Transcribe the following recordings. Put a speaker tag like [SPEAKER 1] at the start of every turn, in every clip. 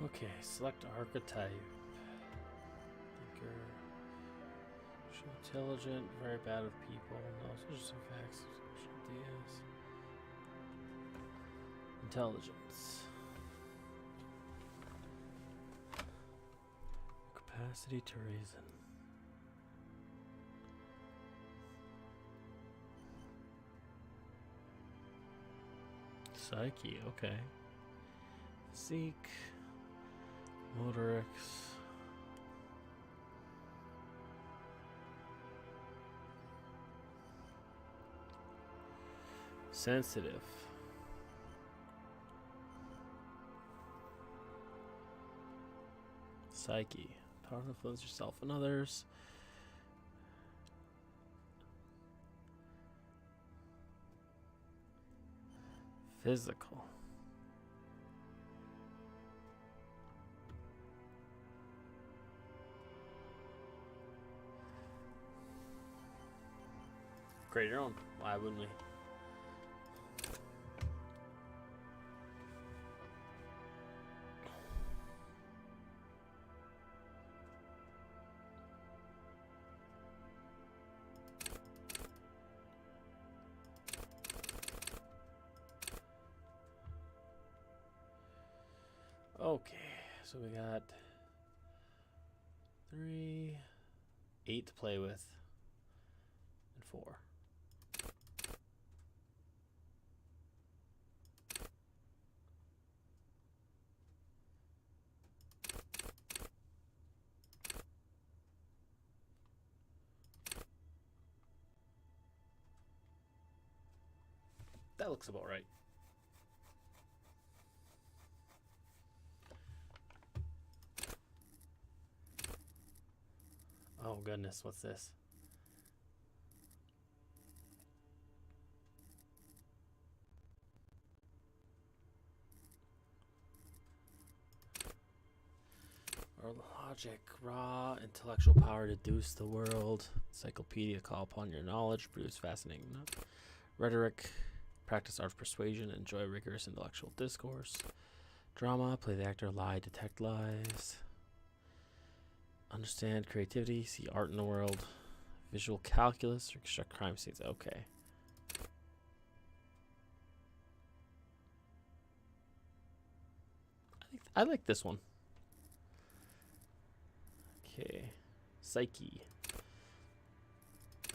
[SPEAKER 1] Okay, select archetype. Thinker. Intelligent, very bad with people. No, social facts, social ideas. Intelligence. Capacity to reason. Psyche, okay. Physique. Motorics. Sensitive. Psyche. Power to influence yourself and others. Physical. Create your own. Why wouldn't we? Okay, so we got 3, 8 to play with, and 4. That looks about right. Oh goodness, what's this? Or logic, raw intellectual power, deduce the world. Encyclopedia, call upon your knowledge, produce fascinating rhetoric, practice art of persuasion, enjoy rigorous intellectual discourse. Drama, play the actor, lie, detect lies. Understand creativity, see art in the world. Visual calculus, reconstruct crime scenes. Okay. I like this one. Okay. Psyche.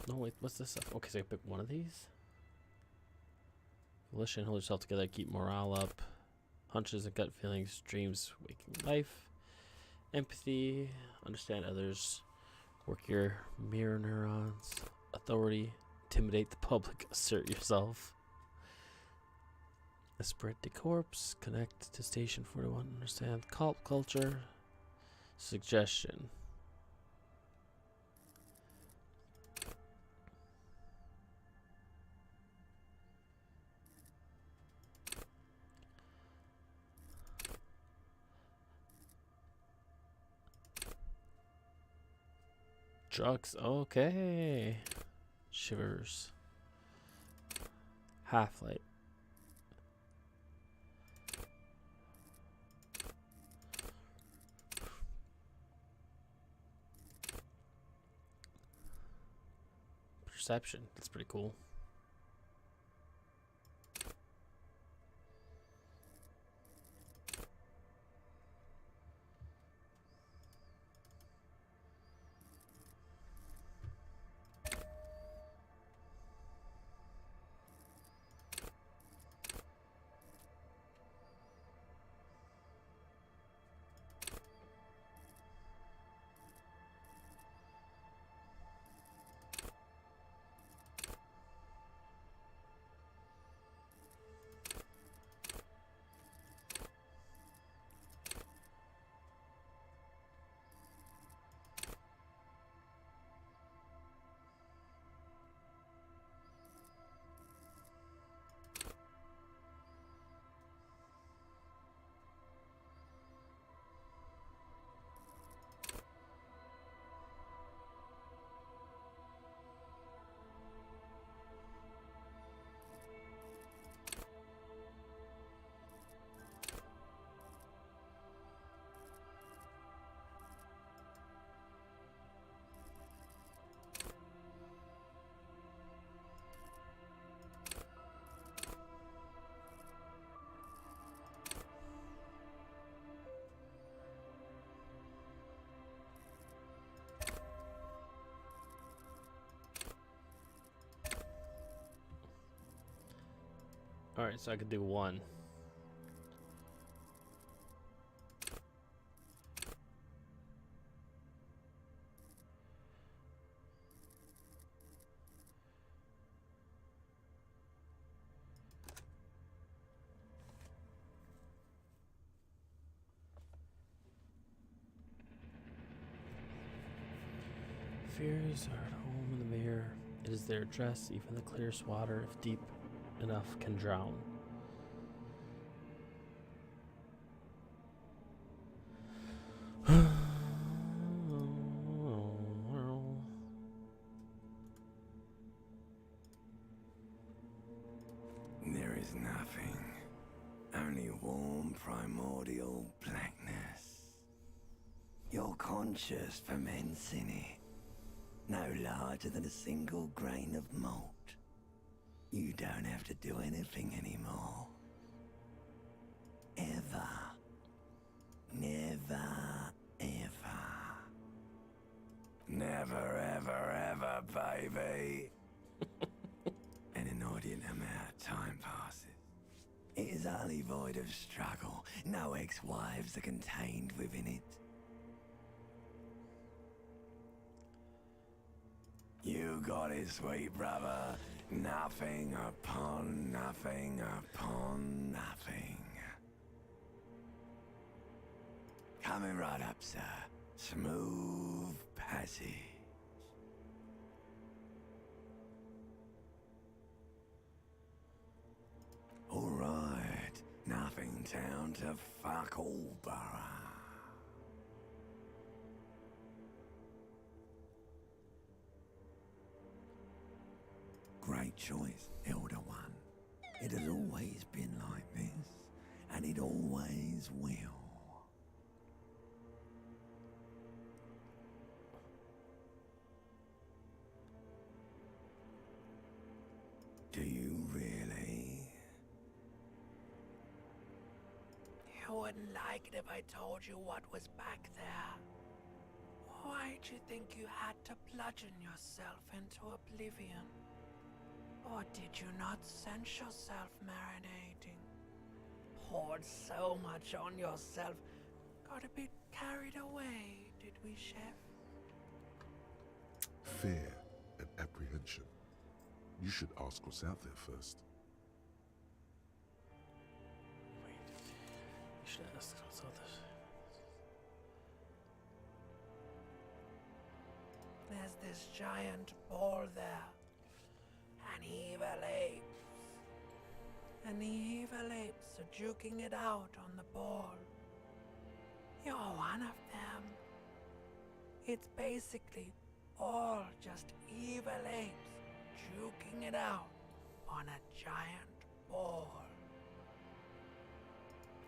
[SPEAKER 1] No, wait, what's this stuff? Okay, so I pick one of these. Volition, hold yourself together, keep morale up. Hunches and gut feelings, dreams, waking life. Empathy, understand others, work your mirror neurons. Authority, intimidate the public, assert yourself. Esprit de corpse, connect to station 41, understand cult culture. Suggestion. Drugs, okay. Shivers. Half-light. Perception, that's pretty cool. Alright, so I could do one. Fears are at home in the mirror. It is their dress, even the clearest water, if deep enough, can drown.
[SPEAKER 2] There is nothing, only warm primordial blackness. Your conscious ferments in it, no larger than a single grain of malt. You don't have to do anything anymore. Ever. Never, ever. Never, ever, ever, baby. An inordinate amount of time passes. It is utterly void of struggle. No ex-wives are contained within it. You got it, sweet brother. Nothing upon nothing upon nothing. Coming right up, sir. Smooth passage. All right, nothing down to fuck all, borough. Great choice, Elder One. It has always been like this, and it always will. Do you really?
[SPEAKER 3] You wouldn't like it if I told you what was back there. Why'd you think you had to bludgeon yourself into oblivion? Or did you not sense yourself marinating? Poured so much on yourself, got a bit carried away, did we, Chef?
[SPEAKER 4] Fear and apprehension. You should ask what's out there first.
[SPEAKER 1] Wait. You should ask what's all this.
[SPEAKER 3] There's this giant ball there. And evil apes. And the evil apes are juking it out on the ball. You're one of them. It's basically all just evil apes juking it out on a giant ball.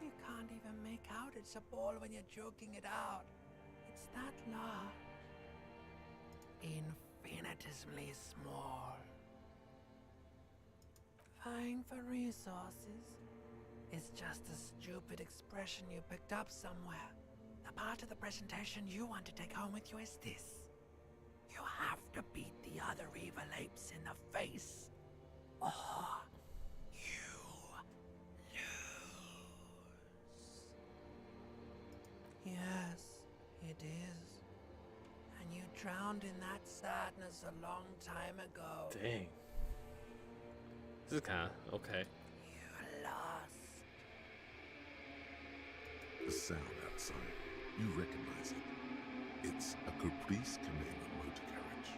[SPEAKER 3] You can't even make out it's a ball when you're joking it out. It's that large. Infinitesimally small. Vying for resources is just a stupid expression you picked up somewhere. The part of the presentation you want to take home with you is this. You have to beat the other evil apes in the face, or you lose. Yes, it is. And you drowned in that sadness a long time ago.
[SPEAKER 1] Dang. This is kind of okay.
[SPEAKER 3] You lost.
[SPEAKER 4] The sound outside. You recognize it. It's a Caprice Canela motor carriage.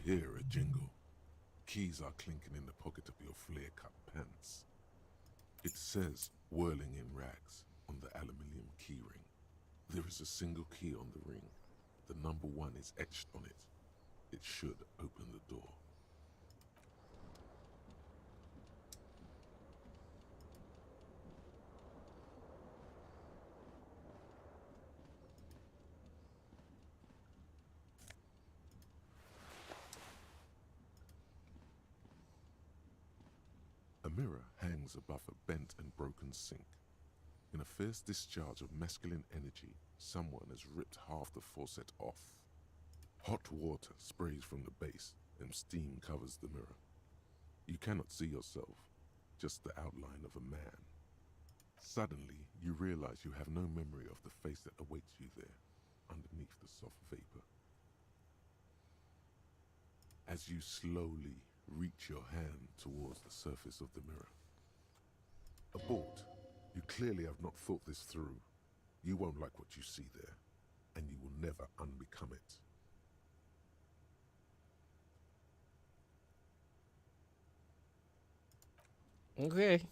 [SPEAKER 4] hear a jingle. Keys are clinking in the pocket of your flare-cut pants. It says, whirling in rags, on the aluminium keyring. There is a single key on the ring. The number 1 is etched on it. It should open the door. A mirror hangs above a bent and broken sink. In a fierce discharge of masculine energy, someone has ripped half the faucet off. Hot water sprays from the base, and steam covers the mirror. You cannot see yourself, just the outline of a man. Suddenly, you realize you have no memory of the face that awaits you there, underneath the soft vapor. As you slowly reach your hand towards the surface of the mirror. Abort. You clearly have not thought this through. You won't like what you see there, and you will never unbecome it.
[SPEAKER 1] Okay.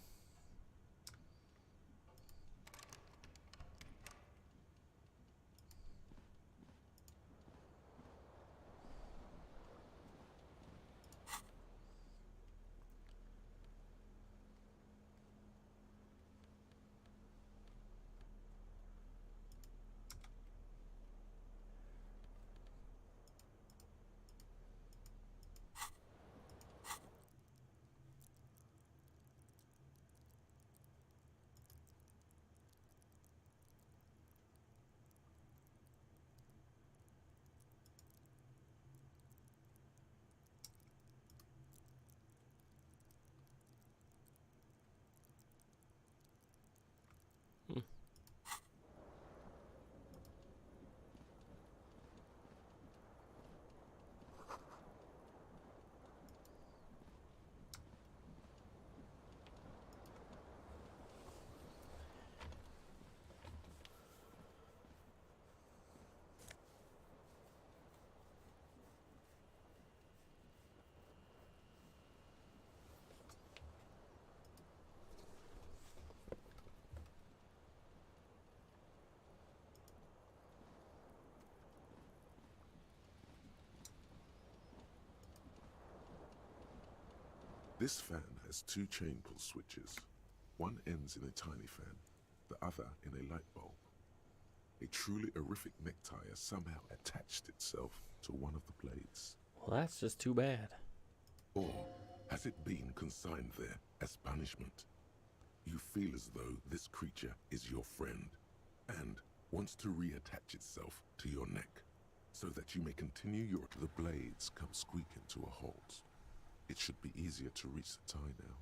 [SPEAKER 4] This fan has 2 chain pull switches. One ends in a tiny fan, the other in a light bulb. A truly horrific necktie has somehow attached itself to one of the blades.
[SPEAKER 1] Well, that's just too bad.
[SPEAKER 4] Or has it been consigned there as punishment? You feel as though this creature is your friend and wants to reattach itself to your neck so that you may continue your... The blades come squeaking to a halt. It should be easier to reach the tie now.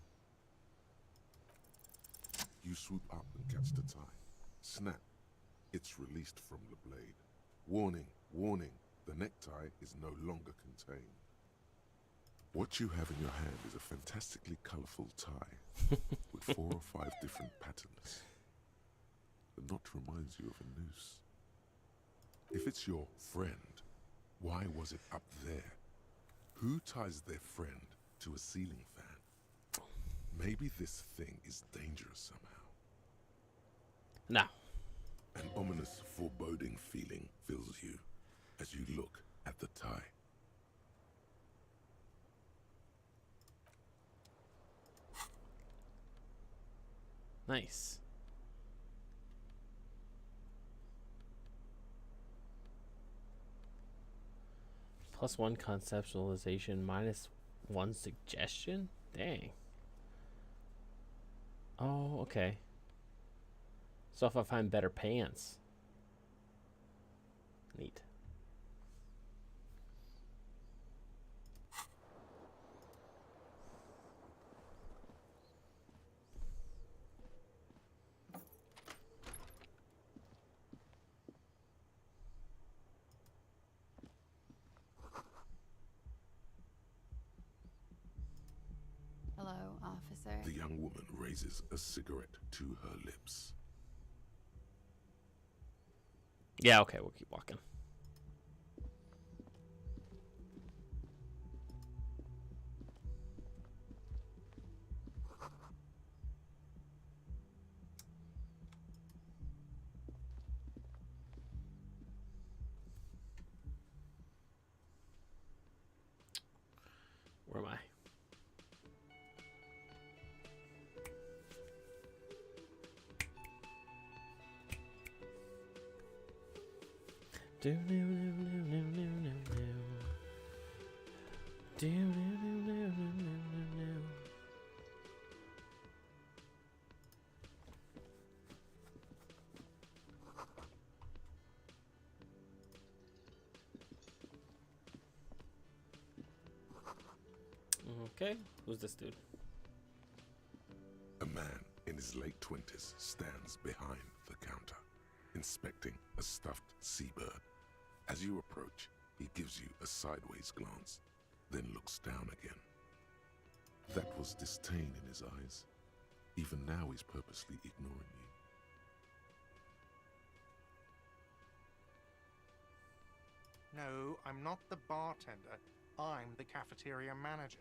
[SPEAKER 4] You swoop up and catch the tie. Snap. It's released from the blade. Warning, warning, the necktie is no longer contained. What you have in your hand is a fantastically colorful tie with 4 or 5 different patterns. The knot reminds you of a noose. If it's your friend, why was it up there? Who ties their friend to a ceiling fan? Maybe this thing is dangerous somehow.
[SPEAKER 1] No.
[SPEAKER 4] An ominous, foreboding feeling fills you as you look at the tie.
[SPEAKER 1] Nice. +1 conceptualization, -1 suggestion? Dang. Oh, okay. So if I find better pants. Neat.
[SPEAKER 5] Hello, officer.
[SPEAKER 4] The young woman raises a cigarette to her lips.
[SPEAKER 1] Yeah, okay, we'll keep walking. Where am I? Do do do do do do do do. Do do do do do do do. Okay, who's this dude?
[SPEAKER 4] A man in his late 20s stands behind the counter, inspecting a stuffed seabird. As you approach, he gives you a sideways glance, then looks down again. That was disdain in his eyes. Even now he's purposely ignoring you.
[SPEAKER 6] No, I'm not the bartender. I'm the cafeteria manager.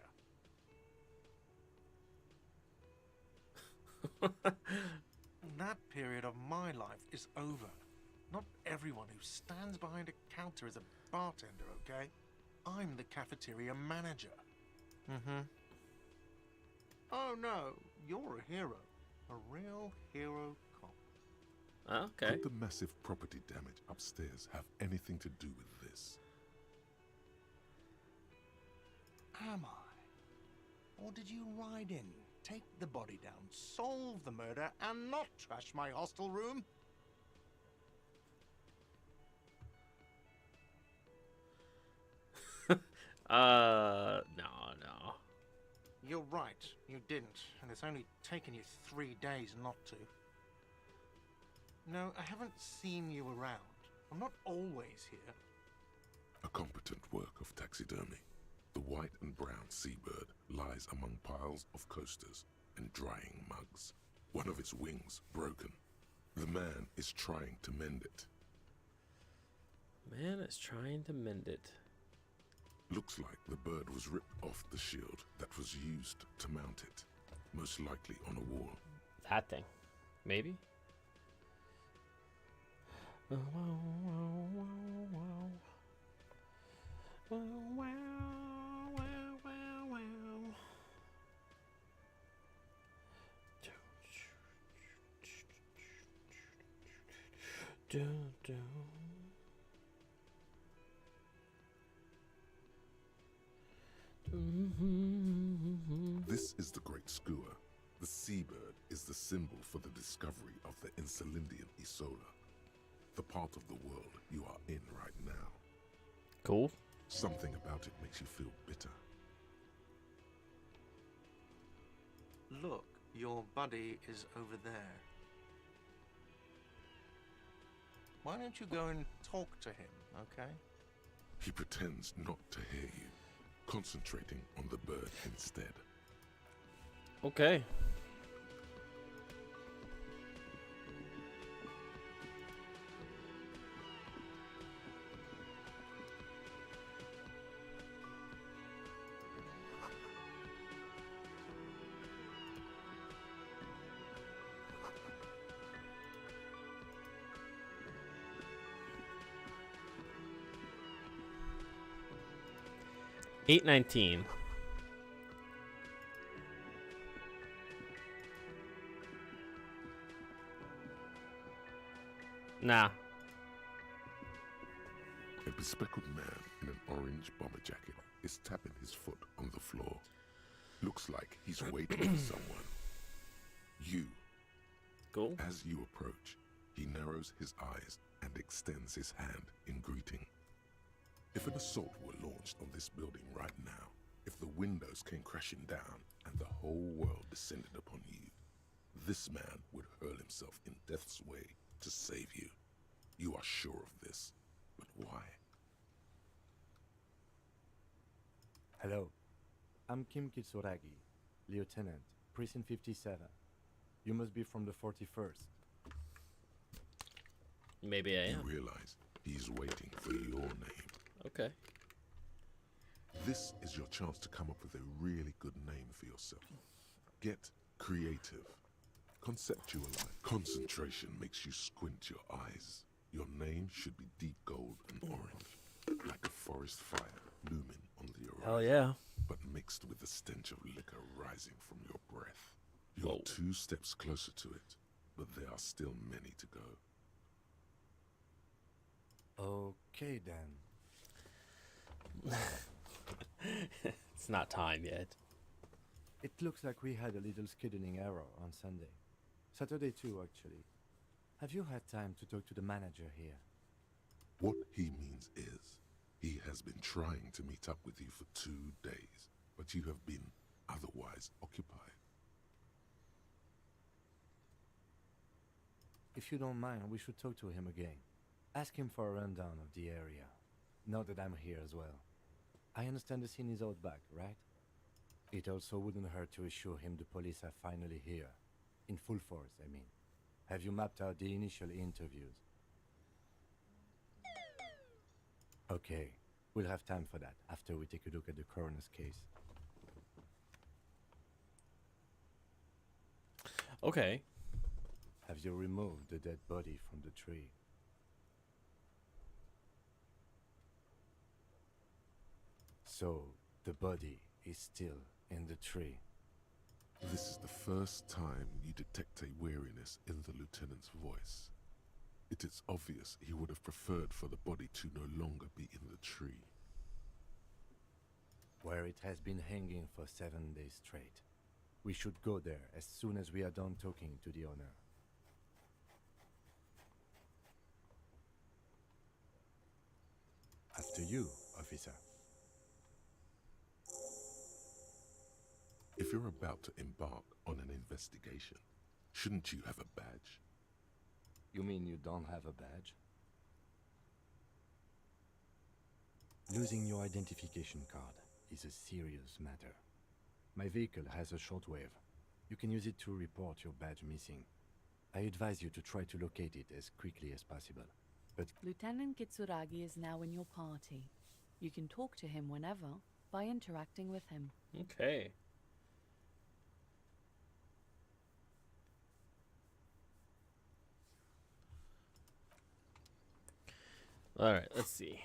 [SPEAKER 6] That period of my life is over. Not everyone who stands behind a counter is a bartender, okay? I'm the cafeteria manager. Mm-hmm. Oh no, you're a hero. A real hero cop.
[SPEAKER 1] Okay.
[SPEAKER 4] Could the massive property damage upstairs have anything to do with this?
[SPEAKER 6] Am I? Or did you ride in, take the body down, solve the murder, and not trash my hostel room?
[SPEAKER 1] No.
[SPEAKER 6] You're right, you didn't, and it's only taken you 3 days not to. No, I haven't seen you around. I'm not always here.
[SPEAKER 4] A competent work of taxidermy. The white and brown seabird lies among piles of coasters and drying mugs. One of its wings broken. The man is trying to mend it.
[SPEAKER 1] Man is trying to mend it.
[SPEAKER 4] Looks like the bird was ripped off the shield that was used to mount it. Most likely on a wall.
[SPEAKER 1] That thing. Maybe?
[SPEAKER 4] This is the Great Skua. The seabird is the symbol for the discovery of the Insulindian Isola, the part of the world you are in right now.
[SPEAKER 1] Cool.
[SPEAKER 4] Something about it makes you feel bitter.
[SPEAKER 6] Look, your buddy is over there. Why don't you go and talk to him, okay?
[SPEAKER 4] He pretends not to hear you, concentrating on the bird instead.
[SPEAKER 1] Okay. $8.19. Nah.
[SPEAKER 4] A bespectacled man in an orange bomber jacket is tapping his foot on the floor. Looks like he's waiting for someone. You.
[SPEAKER 1] Cool.
[SPEAKER 4] As you approach, he narrows his eyes and extends his hand in greeting. If an assault were launched on this building right now, if the windows came crashing down and the whole world descended upon you, this man would hurl himself in death's way to save you. You are sure of this, but why?
[SPEAKER 7] Hello, I'm Kim Kitsuragi, Lieutenant, Precinct 57. You must be from the 41st.
[SPEAKER 1] Maybe I
[SPEAKER 4] You
[SPEAKER 1] am.
[SPEAKER 4] realize he's waiting for your name.
[SPEAKER 1] Okay.
[SPEAKER 4] This is your chance to come up with a really good name for yourself. Get creative. Conceptualize. Concentration makes you squint your eyes. Your name should be deep gold and orange. like a forest fire looming on the horizon.
[SPEAKER 1] Hell yeah.
[SPEAKER 4] But mixed with the stench of liquor rising from your breath. You're
[SPEAKER 1] Whoa.
[SPEAKER 4] 2 steps closer to it, but there are still many to go.
[SPEAKER 7] Okay then.
[SPEAKER 1] It's not time yet.
[SPEAKER 7] It looks like we had a little scheduling error on Sunday. Saturday too, actually. Have you had time to talk to the manager here?
[SPEAKER 4] What he means is, he has been trying to meet up with you for 2 days, but you have been otherwise occupied.
[SPEAKER 7] If you don't mind, we should talk to him again. Ask him for a rundown of the area. Now that I'm here as well. I understand the scene is out back, right? It also wouldn't hurt to assure him the police are finally here. In full force, I mean. Have you mapped out the initial interviews? Okay, we'll have time for that after we take a look at the coroner's case.
[SPEAKER 1] Okay.
[SPEAKER 7] Have you removed the dead body from the tree? So, the body is still in the tree.
[SPEAKER 4] This is the first time you detect a weariness in the lieutenant's voice. It is obvious he would have preferred for the body to no longer be in the tree.
[SPEAKER 7] Where it has been hanging for 7 days straight. We should go there as soon as we are done talking to the owner. After you, officer.
[SPEAKER 4] If you're about to embark on an investigation, shouldn't you have a badge?
[SPEAKER 7] You mean you don't have a badge? Losing your identification card is a serious matter. My vehicle has a shortwave. You can use it to report your badge missing. I advise you to try to locate it as quickly as possible. But
[SPEAKER 8] Lieutenant Kitsuragi is now in your party. You can talk to him whenever by interacting with him.
[SPEAKER 1] Okay. All right, let's see.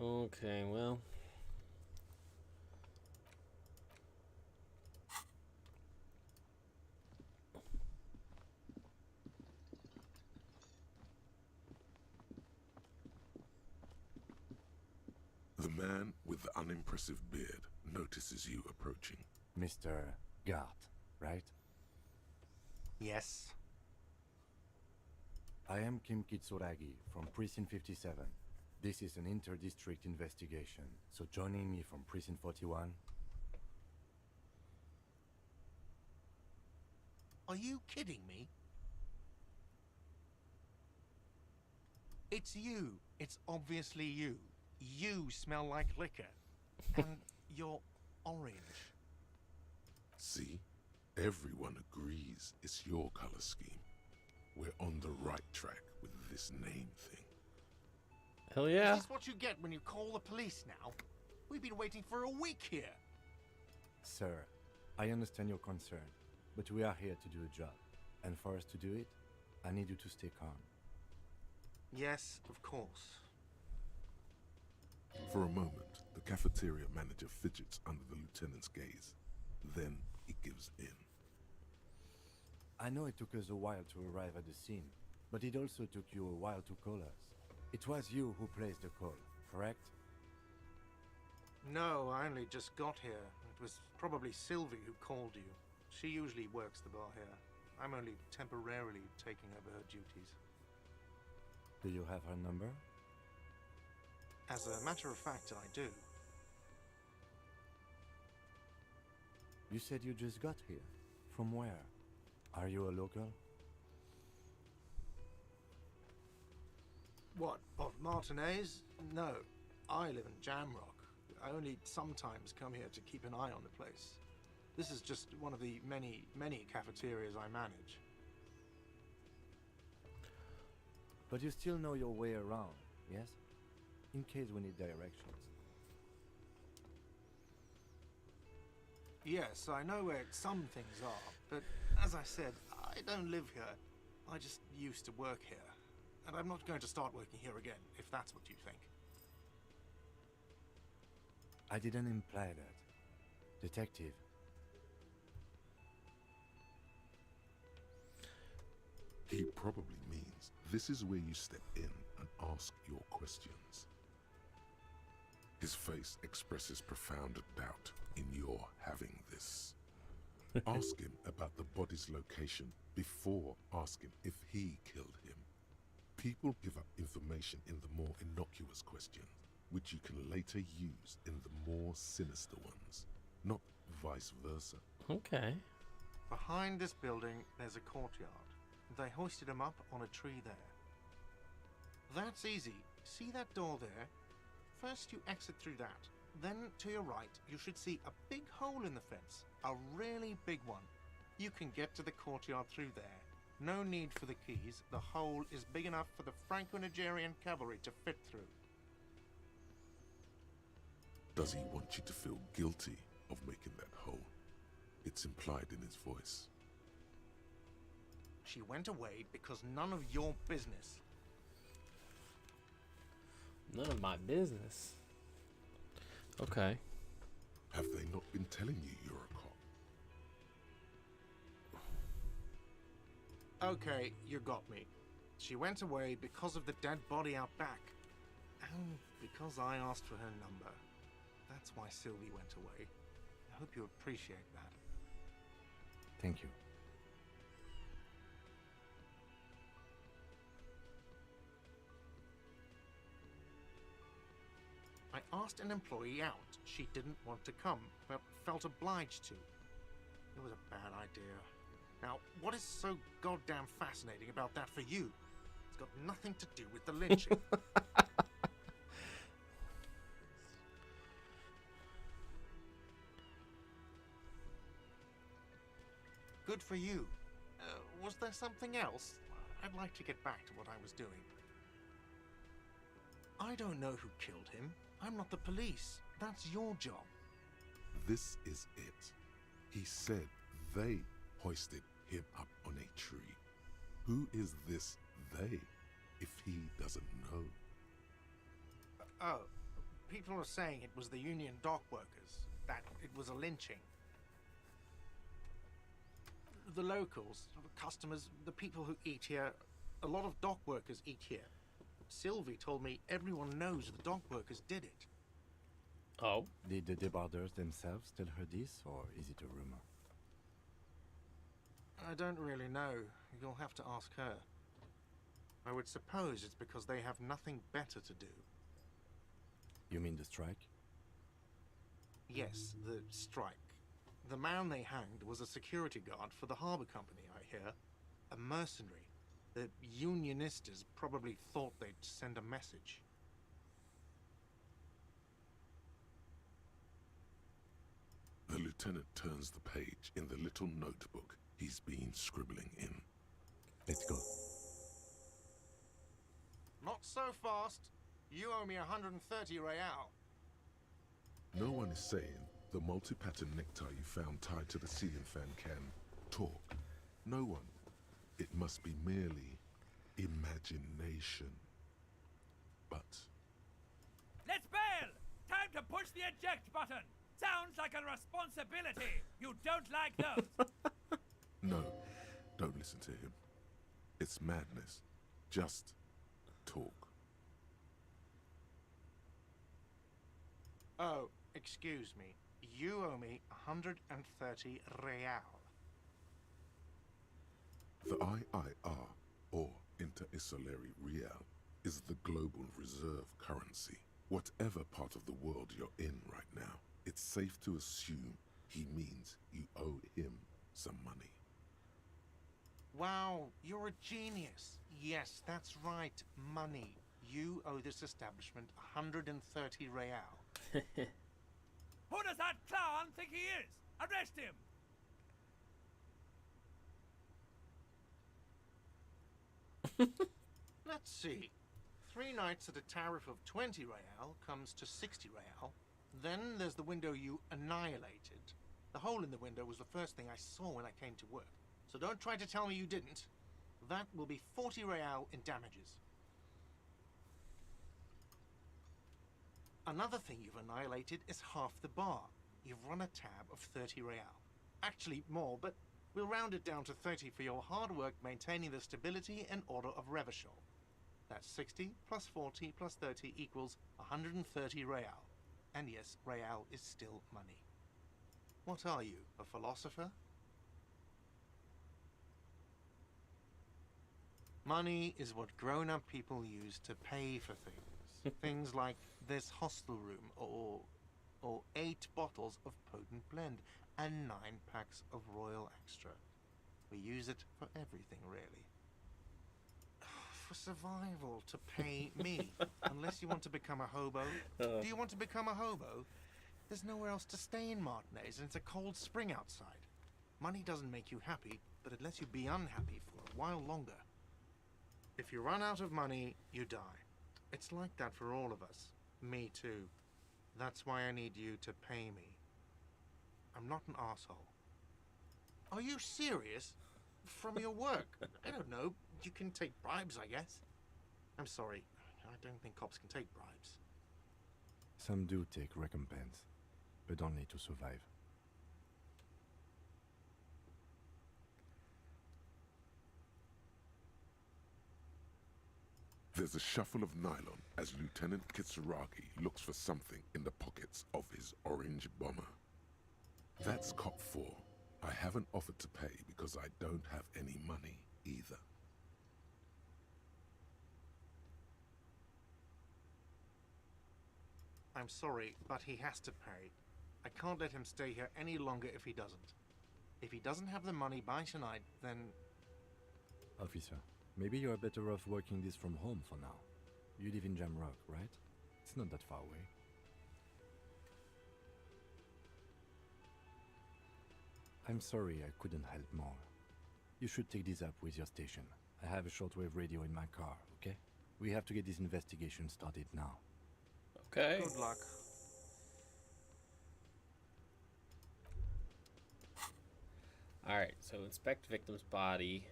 [SPEAKER 1] Okay, well.
[SPEAKER 4] The man with the unimpressive beard notices you approaching.
[SPEAKER 7] Mr. Gart, right?
[SPEAKER 6] Yes.
[SPEAKER 7] I am Kim Kitsuragi from Precinct 57. This is an inter-district investigation, so joining me from Precinct 41...
[SPEAKER 6] Are you kidding me? It's you. It's obviously you. You smell like liquor. And you're orange.
[SPEAKER 4] See? Everyone agrees it's your color scheme. We're on the right track with this name thing.
[SPEAKER 1] Hell yeah.
[SPEAKER 6] Is this what you get when you call the police now? We've been waiting for a week here.
[SPEAKER 7] Sir, I understand your concern, but we are here to do a job. And for us to do it, I need you to stay calm.
[SPEAKER 6] Yes, of course.
[SPEAKER 4] For a moment, the cafeteria manager fidgets under the lieutenant's gaze. Then he gives in.
[SPEAKER 7] I know it took us a while to arrive at the scene, but it also took you a while to call us. It was you who placed the call, correct?
[SPEAKER 6] No, I only just got here. It was probably Sylvie who called you. She usually works the bar here. I'm only temporarily taking over her duties.
[SPEAKER 7] Do you have her number?
[SPEAKER 6] As a matter of fact, I do.
[SPEAKER 7] You said you just got here. From where? Are you a local?
[SPEAKER 6] What, of Martinez? No, I live in Jamrock. I only sometimes come here to keep an eye on the place. This is just one of the many, many cafeterias I manage.
[SPEAKER 7] But you still know your way around, yes? In case we need directions.
[SPEAKER 6] Yes, I know where some things are, but as I said, I don't live here. I just used to work here. And I'm not going to start working here again, if that's what you think.
[SPEAKER 7] I didn't imply that. Detective.
[SPEAKER 4] He probably means this is where you step in and ask your questions. His face expresses profound doubt in your having this. Ask him about the body's location before asking if he killed him. People give up information in the more innocuous questions, which you can later use in the more sinister ones, not vice versa.
[SPEAKER 1] Okay.
[SPEAKER 6] Behind this building, there's a courtyard. They hoisted him up on a tree there. That's easy. See that door there? First you exit through that. Then to your right, you should see a big hole in the fence. A really big one. You can get to the courtyard through there. No need for the keys. The hole is big enough for the Franco-Nigerian cavalry to fit through.
[SPEAKER 4] Does he want you to feel guilty of making that hole? It's implied in his voice.
[SPEAKER 6] She went away because none of your business.
[SPEAKER 1] None of my business. Okay.
[SPEAKER 4] Have they not been telling you you're a cop?
[SPEAKER 6] Okay, you got me. She went away because of the dead body out back. And because I asked for her number. That's why Sylvie went away. I hope you appreciate that.
[SPEAKER 7] Thank you.
[SPEAKER 6] I asked an employee out. She didn't want to come, but felt obliged to. It was a bad idea. Now, what is so goddamn fascinating about that for you? It's got nothing to do with the lynching. Good for you. Was there something else? I'd like to get back to what I was doing. I don't know who killed him. I'm not the police. That's your job.
[SPEAKER 4] This is it. He said they hoisted him up on a tree. Who is this they, if he doesn't know?
[SPEAKER 6] Oh, people are saying it was the union dock workers, that it was a lynching. The locals, the customers, the people who eat here, a lot of dock workers eat here. Sylvie told me everyone knows the dock workers did it.
[SPEAKER 1] Oh.
[SPEAKER 7] Did the debarders themselves tell her this, or is it a rumor?
[SPEAKER 6] I don't really know. You'll have to ask her. I would suppose it's because they have nothing better to do.
[SPEAKER 7] You mean the strike?
[SPEAKER 6] Yes, the strike. The man they hanged was a security guard for the harbour company, I hear. A mercenary. The unionistas probably thought they'd send a message.
[SPEAKER 4] The lieutenant turns the page in the little notebook he's been scribbling in.
[SPEAKER 7] Let's go.
[SPEAKER 6] Not so fast. You owe me 130 real.
[SPEAKER 4] No one is saying the multi-pattern necktie you found tied to the ceiling fan can talk. No one. It must be merely imagination. But
[SPEAKER 9] Let's bail! Time to push the eject button! Sounds like a responsibility! You don't like those!
[SPEAKER 4] no, don't listen to him. It's madness. Just talk.
[SPEAKER 6] Oh, excuse me. You owe me 130 real.
[SPEAKER 4] The IIR, or Inter-Isolary Real, is the global reserve currency. Whatever part of the world you're in right now, it's safe to assume he means you owe him some money.
[SPEAKER 6] Wow, you're a genius. Yes, that's right, money. You owe this establishment 130 real.
[SPEAKER 9] Who does that clown think he is? Arrest him!
[SPEAKER 6] Let's see. 3 nights at a tariff of 20 real comes to 60 real. Then there's the window you annihilated. The hole in the window was the first thing I saw when I came to work. So don't try to tell me you didn't. That will be 40 real in damages. Another thing you've annihilated is half the bar. You've run a tab of 30 real. Actually more, but we'll round it down to 30 for your hard work maintaining the stability and order of Revachol. That's 60 plus 40 plus 30 equals 130 real. And yes, real is still money. What are you, a philosopher? Money is what grown-up people use to pay for things. Things like this hostel room, or 8 bottles of potent blend, and 9 packs of Royal Extra. We use it for everything, really. For survival, to pay me. Unless you want to become a hobo. Do you want to become a hobo? There's nowhere else to stay in Martinez, and it's a cold spring outside. Money doesn't make you happy, but it lets you be unhappy for a while longer. If you run out of money, you die. It's like that for all of us. Me too. That's why I need you to pay me. I'm not an asshole. Are you serious? From your work? I don't know. You can take bribes, I guess. I'm sorry. I don't think cops can take bribes.
[SPEAKER 7] Some do take recompense, but only to survive.
[SPEAKER 4] There's a shuffle of nylon as Lieutenant Kitsuragi looks for something in the pockets of his orange bomber. That's Cop 4. I haven't offered to pay because I don't have any money either.
[SPEAKER 6] I'm sorry, but he has to pay. I can't let him stay here any longer if he doesn't. If he doesn't have the money by tonight, then...
[SPEAKER 7] Officer, maybe you are better off working this from home for now. You live in Jamrock, right? It's not that far away. I'm sorry I couldn't help more. You should take this up with your station. I have a shortwave radio in my car, okay? We have to get this investigation started now.
[SPEAKER 1] Okay.
[SPEAKER 6] Good luck.
[SPEAKER 1] Alright, so inspect victim's body.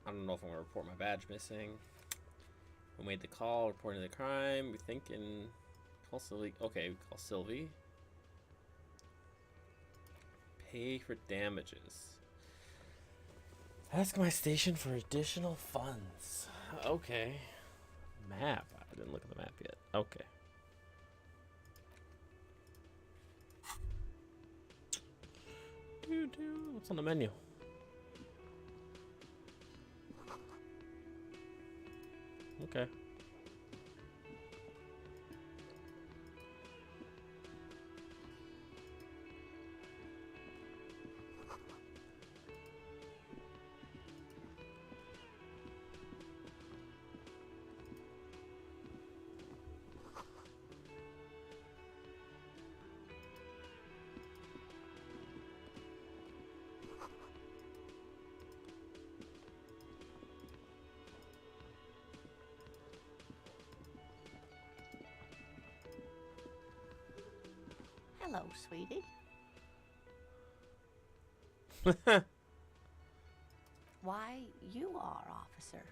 [SPEAKER 1] I don't know if I'm gonna report my badge missing. Who made the call, reporting the crime? We thinking call Sylvie. Okay, we call Sylvie. Pay for damages. Ask my station for additional funds. Okay. Map. I didn't look at the map yet. Okay. What's on the menu? Okay.
[SPEAKER 10] Hello, sweetie. Why, you are, officer.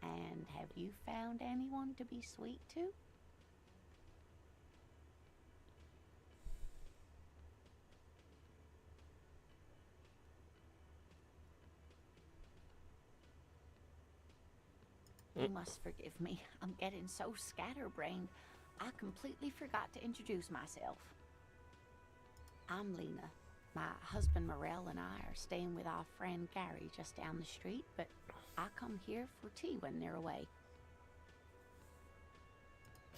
[SPEAKER 10] And have you found anyone to be sweet to? You must forgive me. I'm getting so scatterbrained, I completely forgot to introduce myself. I'm Lena. My husband Morel and I are staying with our friend Gary just down the street, but I come here for tea when they're away.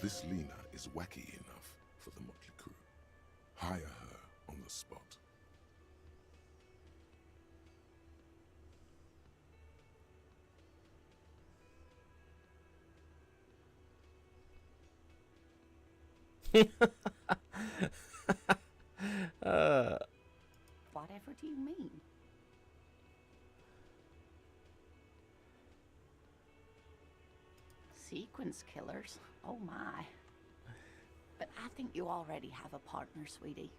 [SPEAKER 4] This Lena is wacky enough for the motley crew. Hire her on the spot.
[SPEAKER 10] Whatever do you mean? Sequence killers? Oh my. I think you already have a partner, sweetie.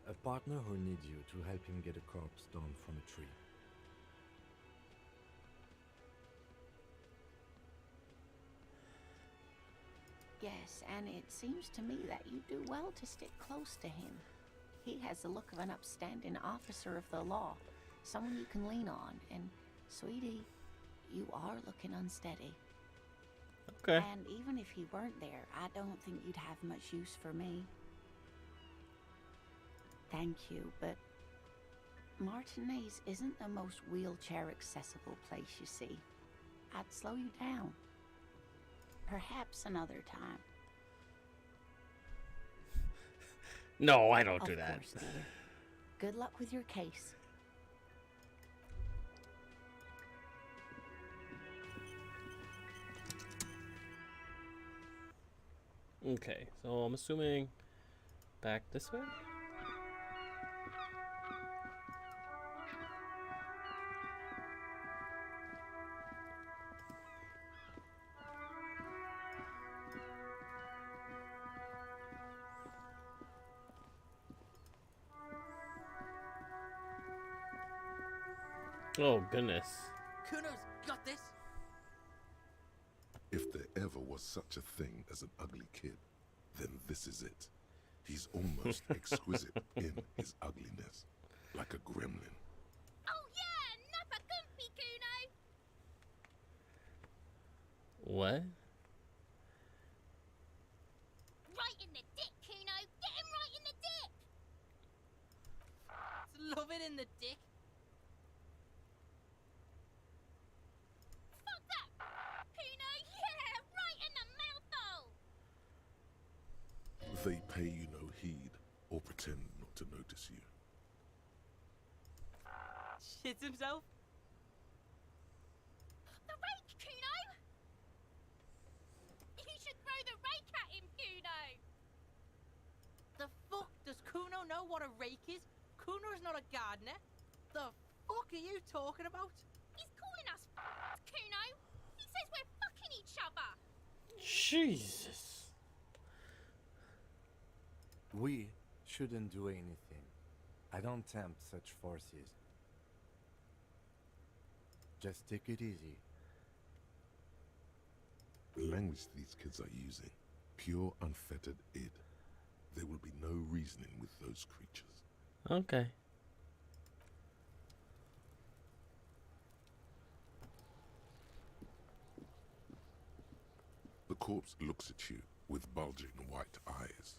[SPEAKER 7] A partner who needs you to help him get a corpse down from a tree.
[SPEAKER 10] Yes, and it seems to me that you do well to stick close to him. He has the look of an upstanding officer of the law, someone you can lean on, and, sweetie, you are looking unsteady.
[SPEAKER 1] Okay.
[SPEAKER 10] And even if he weren't there, I don't think you'd have much use for me. Thank you, but Martinez isn't the most wheelchair-accessible place, you see. I'd slow you down. Perhaps another time.
[SPEAKER 1] No, I don't do
[SPEAKER 10] Of
[SPEAKER 1] that.
[SPEAKER 10] course, dear. Good luck with your case.
[SPEAKER 1] Okay, so I'm assuming back this way? Oh, goodness.
[SPEAKER 9] Kuno's got this.
[SPEAKER 4] If there ever was such a thing as an ugly kid, then this is it. He's almost exquisite in his ugliness, like a gremlin.
[SPEAKER 11] Oh yeah, nappa gumpy, Kuno.
[SPEAKER 1] What?
[SPEAKER 11] Right in the dick, Kuno. Get him right in the dick.
[SPEAKER 9] Love it in the dick.
[SPEAKER 11] Fuck that, Kuno. Yeah, right in the mouthhole.
[SPEAKER 4] They pay you no heed or pretend not to notice you.
[SPEAKER 9] Shits himself.
[SPEAKER 11] The rake, Kuno. You should throw the rake at him, Kuno.
[SPEAKER 9] The fuck does Kuno know what a rake is? Kuno's not a gardener. The fuck are you talking about?
[SPEAKER 11] He's calling us Kuno. He says we're fucking each other.
[SPEAKER 1] Jesus.
[SPEAKER 7] We shouldn't do anything. I don't tempt such forces. Just take it easy.
[SPEAKER 4] The language these kids are using, pure unfettered id. There will be no reasoning with those creatures.
[SPEAKER 1] Okay.
[SPEAKER 4] The corpse looks at you with bulging white eyes.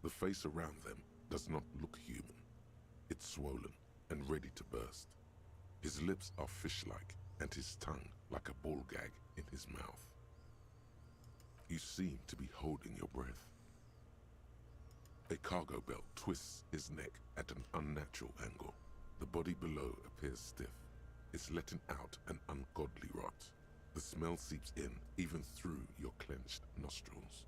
[SPEAKER 4] The face around them does not look human. It's swollen and ready to burst. His lips are fish-like and his tongue like a ball gag in his mouth. You seem to be holding your breath. A cargo belt twists his neck at an unnatural angle. The body below appears stiff. It's letting out an ungodly rot. The smell seeps in even through your clenched nostrils.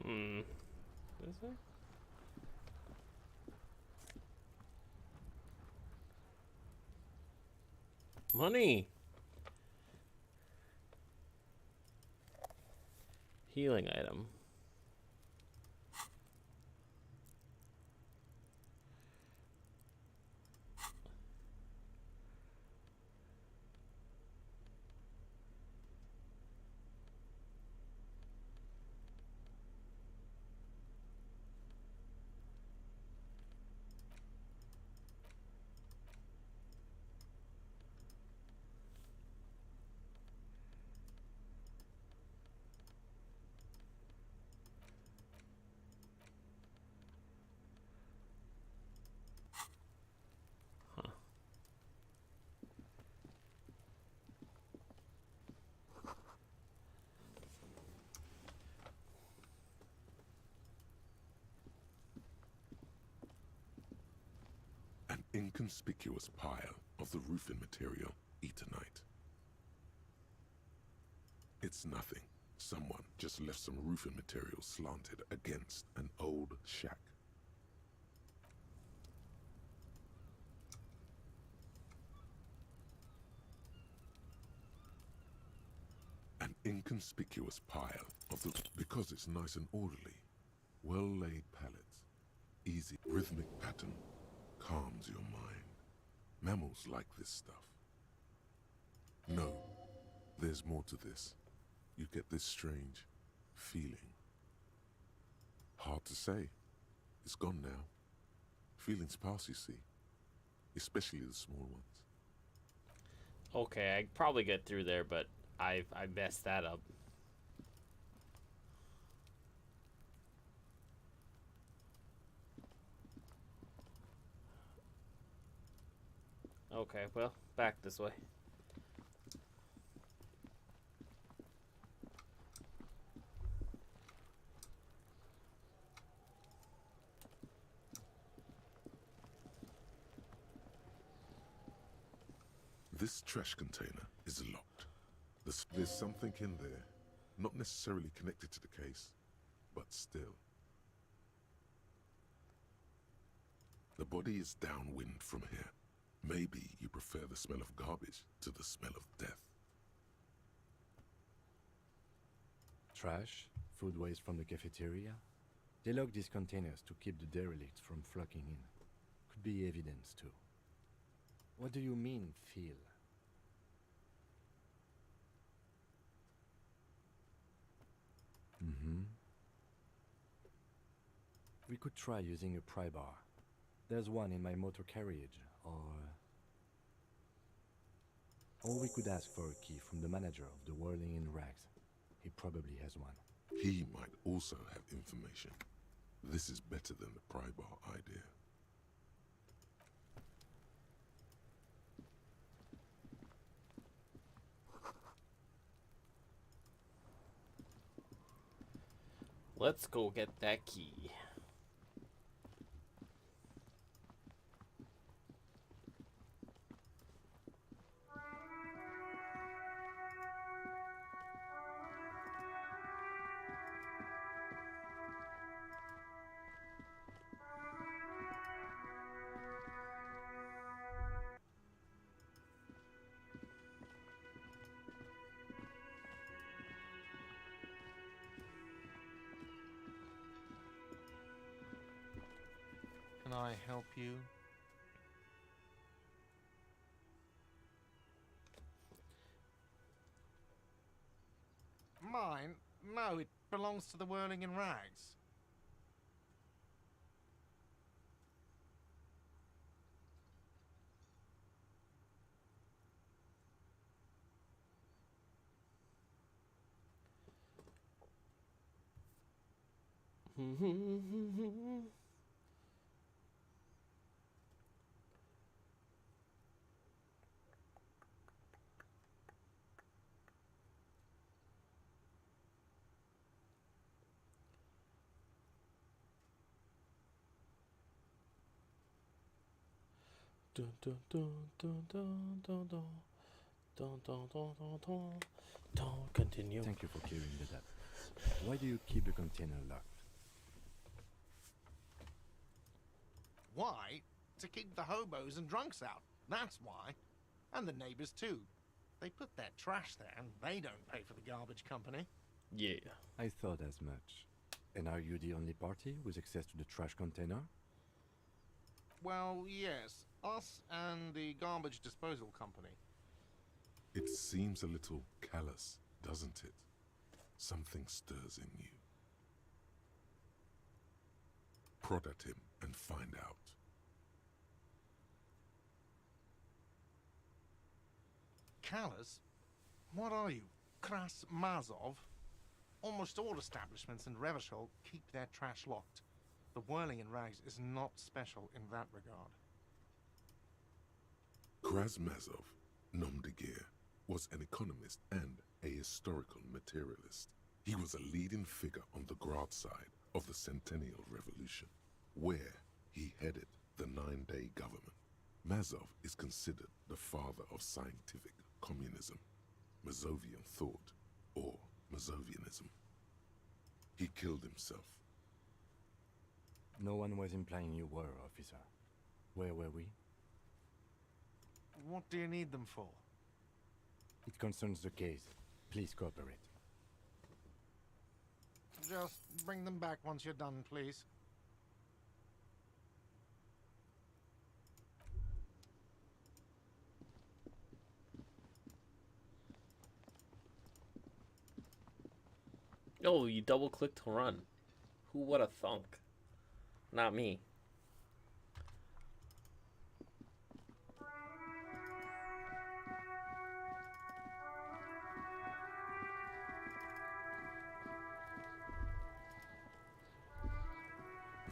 [SPEAKER 1] Is there? Money. Healing item.
[SPEAKER 4] An inconspicuous pile of the roofing material, Eternite. It's nothing. Someone just left some roofing material slanted against an old shack. An inconspicuous pile of the... Because it's nice and orderly. Well-laid pallets. Easy rhythmic pattern. Calms your mind. Mammals like this stuff. No, there's more to this. You get this strange feeling. Hard to say. It's gone now. Feelings pass, you see. Especially the small ones.
[SPEAKER 1] Okay, I probably get through there, but I messed that up. Okay, well, back this way.
[SPEAKER 4] This trash container is locked. There's something in there, not necessarily connected to the case, but still. The body is downwind from here. Maybe you prefer the smell of garbage to the smell of death.
[SPEAKER 7] Trash, food waste from the cafeteria. They lock these containers to keep the derelicts from flocking in. Could be evidence too. What do you mean, feel? We could try using a pry bar. There's one in my motor carriage, or we could ask for a key from the manager of the Whirling in Rags. He probably has one.
[SPEAKER 4] He might also have information. This is better than the pry bar idea.
[SPEAKER 1] Let's go get that key.
[SPEAKER 6] Can I help you? Mine? No, it belongs to the Whirling in Rags.
[SPEAKER 1] Dun, dun, dun, dun, dun, dun, dun. Dun, dun, dun, dun, dun. Don't continue.
[SPEAKER 7] Thank you for clearing that up. Why do you keep the container locked?
[SPEAKER 6] Why? To keep the hobos and drunks out. That's why. And the neighbors too. They put their trash there and they don't pay for the garbage company.
[SPEAKER 1] Yeah.
[SPEAKER 7] I thought as much. And are you the only party with access to the trash container?
[SPEAKER 6] Well, yes. Us and the garbage disposal company.
[SPEAKER 4] It seems a little callous, doesn't it? Something stirs in you. Prod at him and find out.
[SPEAKER 6] Callous? What are you? Kras Mazov? Almost all establishments in Revachol keep their trash locked. The Whirling in Rags is not special in that regard.
[SPEAKER 4] Krasmazov, nom de guerre, was an economist and a historical materialist. He was a leading figure on the Grad side of the Centennial Revolution, where he headed the 9-day government. Mazov is considered the father of scientific communism, Mazovian thought, or Mazovianism. He killed himself.
[SPEAKER 7] No one was implying you were, officer. Where were we?
[SPEAKER 6] What do you need them for?
[SPEAKER 7] It concerns the case. Please cooperate.
[SPEAKER 6] Just bring them back once you're done, please.
[SPEAKER 1] Oh, you double click to run. Who would have thunk? Not me.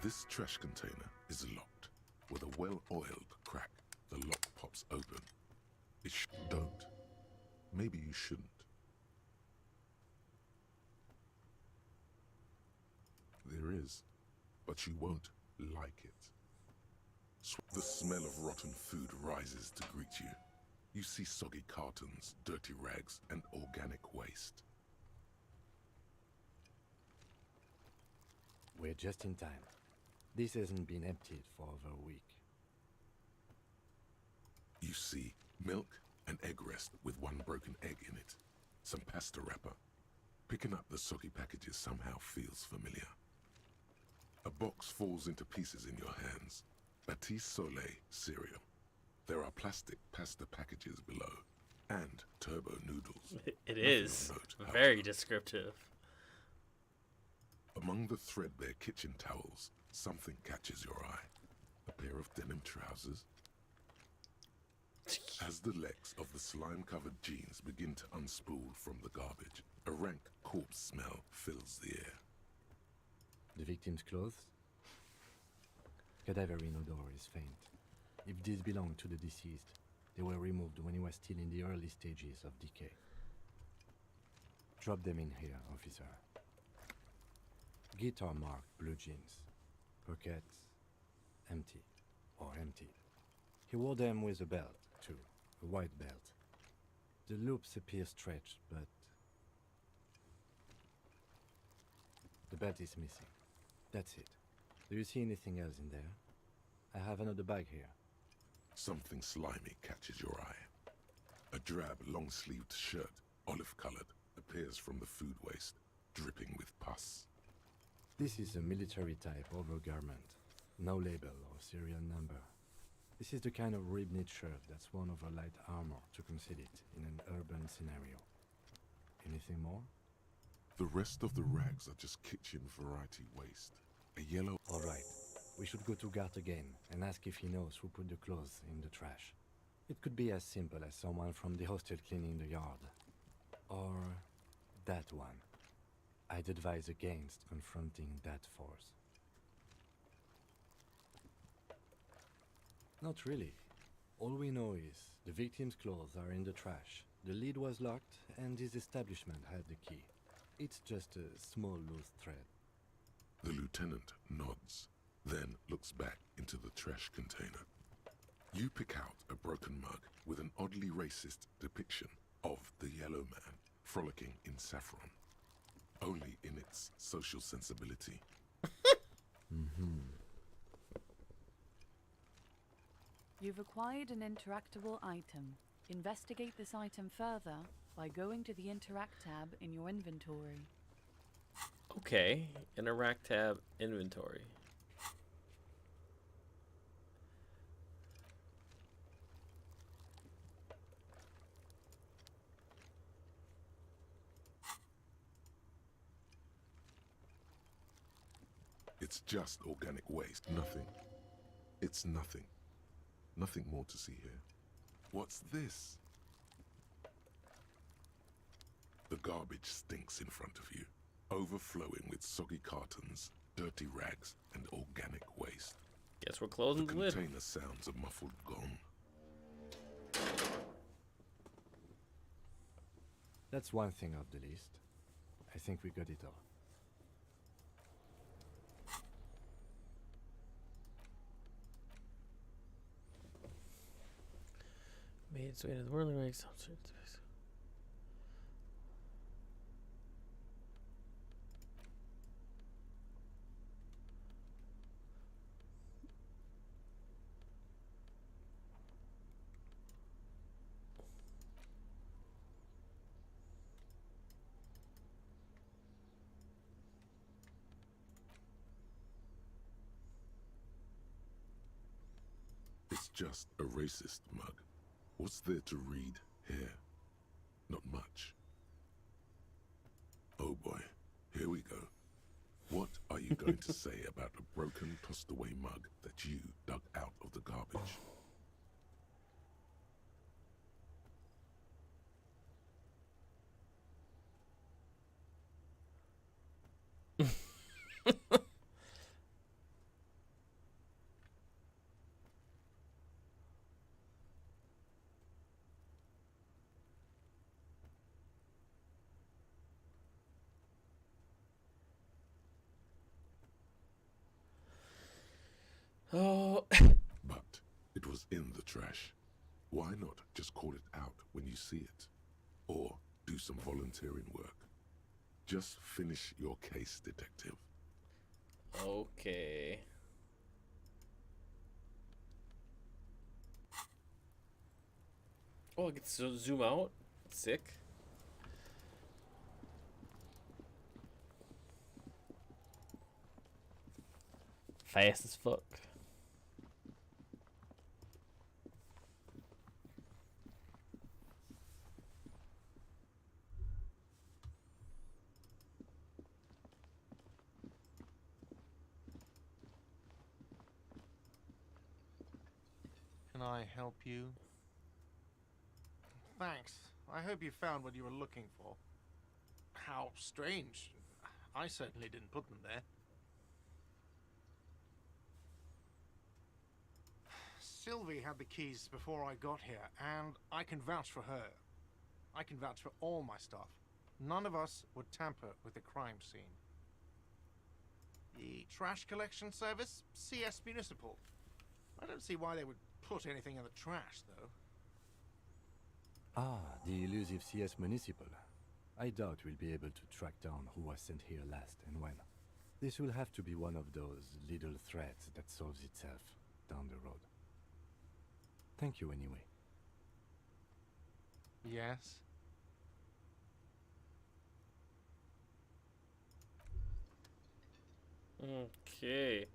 [SPEAKER 4] This trash container is locked. With a well-oiled crack, the lock pops open. Don't. Maybe you shouldn't. There is, but you won't like it. The smell of rotten food rises to greet you. You see soggy cartons, dirty rags, and organic waste.
[SPEAKER 7] We're just in time. This hasn't been emptied for over a week.
[SPEAKER 4] You see milk and egg rest with one broken egg in it. Some pasta wrapper. Picking up the soggy packages somehow feels familiar. A box falls into pieces in your hands. Batiste Soleil cereal. There are plastic pasta packages below. And turbo noodles.
[SPEAKER 1] It is very descriptive.
[SPEAKER 4] Among the threadbare kitchen towels, something catches your eye. A pair of denim trousers. As the legs of the slime-covered jeans begin to unspool from the garbage, a rank corpse smell fills the air.
[SPEAKER 7] The victim's clothes? Cadaverine odor is faint. If these belong to the deceased, they were removed when he was still in the early stages of decay. Drop them in here, officer. Guitar marked blue jeans. Pockets empty or empty. He wore them with a belt, too. A white belt. The loops appear stretched, but the belt is missing. That's it. Do you see anything else in there? I have another bag here.
[SPEAKER 4] Something slimy catches your eye. A drab, long-sleeved shirt, olive-colored, appears from the food waste, dripping with pus.
[SPEAKER 7] This is a military-type overgarment. No label or serial number. This is the kind of rib-knit shirt that's worn over light armor to conceal it in an urban scenario. Anything more?
[SPEAKER 4] The rest of the rags are just kitchen variety waste. A yellow...
[SPEAKER 7] All right. We should go to Gart again and ask if he knows who put the clothes in the trash. It could be as simple as someone from the hostel cleaning the yard. Or that one. I'd advise against confronting that force. Not really. All we know is the victim's clothes are in the trash. The lid was locked and his establishment had the key. It's just a small loose thread.
[SPEAKER 4] The lieutenant nods, then looks back into the trash container. You pick out a broken mug with an oddly racist depiction of the yellow man frolicking in saffron, only in its social sensibility.
[SPEAKER 8] You've acquired an interactable item. Investigate this item further by going to the Interact tab in your inventory.
[SPEAKER 1] Okay, Interact tab, inventory.
[SPEAKER 4] It's just organic waste, nothing. It's nothing. Nothing more to see here. What's this? The garbage stinks in front of you, overflowing with soggy cartons, dirty rags, and organic waste.
[SPEAKER 1] Guess we're closing the lid.
[SPEAKER 4] Container sounds a muffled gong.
[SPEAKER 7] That's one thing off the list. I think we got it all.
[SPEAKER 1] Made its way to the whirling race.
[SPEAKER 4] It's just a racist mug. What's there to read here? Not much. Oh boy, here we go. What are you going to say about a broken, tossed-away mug that you dug out of the garbage?
[SPEAKER 1] Oh.
[SPEAKER 4] But it was in the trash. Why not just call it out when you see it? Or do some volunteering work? Just finish your case, detective.
[SPEAKER 1] Okay. Oh, I get to zoom out. Sick. Fast as fuck.
[SPEAKER 6] Can I help you? Thanks. I hope you found what you were looking for. How strange. I certainly didn't put them there. Sylvie had the keys before I got here, and I can vouch for her. I can vouch for all my stuff. None of us would tamper with the crime scene. The trash collection service? CS Municipal. I don't see why they would put anything in the trash, though.
[SPEAKER 7] Ah, the elusive CS Municipal. I doubt we'll be able to track down who was sent here last and when. This will have to be one of those little threats that solves itself down the road. Thank you anyway.
[SPEAKER 6] Yes?
[SPEAKER 1] Okay.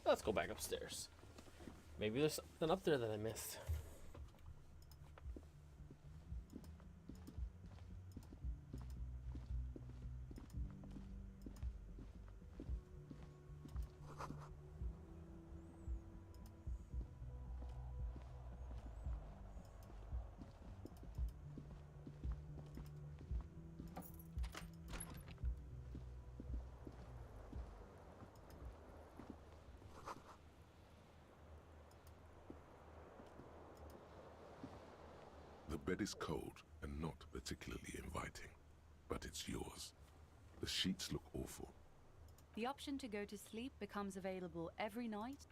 [SPEAKER 1] Let's go back upstairs. Maybe there's something up there that I missed.
[SPEAKER 4] The bed is cold and not particularly inviting, but it's yours. The sheets look awful.
[SPEAKER 8] The option to go to sleep becomes available every night.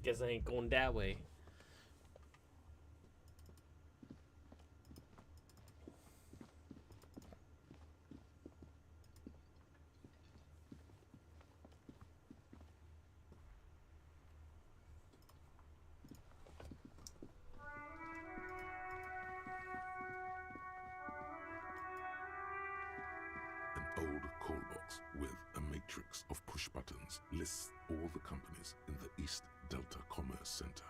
[SPEAKER 1] Guess I ain't going that way.
[SPEAKER 4] An old call box with a matrix of push buttons lists all the companies in the East Delta Commerce Center.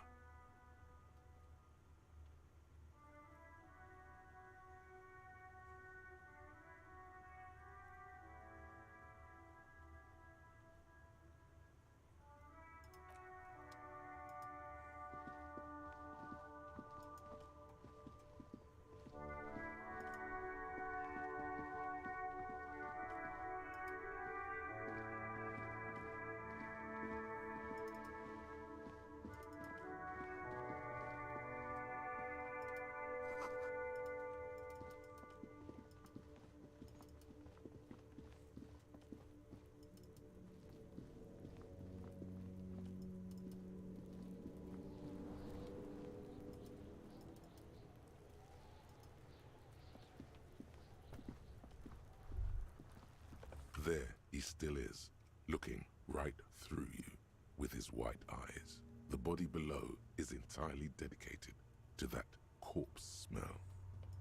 [SPEAKER 4] There he still is, looking right through you with his white eyes. The body below is entirely dedicated to that corpse smell.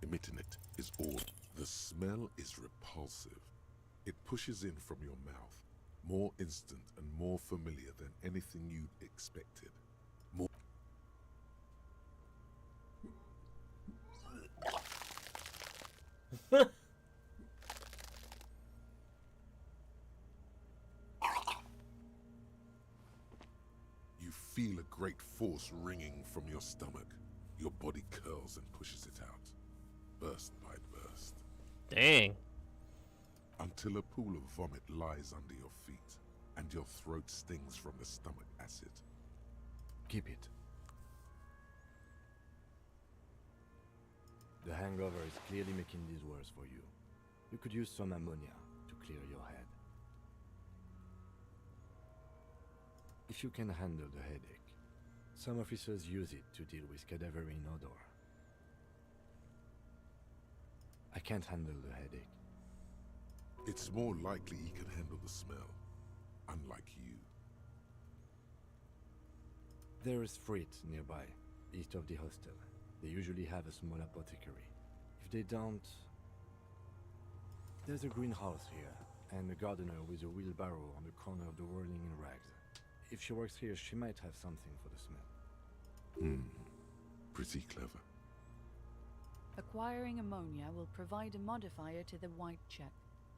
[SPEAKER 4] Emitting it is all. The smell is repulsive. It pushes in from your mouth, more instant and more familiar than anything you'd expected. More. You feel a great force ringing from your stomach. Your body curls and pushes it out, burst by burst.
[SPEAKER 1] Dang.
[SPEAKER 4] Until a pool of vomit lies under your feet, and your throat stings from the stomach acid.
[SPEAKER 7] Keep it. The hangover is clearly making this worse for you. You could use some ammonia to clear your head. If you can handle the headache, some officers use it to deal with cadaverine odor. I can't handle the headache.
[SPEAKER 4] It's more likely he can handle the smell, unlike you.
[SPEAKER 7] There is Frit nearby, east of the hostel. They usually have a small apothecary. If they don't... There's a greenhouse here, and a gardener with a wheelbarrow on the corner of the whirling in rags. If she works here, she might have something for the smell.
[SPEAKER 4] Pretty clever.
[SPEAKER 8] Acquiring ammonia will provide a modifier to the white check.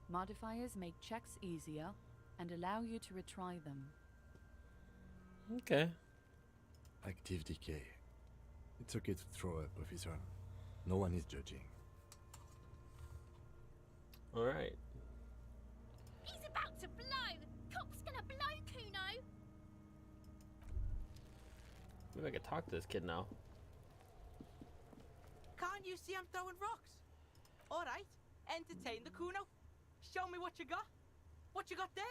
[SPEAKER 8] Modifiers make checks easier and allow you to retry them.
[SPEAKER 1] Okay.
[SPEAKER 7] Active decay. It's okay to throw up, officer. No one is judging.
[SPEAKER 1] Alright.
[SPEAKER 11] He's about to blow! Cop's gonna blow, Kuno!
[SPEAKER 1] Maybe I could talk to this kid now.
[SPEAKER 12] Can't you see I'm throwing rocks? Alright, entertain the Kuno. Show me what you got. What you got there?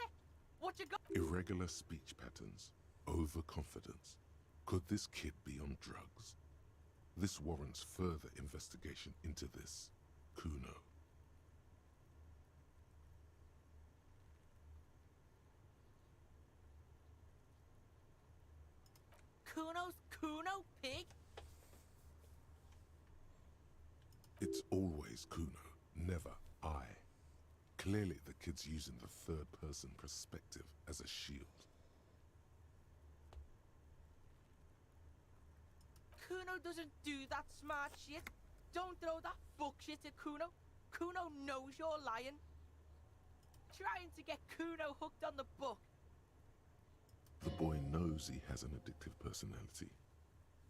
[SPEAKER 12] What you got?
[SPEAKER 4] Irregular speech patterns, overconfidence. Could this kid be on drugs? This warrants further investigation into this Kuno.
[SPEAKER 12] Kuno's Kuno, pig?
[SPEAKER 4] It's always Kuno, never I. Clearly the kid's using the third-person perspective as a shield.
[SPEAKER 12] Kuno doesn't do that smart shit. Don't throw that fuck shit at Kuno. Kuno knows you're lying. Trying to get Kuno hooked on the book.
[SPEAKER 4] The boy knows he has an addictive personality.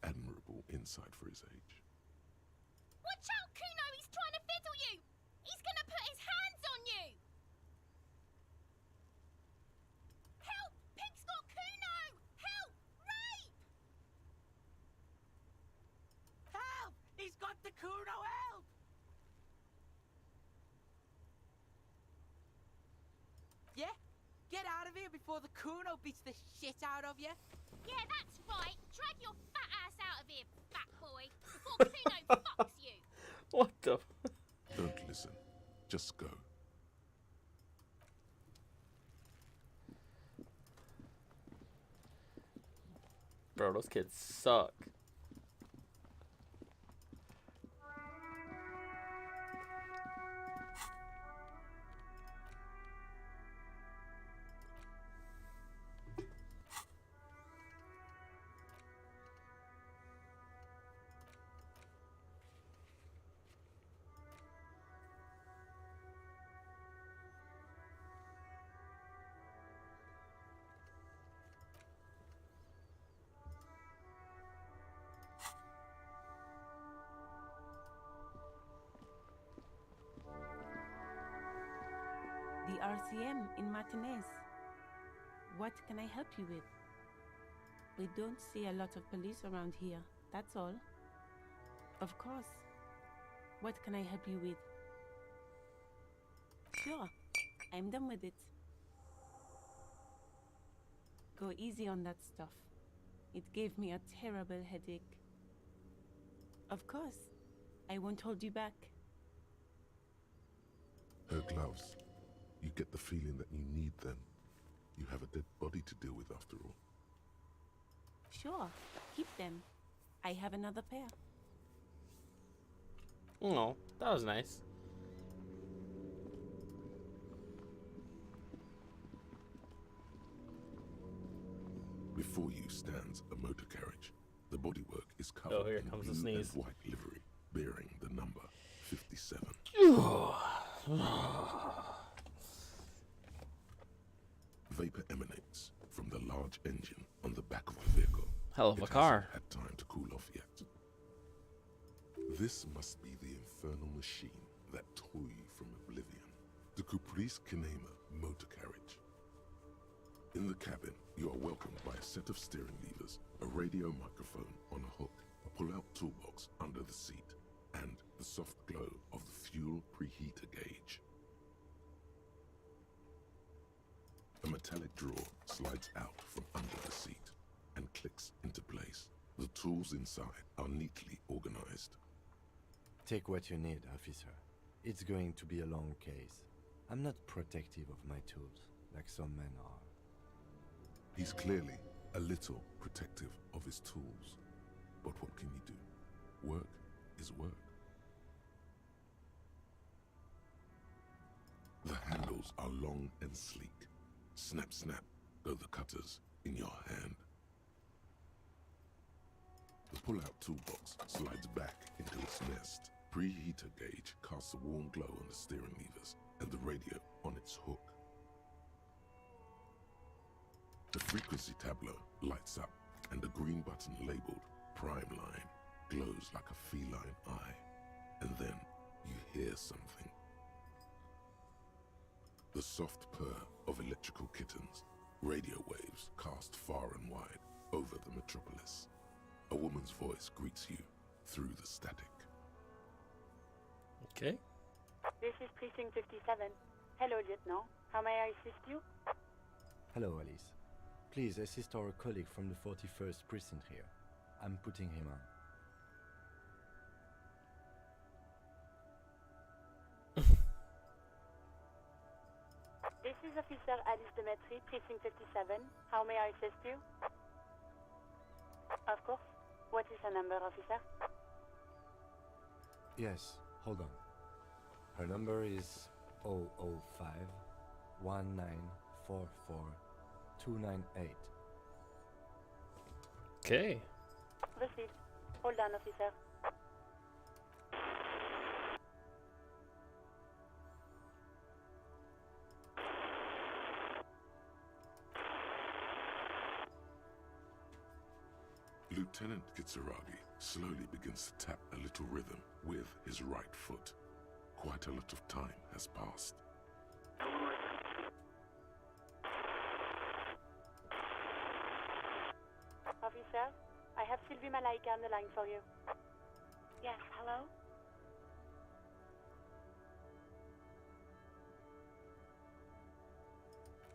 [SPEAKER 4] Admirable insight for his age.
[SPEAKER 11] Watch out, Kuno! He's trying to fiddle you! He's gonna put his hands on you! Help! Pig's got Kuno! Help! Rape!
[SPEAKER 12] Help! He's got the Kuno, help! Yeah? Get out of here before the Kuno beats the shit out of you.
[SPEAKER 11] Yeah, that's right. Drag your fat ass out of here, fat boy, before Kuno fucks you.
[SPEAKER 1] What the?
[SPEAKER 4] Don't listen. Just go.
[SPEAKER 1] Bro, those kids suck.
[SPEAKER 12] The RCM in Martinez. What can I help you with? We don't see a lot of police around here, that's all. Of course. What can I help you with? Sure, I'm done with it. Go easy on that stuff. It gave me a terrible headache. Of course, I won't hold you back.
[SPEAKER 4] Her gloves. You get the feeling that you need them. You have a dead body to deal with after all.
[SPEAKER 12] Sure, keep them. I have another pair.
[SPEAKER 1] Oh, that was nice.
[SPEAKER 4] Before you stands a motor carriage. The bodywork is covered
[SPEAKER 1] Oh, here
[SPEAKER 4] in
[SPEAKER 1] comes the
[SPEAKER 4] blue
[SPEAKER 1] sneeze.
[SPEAKER 4] and white livery, bearing the number 57. Vapor emanates from the large engine on the back of the vehicle.
[SPEAKER 1] Hell of a
[SPEAKER 4] It
[SPEAKER 1] car.
[SPEAKER 4] hasn't had time to cool off yet. This must be the infernal machine that tore you from oblivion. The Caprice Kinema motor carriage. In the cabin, you are welcomed by a set of steering levers, a radio microphone on a hook, a pull-out toolbox under the seat, and the soft glow of the fuel preheater gauge. A metallic drawer slides out from under the seat and clicks into place. The tools inside are neatly organized.
[SPEAKER 7] Take what you need, officer. It's going to be a long case. I'm not protective of my tools, like some men are.
[SPEAKER 4] He's clearly a little protective of his tools. But what can you do? Work is work. The handles are long and sleek. Snap, snap, go the cutters in your hand. The pull-out toolbox slides back into its nest. Preheater gauge casts a warm glow on the steering levers and the radio on its hook. The frequency tableau lights up and the green button labeled Prime Line glows like a feline eye. And then you hear something. The soft purr of electrical kittens, radio waves cast far and wide over the metropolis. A woman's voice greets you through the static.
[SPEAKER 1] Okay.
[SPEAKER 8] This is Precinct 57. Hello, Lieutenant. How may I assist you?
[SPEAKER 7] Hello, Alice. Please assist our colleague from the 41st precinct here. I'm putting him on.
[SPEAKER 8] This is Officer Alice Demetri, Precinct 57. How may I assist you? Of course. What is her number, officer?
[SPEAKER 7] Yes, hold on. Her number is 005 1944 298.
[SPEAKER 1] Okay.
[SPEAKER 8] Received. Hold on, officer.
[SPEAKER 4] Lieutenant Kitsuragi slowly begins to tap a little rhythm with his right foot. Quite a lot of time has passed.
[SPEAKER 8] Officer, I have Sylvie Malaika on the line for you. Yes, hello?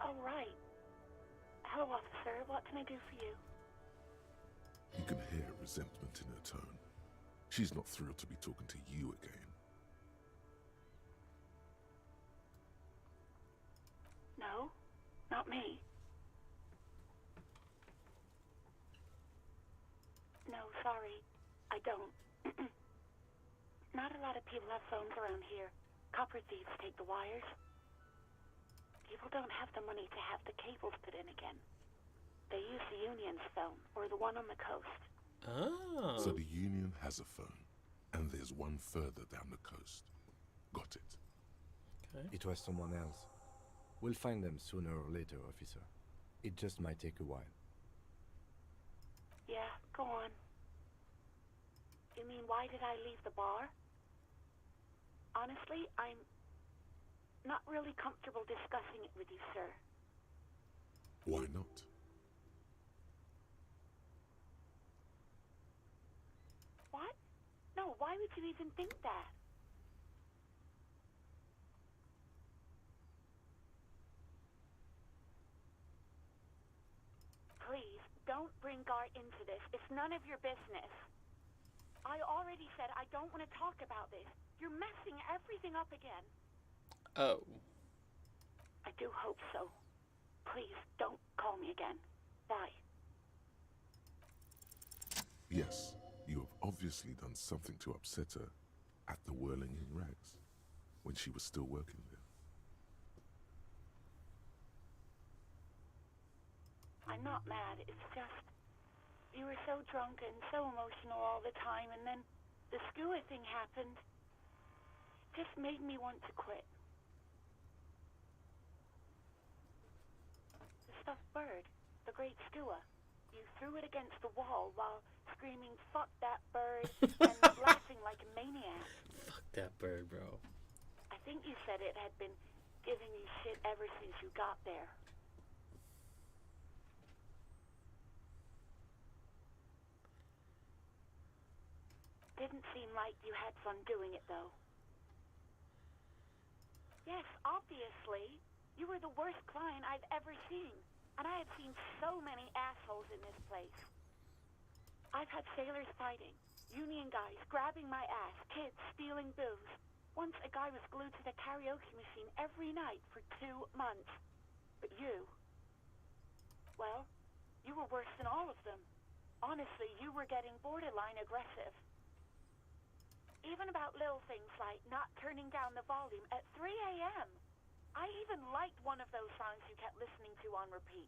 [SPEAKER 8] Oh, right. Hello, officer. What can I do for you?
[SPEAKER 4] You can hear resentment in her tone. She's not thrilled to be talking to you again.
[SPEAKER 8] No, not me. No, sorry. I don't. Not a lot of people have phones around here. Copper thieves take the wires. People don't have the money to have the cables put in again. They use the Union's phone, or the one on the coast.
[SPEAKER 1] Oh.
[SPEAKER 4] So the Union has a phone, and there's one further down the coast. Got it.
[SPEAKER 1] Okay.
[SPEAKER 7] It was someone else. We'll find them sooner or later, officer. It just might take a while.
[SPEAKER 8] Yeah, go on. You mean, why did I leave the bar? Honestly, I'm not really comfortable discussing it with you, sir.
[SPEAKER 4] Why not?
[SPEAKER 8] What? No, why would you even think that? Please, don't bring Gar into this. It's none of your business. I already said I don't want to talk about this. You're messing everything up again.
[SPEAKER 1] Oh.
[SPEAKER 8] do hope so. Please, don't call me again. Bye.
[SPEAKER 4] Yes, you have obviously done something to upset her at the Whirling in Rags, when she was still working there.
[SPEAKER 8] I'm not mad, it's just... You were so drunk and so emotional all the time, and then the skua thing happened. It just made me want to quit. The stuffed bird, the great skua. You threw it against the wall while screaming, "Fuck that bird," and laughing like a maniac.
[SPEAKER 1] Fuck that bird, bro.
[SPEAKER 8] I think you said it had been giving you shit ever since you got there. Didn't seem like you had fun doing it, though. Yes, obviously. You were the worst client I've ever seen. And I have seen so many assholes in this place. I've had sailors fighting, union guys grabbing my ass, kids stealing booze. Once a guy was glued to the karaoke machine every night for 2 months. But you... well, you were worse than all of them. Honestly, you were getting borderline aggressive. Even about little things like not turning down the volume at 3 a.m. I even liked one of those songs you kept listening to on repeat.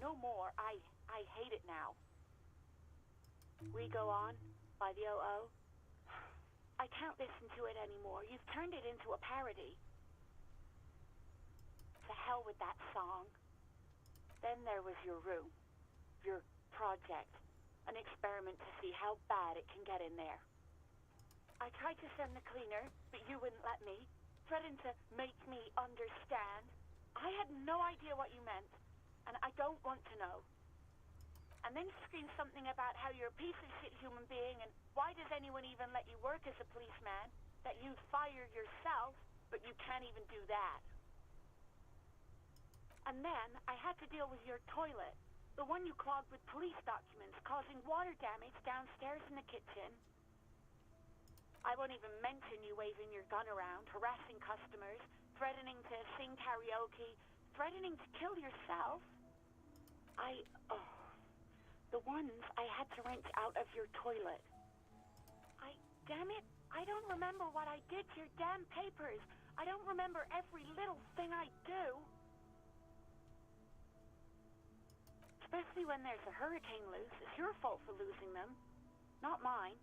[SPEAKER 8] No more. I hate it now. We Go On by the O.O. I can't listen to it anymore. You've turned it into a parody. To hell with that song. Then there was your room. Your project. An experiment to see how bad it can get in there. I tried to send the cleaner, but you wouldn't let me. Threatened to make me understand. I had no idea what you meant, and I don't want to know. And then you screamed something about how you're a piece of shit human being, and why does anyone even let you work as a policeman? That you'd fire yourself, but you can't even do that. And then I had to deal with your toilet, the one you clogged with police documents, causing water damage downstairs in the kitchen. I won't even mention you waving your gun around, harassing customers, threatening to sing karaoke, threatening to kill yourself. The ones I had to wrench out of your toilet. Damn it, I don't remember what I did to your damn papers. I don't remember every little thing I do. Especially when there's a hurricane loose. It's your fault for losing them, not mine.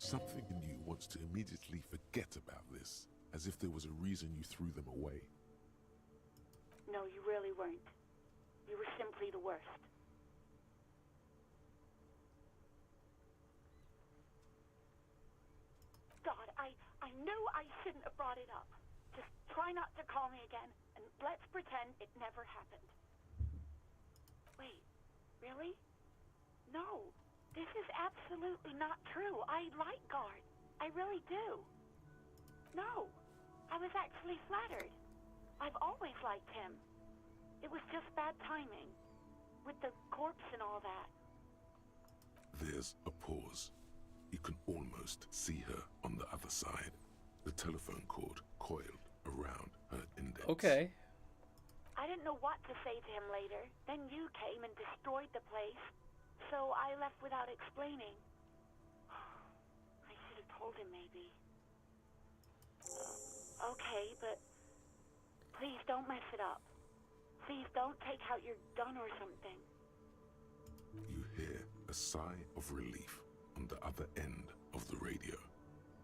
[SPEAKER 4] Something in you wants to immediately forget about this, as if there was a reason you threw them away.
[SPEAKER 8] No, you really weren't. You were simply the worst. God, I knew I shouldn't have brought it up. Just try not to call me again, and let's pretend it never happened. Wait, really? No. This is absolutely not true. I like Guard. I really do. No. I was actually flattered. I've always liked him. It was just bad timing. With the corpse and all that.
[SPEAKER 4] There's a pause. You can almost see her on the other side. The telephone cord coiled around her index.
[SPEAKER 1] Okay.
[SPEAKER 8] I didn't know what to say to him later. Then you came and destroyed the place. So I left without explaining. I should have told him, maybe. Okay, but please don't mess it up. Please don't take out your gun or something.
[SPEAKER 4] You hear a sigh of relief on the other end of the radio.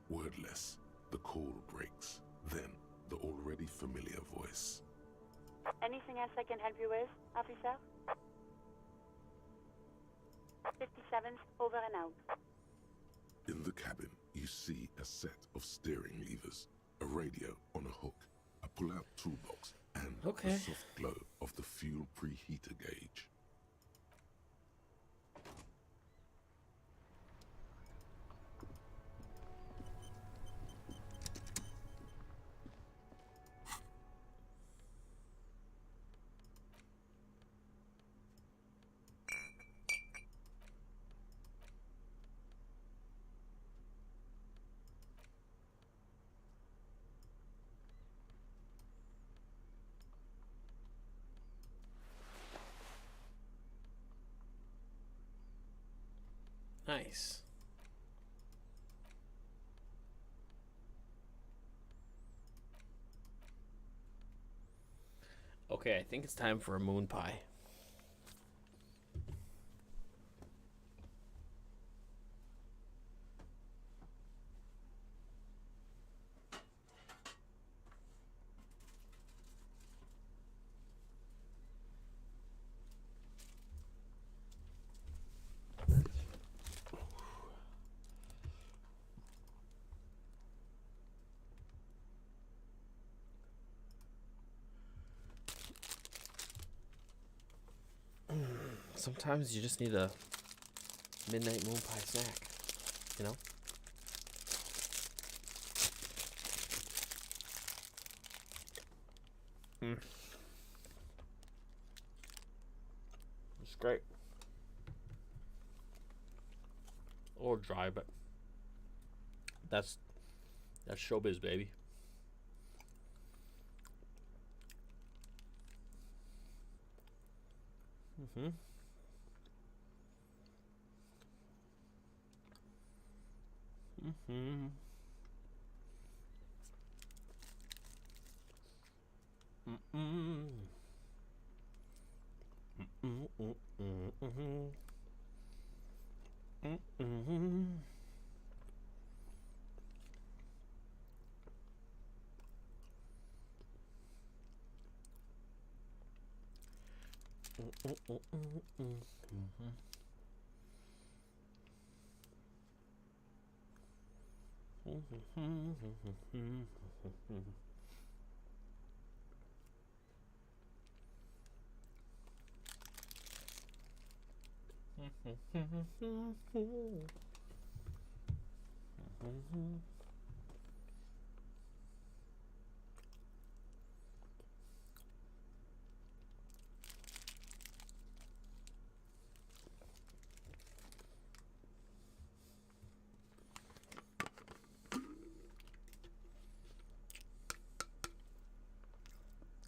[SPEAKER 4] Wordless, the call breaks. Then the already familiar voice.
[SPEAKER 8] Anything else I can help you with, officer? 57's over and out.
[SPEAKER 4] In the cabin, you see a set of steering levers, a radio on a hook, a pull-out toolbox, and the soft glow of the fuel preheater gauge.
[SPEAKER 1] Nice. Okay, I think it's time for a moon pie. Sometimes you just need a midnight moon pie snack, you know? It's great. A little dry, but that's showbiz, baby. Mm-hmm. Mm-hmm. Mm-mm. Mm-mm. Mm-mm. Mm-mm.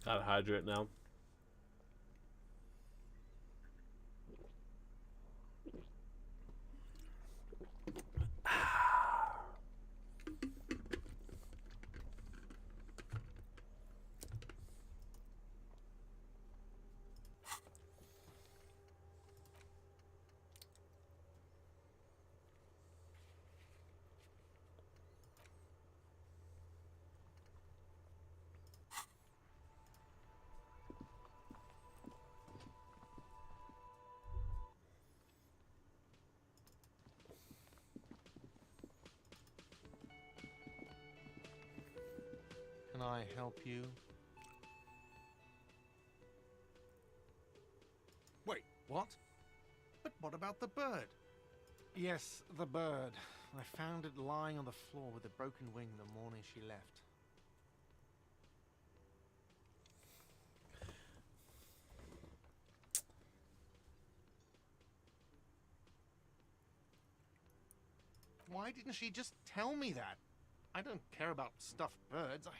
[SPEAKER 1] Gotta hydrate now.
[SPEAKER 6] Can I help you? Wait, what? But what about the bird? Yes, the bird. I found it lying on the floor with a broken wing the morning she left. Why didn't she just tell me that? I don't care about stuffed birds. I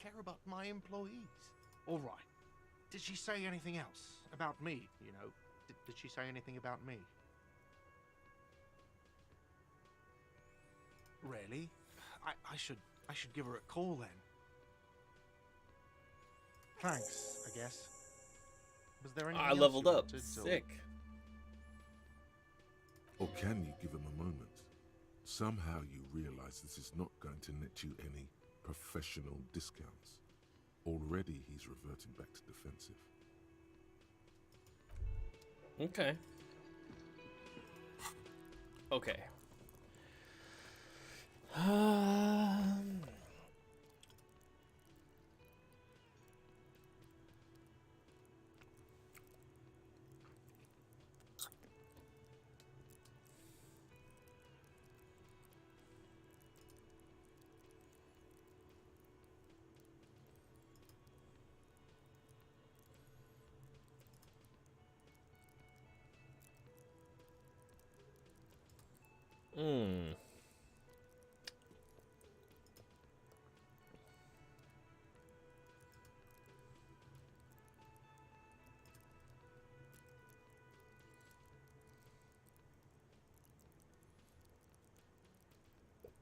[SPEAKER 6] care about my employees. All right. Did she say anything else? About me, you know? Did she say anything about me? Really? I should give her a call then. Thanks, I guess. Was there anything
[SPEAKER 1] I
[SPEAKER 6] else
[SPEAKER 1] leveled
[SPEAKER 6] you
[SPEAKER 1] up.
[SPEAKER 6] wanted, or-
[SPEAKER 1] Sick.
[SPEAKER 4] Or can you give him a moment? Somehow you realize this is not going to net you any professional discounts. Already he's reverting back to defensive.
[SPEAKER 1] Okay. Okay.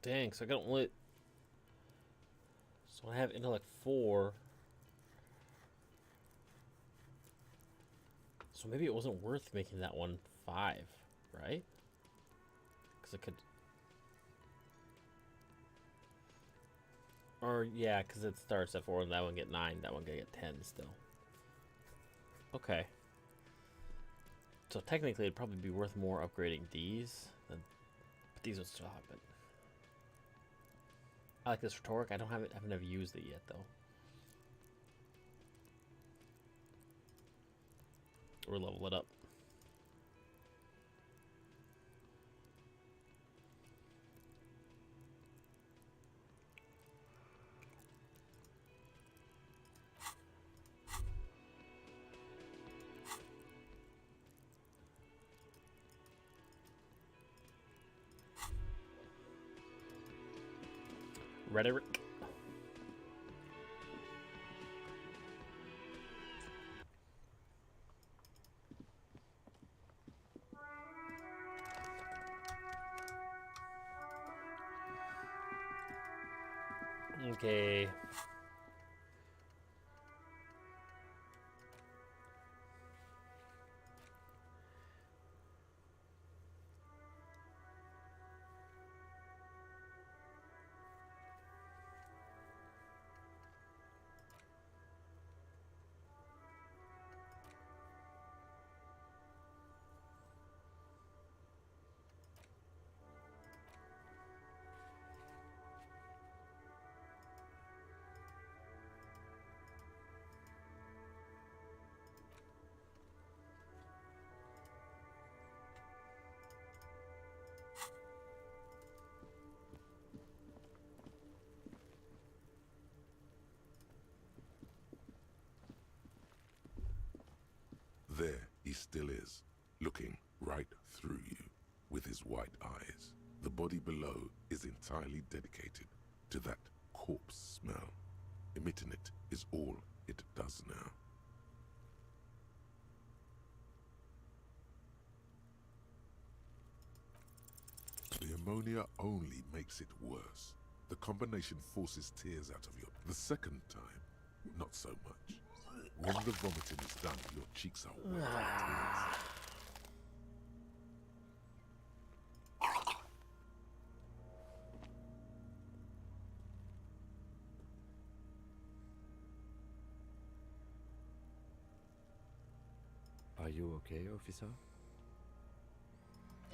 [SPEAKER 1] Dang, so I got only. So I have intellect 4. So maybe it wasn't worth making that one 5, right? Because it could. Or, yeah, because it starts at 4 and that one get 9. That one get 10 still. Okay. So technically it'd probably be worth more upgrading these. But these would still have it. I like this rhetoric. I haven't ever used it yet, though. Or level it up. Rhetoric. Okay.
[SPEAKER 4] There he still is, looking right through you with his white eyes. The body below is entirely dedicated to that corpse smell. Emitting it is all it does now. The ammonia only makes it worse. The combination forces tears out of your... The second time, not so much. When the vomiting is done, your cheeks are wet with tears.
[SPEAKER 7] Are you okay, officer?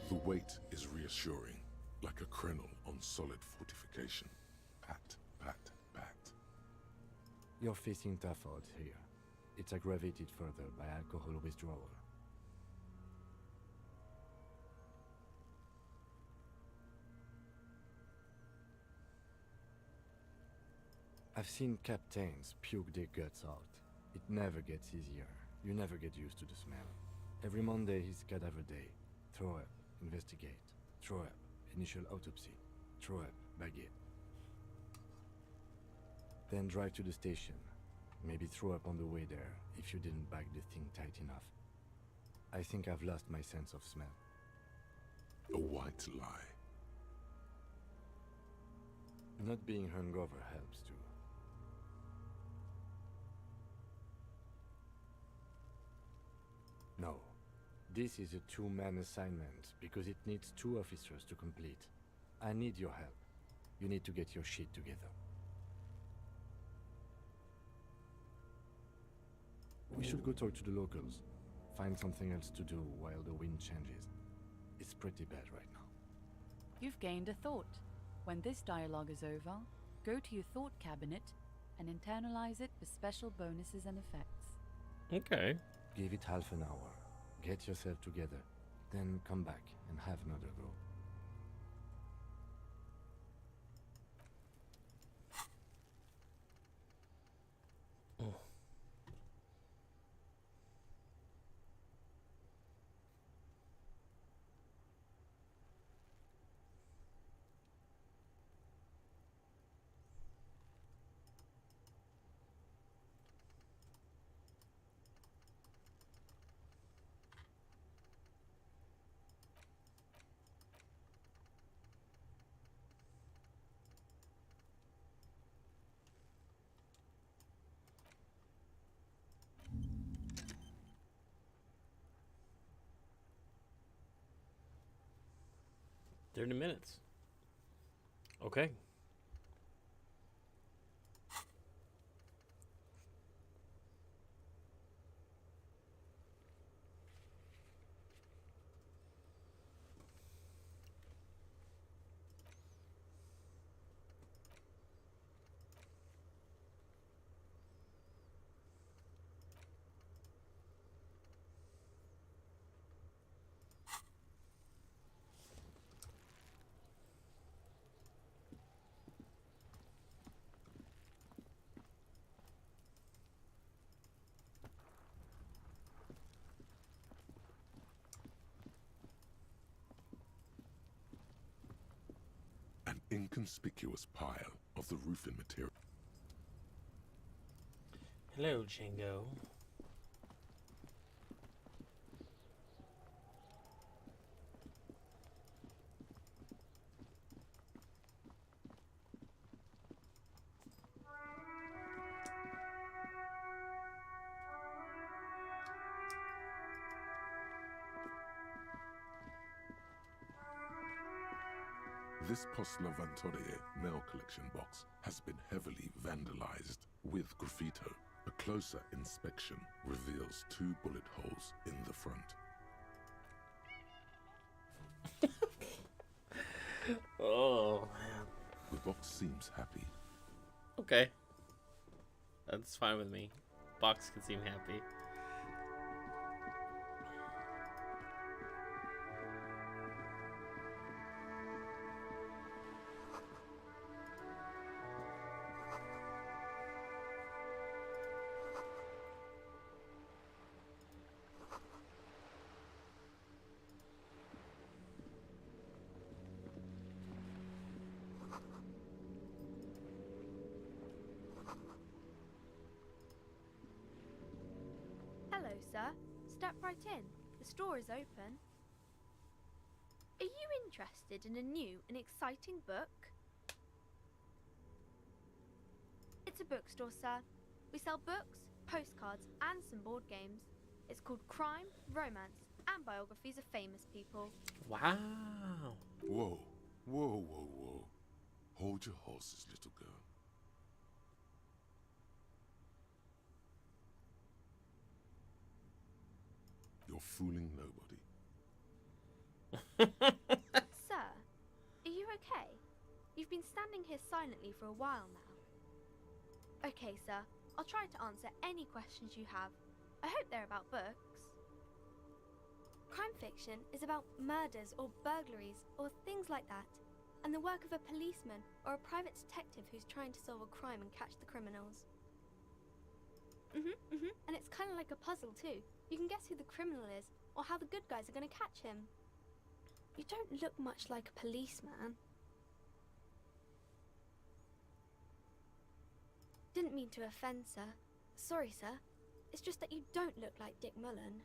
[SPEAKER 4] The weight is reassuring, like a krenel on solid fortification. Pat, pat, pat.
[SPEAKER 7] You're facing tough odds here. It's aggravated further by alcohol withdrawal. I've seen captains puke their guts out. It never gets easier. You never get used to the smell. Every Monday is cadaver day. Throw up, investigate. Throw up, initial autopsy. Throw up, baguette. Then drive to the station. Maybe throw up on the way there if you didn't bag the thing tight enough. I think I've lost my sense of smell.
[SPEAKER 4] A white lie.
[SPEAKER 7] Not being hungover helps too. No. This is a two-man assignment because it needs 2 officers to complete. I need your help. You need to get your shit together. We should go talk to the locals. Find something else to do while the wind changes. It's pretty bad right now.
[SPEAKER 13] You've gained a thought. When this dialogue is over, go to your thought cabinet and internalize it with special bonuses and effects.
[SPEAKER 1] Okay.
[SPEAKER 7] Give it half an hour. Get yourself together. Then come back and have another go.
[SPEAKER 1] 30 minutes. Okay.
[SPEAKER 4] An inconspicuous pile of the roofing material.
[SPEAKER 1] Hello, Django.
[SPEAKER 4] This Postlavantorie mail collection box has been heavily vandalized with graffito. A closer inspection reveals 2 bullet holes in the front.
[SPEAKER 1] Oh, man.
[SPEAKER 4] The box seems happy.
[SPEAKER 1] Okay. That's fine with me. Box can seem happy.
[SPEAKER 14] Hello, sir. Step right in. The store is open. Are you interested in a new and exciting book? It's a bookstore, sir. We sell books, postcards, and some board games. It's called Crime, Romance, and Biographies of Famous People.
[SPEAKER 1] Wow.
[SPEAKER 4] Whoa, whoa, whoa, whoa. Hold your horses, little girl. You're fooling nobody.
[SPEAKER 14] Sir, are you okay? You've been standing here silently for a while now. Okay, sir. I'll try to answer any questions you have. I hope they're about books. Crime fiction is about murders or burglaries or things like that, and the work of a policeman or a private detective who's trying to solve a crime and catch the criminals. And it's kind of like a puzzle too. You can guess who the criminal is or how the good guys are going to catch him. You don't look much like a policeman. Didn't mean to offend, sir. Sorry, sir. It's just that you don't look like Dick Mullen.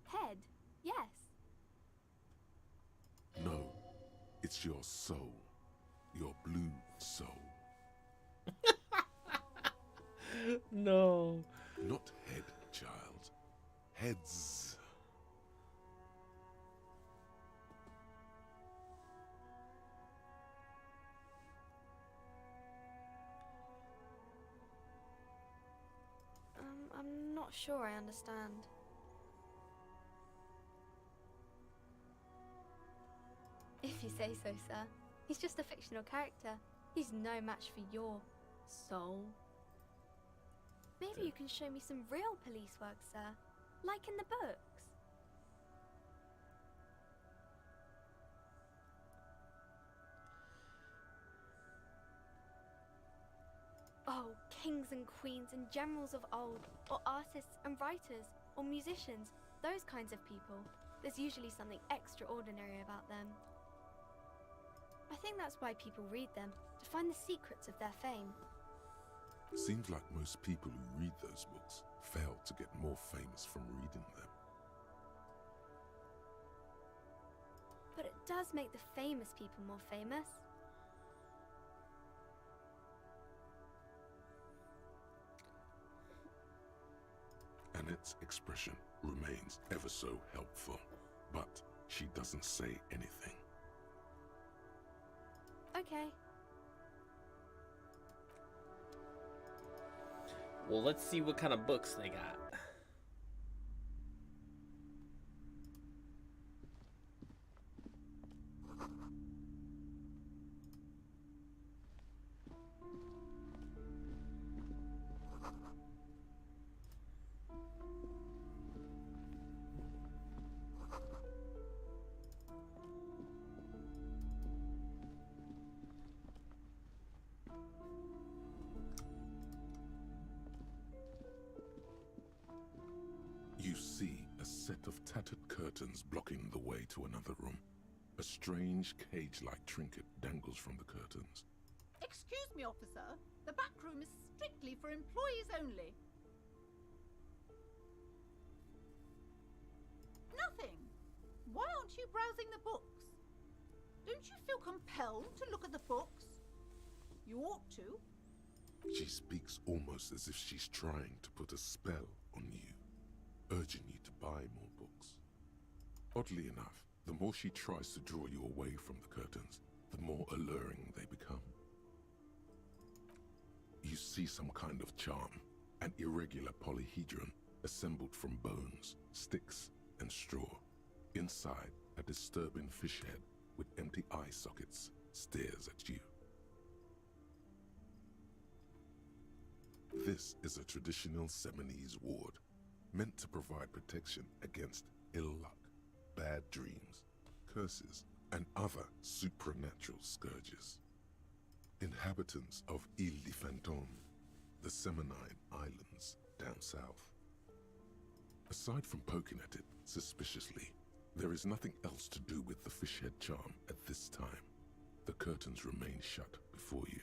[SPEAKER 14] Head, yes.
[SPEAKER 4] No, it's your soul. Your blue soul.
[SPEAKER 1] No.
[SPEAKER 4] Not head, child. Heads.
[SPEAKER 14] I'm not sure I understand. If you say so, sir. He's just a fictional character. He's no match for your soul. Maybe you can show me some real police work, sir. Like in the books. Oh, kings and queens and generals of old, or artists and writers, or musicians, those kinds of people. There's usually something extraordinary about them. I think that's why people read them, to find the secrets of their fame.
[SPEAKER 4] Seems like most people who read those books fail to get more famous from reading them.
[SPEAKER 14] but it does make the famous people more famous.
[SPEAKER 4] Annette's expression remains ever so helpful, but she doesn't say anything.
[SPEAKER 14] Okay.
[SPEAKER 1] Well, let's see what kind of books they got.
[SPEAKER 4] You see a set of tattered curtains blocking the way to another room. A strange cage-like trinket dangles from the curtains.
[SPEAKER 15] Excuse me, officer. The back room is strictly for employees only. Nothing. Why aren't you browsing the books? Don't you feel compelled to look at the books? You ought to.
[SPEAKER 4] She speaks almost as if she's trying to put a spell on you, urging you to buy more books. Oddly enough, the more she tries to draw you away from the curtains, the more alluring they become. You see some kind of charm, an irregular polyhedron assembled from bones, sticks, and straw. Inside, a disturbing fish head with empty eye sockets stares at you. This is a traditional Seminese ward, meant to provide protection against ill luck, bad dreams, curses, and other supernatural scourges. Inhabitants of Ile de Fantôme, the Seminine Islands down south. Aside from poking at it suspiciously, there is nothing else to do with the fish head charm at this time. The curtains remain shut before you.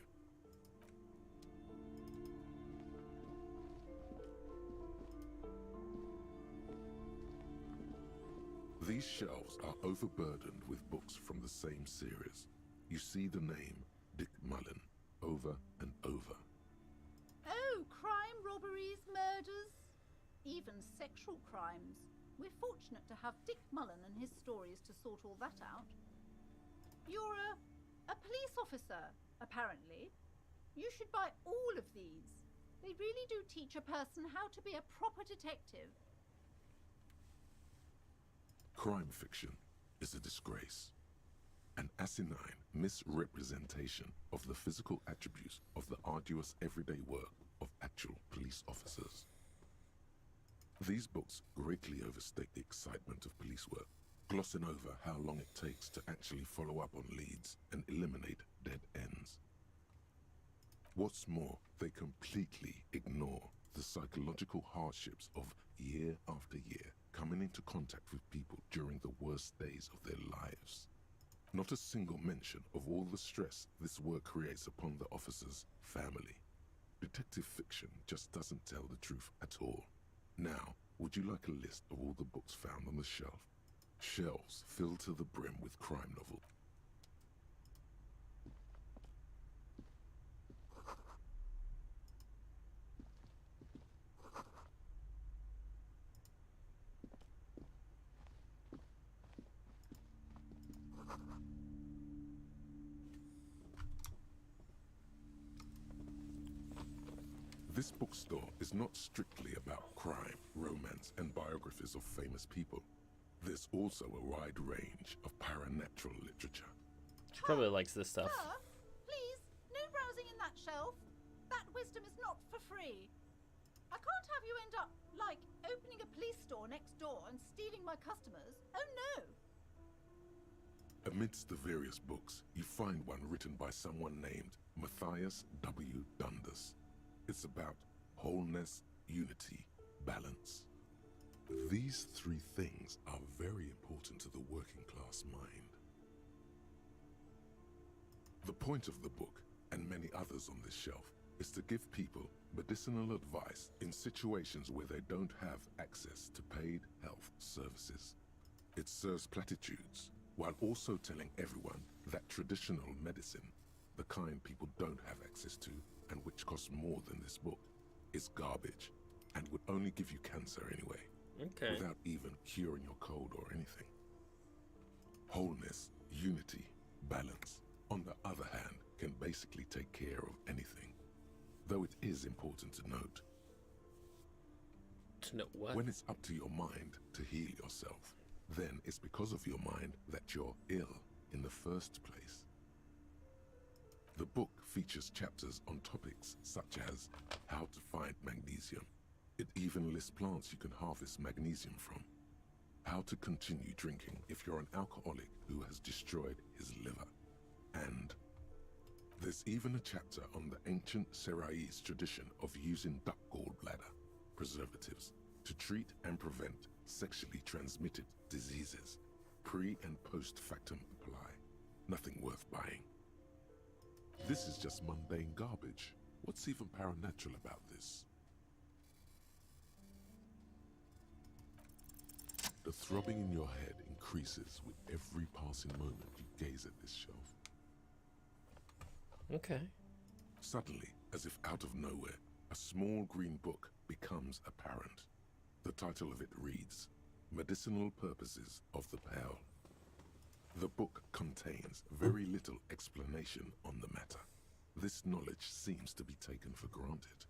[SPEAKER 4] These shelves are overburdened with books from the same series. You see the name Dick Mullen over and over.
[SPEAKER 15] Oh, crime, robberies, murders, even sexual crimes. We're fortunate to have Dick Mullen and his stories to sort all that out. You're a police officer, apparently. You should buy all of these. They really do teach a person how to be a proper detective.
[SPEAKER 4] Crime fiction is a disgrace, an asinine misrepresentation of the physical attributes of the arduous everyday work of actual police officers. These books greatly overstate the excitement of police work, glossing over how long it takes to actually follow up on leads and eliminate dead ends. What's more, they completely ignore the psychological hardships of year after year coming into contact with people during the worst days of their lives. Not a single mention of all the stress this work creates upon the officer's family. Detective fiction just doesn't tell the truth at all. Now, would you like a list of all the books found on the shelf? Shelves filled to the brim with crime novels. This bookstore is not strictly about crime, romance, and biographies of famous people. There's also a wide range of paranatural literature.
[SPEAKER 1] She probably likes this stuff.
[SPEAKER 15] Sir, please, no browsing in that shelf. That wisdom is not for free. I can't have you end up, like, opening a police store next door and stealing my customers. Oh no!
[SPEAKER 4] Amidst the various books, you find one written by someone named Matthias W. Dundas. It's about wholeness, unity, balance. These three things are very important to the working class mind. The point of the book, and many others on this shelf, is to give people medicinal advice in situations where they don't have access to paid health services. It serves platitudes, while also telling everyone that traditional medicine, the kind people don't have access to and which costs more than this book, is garbage and would only give you cancer anyway, without even curing your cold or anything. Wholeness, unity, balance, on the other hand, can basically take care of anything, though it is important to note.
[SPEAKER 1] To know what?
[SPEAKER 4] When it's up to your mind to heal yourself, then it's because of your mind that you're ill in the first place. The book features chapters on topics such as how to find magnesium. It even lists plants you can harvest magnesium from. How to continue drinking if you're an alcoholic who has destroyed his liver. And there's even a chapter on the ancient Seraïs tradition of using duck gallbladder preservatives to treat and prevent sexually transmitted diseases. Pre and post factum apply. Nothing worth buying. This is just mundane garbage. What's even paranatural about this? The throbbing in your head increases with every passing moment you gaze at this shelf.
[SPEAKER 1] Okay.
[SPEAKER 4] Suddenly, as if out of nowhere, a small green book becomes apparent. The title of it reads, Medicinal Purposes of the Pearl. The book contains very little explanation on the matter. This knowledge seems to be taken for granted.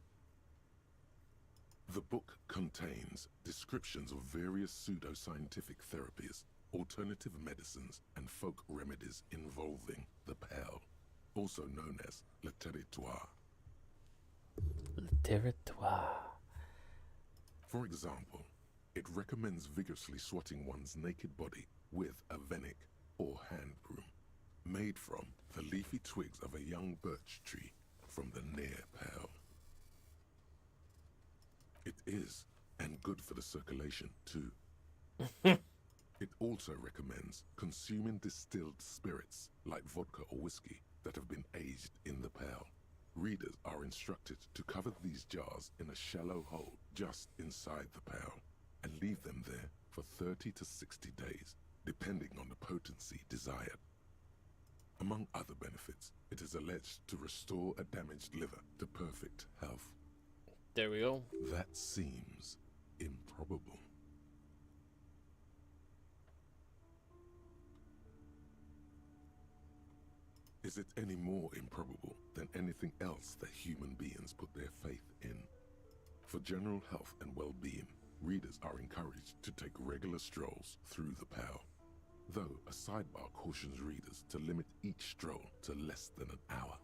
[SPEAKER 4] The book contains descriptions of various pseudoscientific therapies, alternative medicines, and folk remedies involving the Pearl, also known as le territoire.
[SPEAKER 1] Le territoire.
[SPEAKER 4] For example, it recommends vigorously swatting one's naked body with a venik or hand broom, made from the leafy twigs of a young birch tree from the near Pearl. It is, and good for the circulation too. It also recommends consuming distilled spirits like vodka or whiskey that have been aged in the Pearl. Readers are instructed to cover these jars in a shallow hole just inside the Pearl and leave them there for 30 to 60 days, depending on the potency desired. Among other benefits, it is alleged to restore a damaged liver to perfect health.
[SPEAKER 1] There we go.
[SPEAKER 4] That seems improbable. Is it any more improbable than anything else that human beings put their faith in? For general health and well-being, readers are encouraged to take regular strolls through the Pearl, though a sidebar cautions readers to limit each stroll to less than an hour.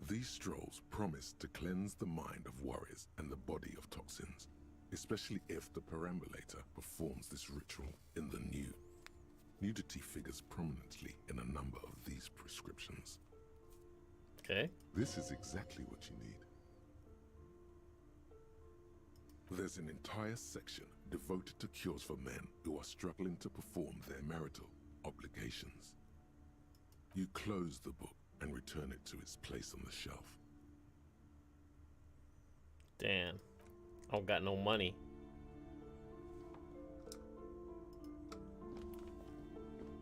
[SPEAKER 4] These strolls promise to cleanse the mind of worries and the body of toxins, especially if the perambulator performs this ritual in the nude. Nudity figures prominently in a number of these prescriptions.
[SPEAKER 1] Okay.
[SPEAKER 4] This is exactly what you need. There's an entire section devoted to cures for men who are struggling to perform their marital obligations. You close the book and return it to its place on the shelf.
[SPEAKER 1] Damn. I don't got no money.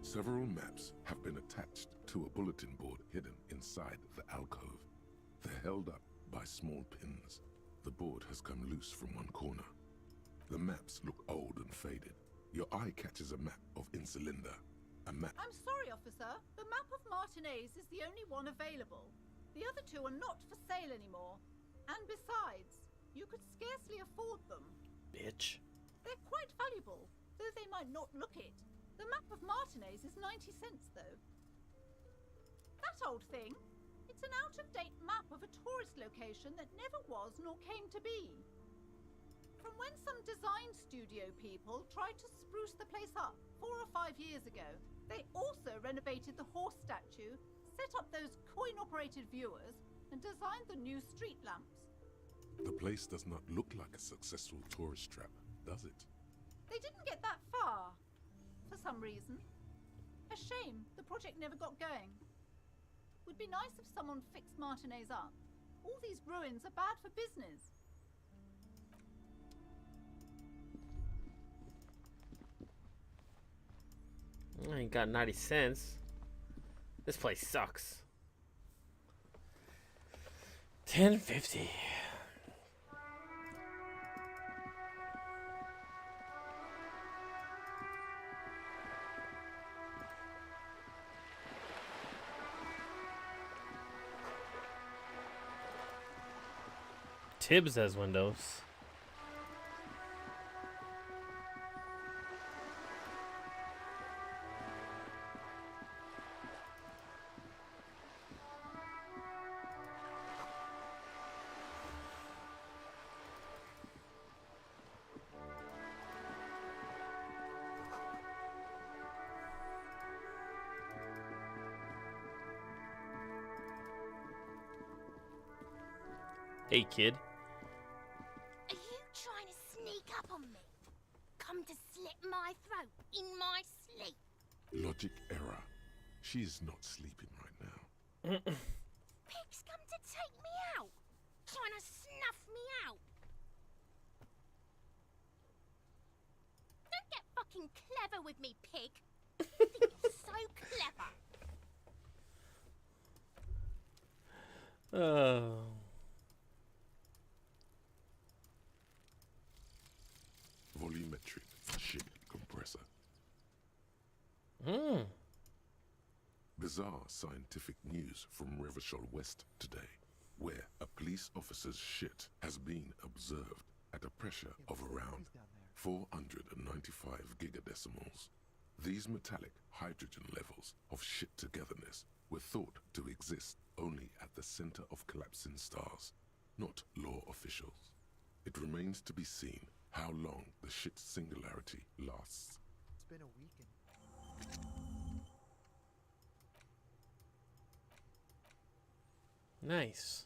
[SPEAKER 4] Several maps have been attached to a bulletin board hidden inside the alcove. They're held up by small pins. The board has come loose from one corner. The maps look old and faded. Your eye catches a map of Insulinda, a map...
[SPEAKER 15] I'm sorry, officer. The map of Martinez is the only one available. The other two are not for sale anymore. And besides, you could scarcely afford them.
[SPEAKER 1] Bitch.
[SPEAKER 15] They're quite valuable, though they might not look it. The map of Martinez is 90 cents, though. That old thing? It's an out-of-date map of a tourist location that never was nor came to be. From when some design studio people tried to spruce the place up 4 or 5 years ago, they also renovated the horse statue, set up those coin-operated viewers, and designed the new street lamps.
[SPEAKER 4] The place does not look like a successful tourist trap, does it?
[SPEAKER 15] They didn't get that far, for some reason. A shame the project never got going. Would be nice if someone fixed Martinez up. All these ruins are bad for business.
[SPEAKER 1] Ain't got 90 cents. This place sucks. 10.50. Tibbs has windows. Hey, kid.
[SPEAKER 11] Are you trying to sneak up on me? Come to slit my throat in my sleep?
[SPEAKER 4] Logic error. She is not sleeping right now.
[SPEAKER 11] Pig's come to take me out. Trying to snuff me out. Don't get fucking clever with me, pig. You think you're so clever.
[SPEAKER 1] Oh.
[SPEAKER 4] Volumetric ship compressor. Bizarre scientific news from Rivershore West today, where a police officer's shit has been observed at a pressure of around 495 gigadecimals. These metallic hydrogen levels of shit togetherness were thought to exist only at the center of collapsing stars, not law officials. It remains to be seen how long the shit singularity lasts.
[SPEAKER 16] It's been a weekend.
[SPEAKER 1] Nice.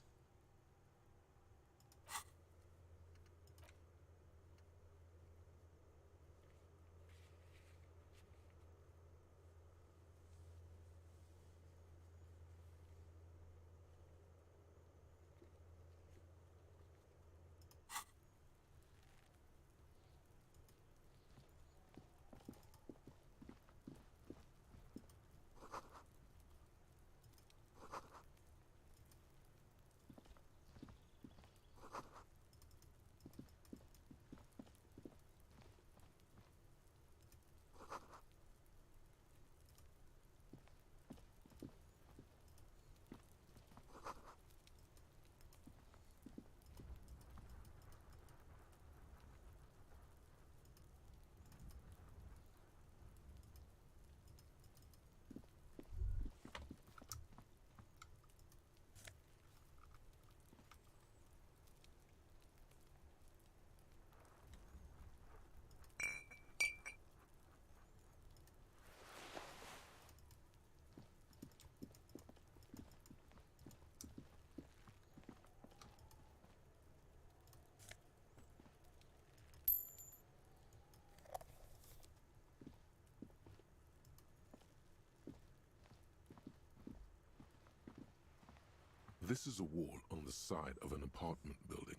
[SPEAKER 4] This is a wall on the side of an apartment building.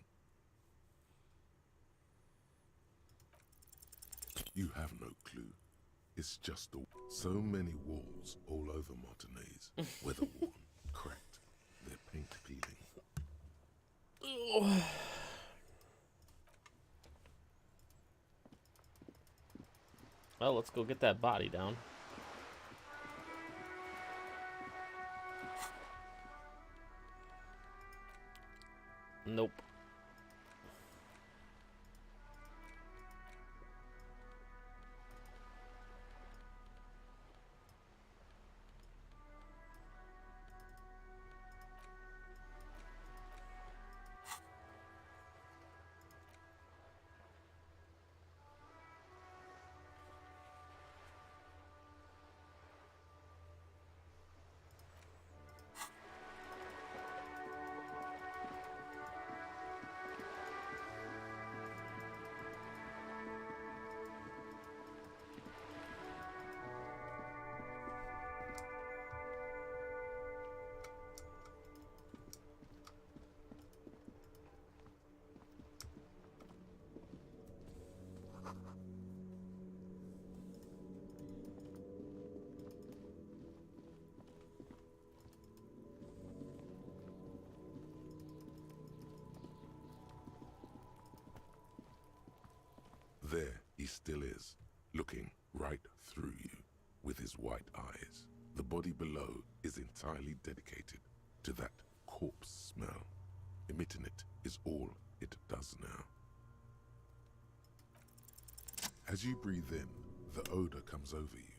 [SPEAKER 4] You have no clue. It's just so many walls all over Martinez, weather-worn, cracked, their paint peeling.
[SPEAKER 1] Well, let's go get that body down. Nope.
[SPEAKER 4] he still is, looking right through you with his white eyes. The body below is entirely dedicated to that corpse smell. Emitting it is all it does now. As you breathe in, the odor comes over you.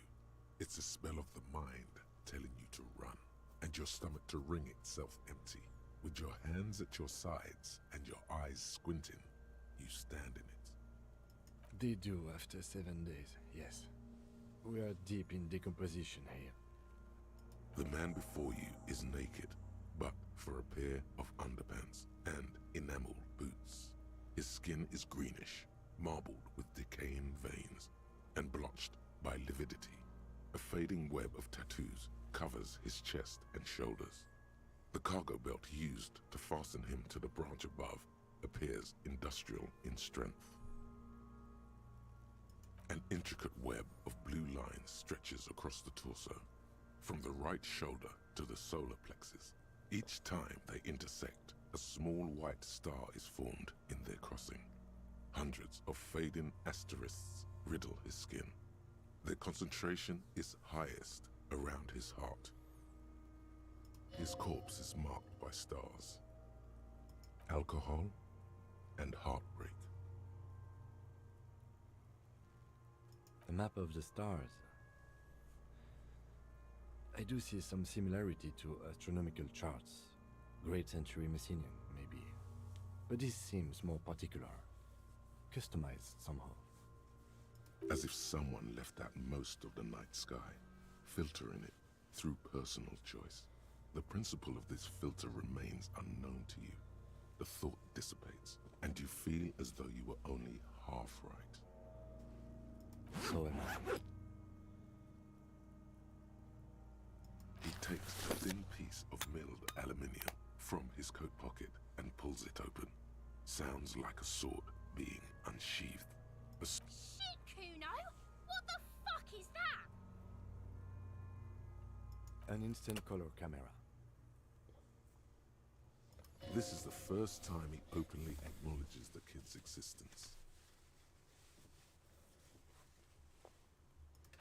[SPEAKER 4] It's a smell of the mind telling you to run, and your stomach to wring itself empty. With your hands at your sides and your eyes squinting, you stand in it.
[SPEAKER 7] They do after 7 days, yes. We are deep in decomposition here.
[SPEAKER 4] The man before you is naked, but for a pair of underpants and enamel boots. His skin is greenish, marbled with decaying veins, and blotched by lividity. A fading web of tattoos covers his chest and shoulders. The cargo belt used to fasten him to the branch above appears industrial in strength. An intricate web of blue lines stretches across the torso, from the right shoulder to the solar plexus. Each time they intersect, a small white star is formed in their crossing. Hundreds of fading asterisks riddle his skin. Their concentration is highest around his heart. His corpse is marked by stars, alcohol, and heartbreak.
[SPEAKER 7] A map of the stars. I do see some similarity to astronomical charts. Great century Messinian, maybe. But this seems more particular. Customized somehow.
[SPEAKER 4] As if someone left out most of the night sky, filtering it through personal choice. The principle of this filter remains unknown to you. The thought dissipates, and you feel as though you were only half right.
[SPEAKER 7] So am I.
[SPEAKER 4] He takes a thin piece of milled aluminium from his coat pocket and pulls it open. Sounds like a sword being unsheathed.
[SPEAKER 11] Shit, Kuno! What the fuck is that?
[SPEAKER 7] An instant color camera.
[SPEAKER 4] This is the first time he openly acknowledges the kid's existence.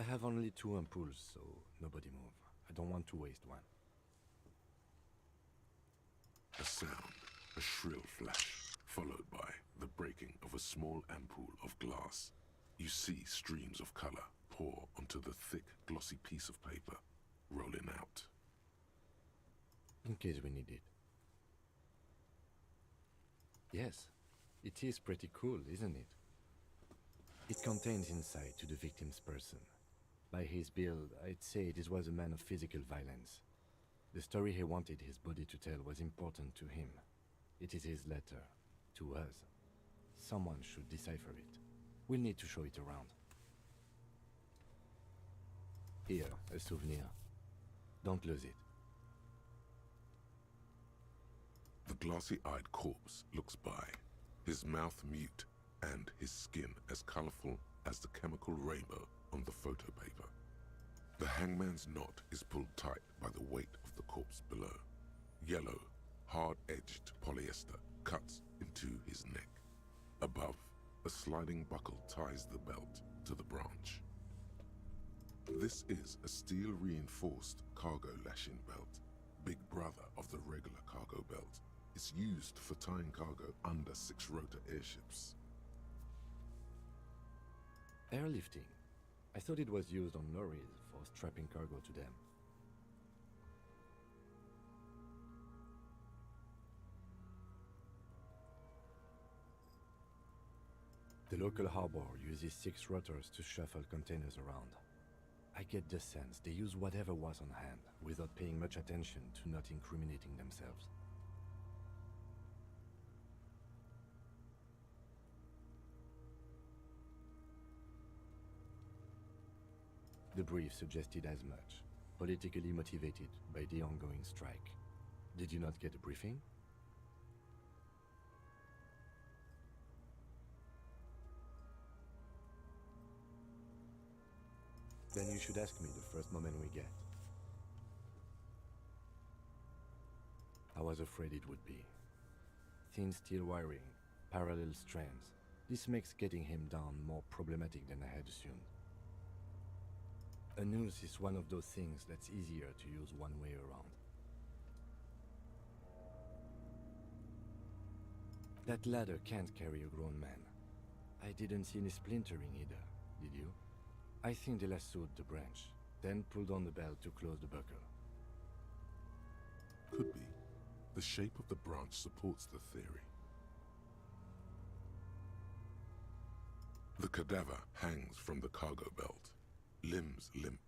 [SPEAKER 7] I have only 2 ampoules, so nobody move. I don't want to waste one.
[SPEAKER 4] A sound, a shrill flash, followed by the breaking of a small ampoule of glass. You see streams of color pour onto the thick, glossy piece of paper, rolling out.
[SPEAKER 7] In case we need it. Yes, it is pretty cool, isn't it? It contains insight to the victim's person. By his build, I'd say this was a man of physical violence. The story he wanted his body to tell was important to him. It is his letter, to us. Someone should decipher it. We'll need to show it around. Here, a souvenir. Don't lose it.
[SPEAKER 4] The glossy-eyed corpse looks by, his mouth mute and his skin as colorful as the chemical rainbow on the photo paper. The hangman's knot is pulled tight by the weight of the corpse below. Yellow, hard-edged polyester cuts into his neck. Above, a sliding buckle ties the belt to the branch. This is a steel-reinforced cargo lashing belt, big brother of the regular cargo belt. It's used for tying cargo under 6-rotor airships.
[SPEAKER 7] Airlifting. I thought it was used on lorries for strapping cargo to them. The local harbor uses 6 rotors to shuffle containers around. I get the sense they use whatever was on hand, without paying much attention to not incriminating themselves. The brief suggested as much, politically motivated by the ongoing strike. Did you not get a briefing? Then you should ask me the first moment we get. I was afraid it would be. Thin steel wiring, parallel strands, This makes getting him down more problematic than I had assumed. A noose is one of those things that's easier to use one way around. That ladder can't carry a grown man. I didn't see any splintering either, did you? I think they lassoed the branch, then pulled on the belt to close the buckle.
[SPEAKER 4] Could be. The shape of the branch supports the theory. The cadaver hangs from the cargo belt, limbs limp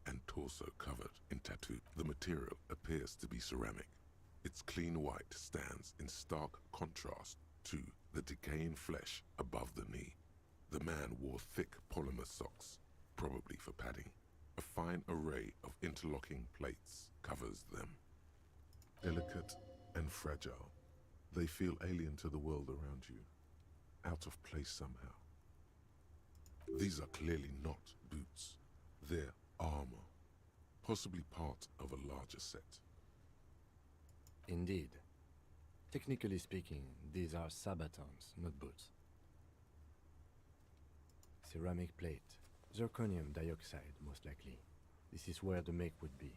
[SPEAKER 4] and torso covered in tattoo. The material appears to be ceramic. Its clean white stands in stark contrast to the decaying flesh above the knee. The man wore thick polymer socks, probably for padding. A fine array of interlocking plates covers them. Delicate and fragile, they feel alien to the world around you, out of place somehow. These are clearly not boots. They're armor, possibly part of a larger set.
[SPEAKER 7] Indeed. Technically speaking, these are sabatons, not boots. Ceramic plate. Zirconium dioxide, most likely. This is where the make would be.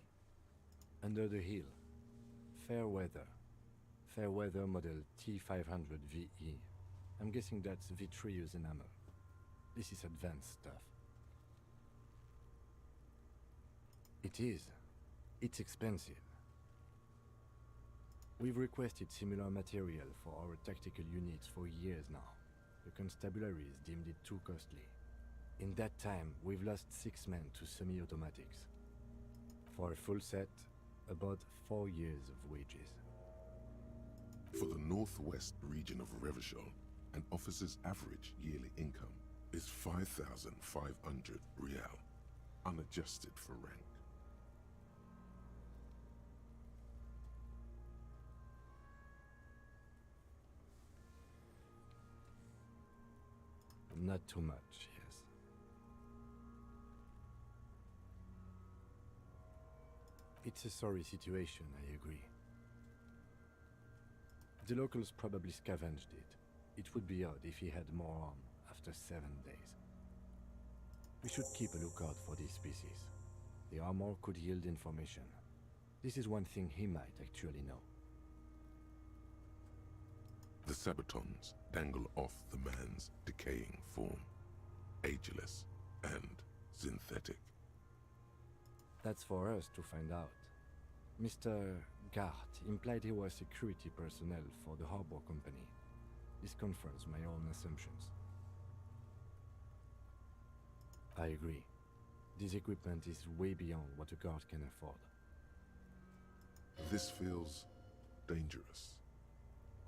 [SPEAKER 7] Under the heel. Fair weather. Fair weather model T500VE. I'm guessing that's vitreous enamel. This is advanced stuff. It is. It's expensive. We've requested similar material for our tactical units for years now. The constabularies deemed it too costly. In that time, we've lost 6 men to semi-automatics. For a full set, about 4 years of wages.
[SPEAKER 4] For the northwest region of Revachol, an officer's average yearly income is 5,500 rial, unadjusted for rank.
[SPEAKER 7] Not too much, yes. It's a sorry situation, I agree. The locals probably scavenged it. It would be odd if he had more arm after 7 days. We should keep a lookout for these species. The armor could yield information. This is one thing he might actually know.
[SPEAKER 4] The sabatons dangle off the man's decaying form, ageless and synthetic.
[SPEAKER 7] That's for us to find out. Mr. Gart implied he was security personnel for the harbor company. This confirms my own assumptions. I agree. This equipment is way beyond what a guard can afford.
[SPEAKER 4] This feels dangerous.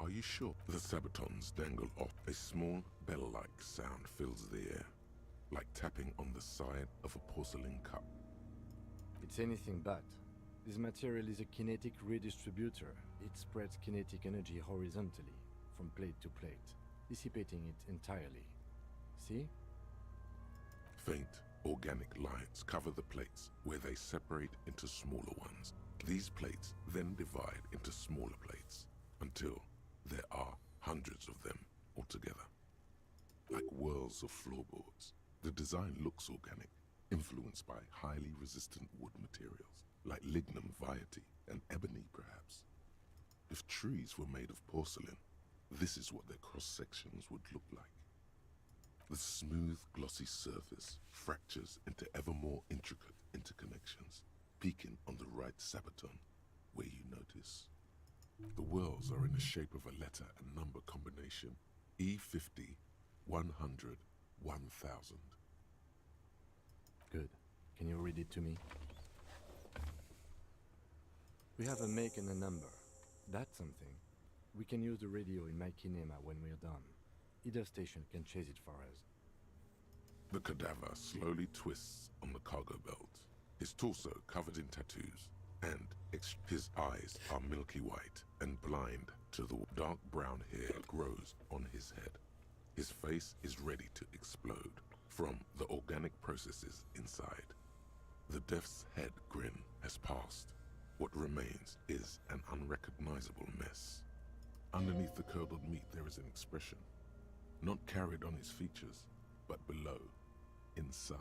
[SPEAKER 4] Are you sure? The sabatons dangle off. A small bell-like sound fills the air, like tapping on the side of a porcelain cup.
[SPEAKER 7] It's anything but. This material is a kinetic redistributor. It spreads kinetic energy horizontally, from plate to plate, dissipating it entirely. See?
[SPEAKER 4] Faint, organic lines cover the plates where they separate into smaller ones. These plates then divide into smaller plates until there are hundreds of them altogether. Like whirls of floorboards. The design looks organic, influenced by highly resistant wood materials, like lignum vitae and ebony perhaps. If trees were made of porcelain, this is what their cross-sections would look like. The smooth, glossy surface fractures into ever more intricate interconnections, peaking on the right sabaton, where you notice. The whirls are in the shape of a letter and number combination, E50, 100, 1000.
[SPEAKER 7] Good. Can you read it to me? We have a make and a number. That's something. We can use the radio in my kinema when we're done. Either station can chase it for us.
[SPEAKER 4] The cadaver slowly twists on the cargo belt, his torso covered in tattoos, and his eyes are milky white and blind to the dark brown hair grows on his head. His face is ready to explode from the organic processes inside. The death's head grin has passed. What remains is an unrecognizable mess. Underneath the curdled meat there is an expression. not carried on his features, but below, inside,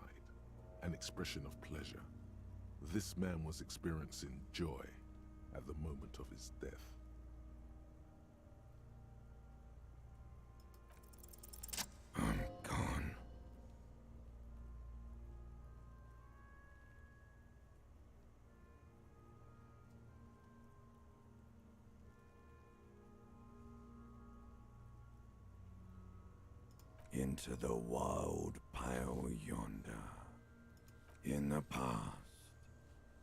[SPEAKER 4] an expression of pleasure. This man was experiencing joy at the moment of his death.
[SPEAKER 2] I'm gone. Into the wild pale yonder. In the past,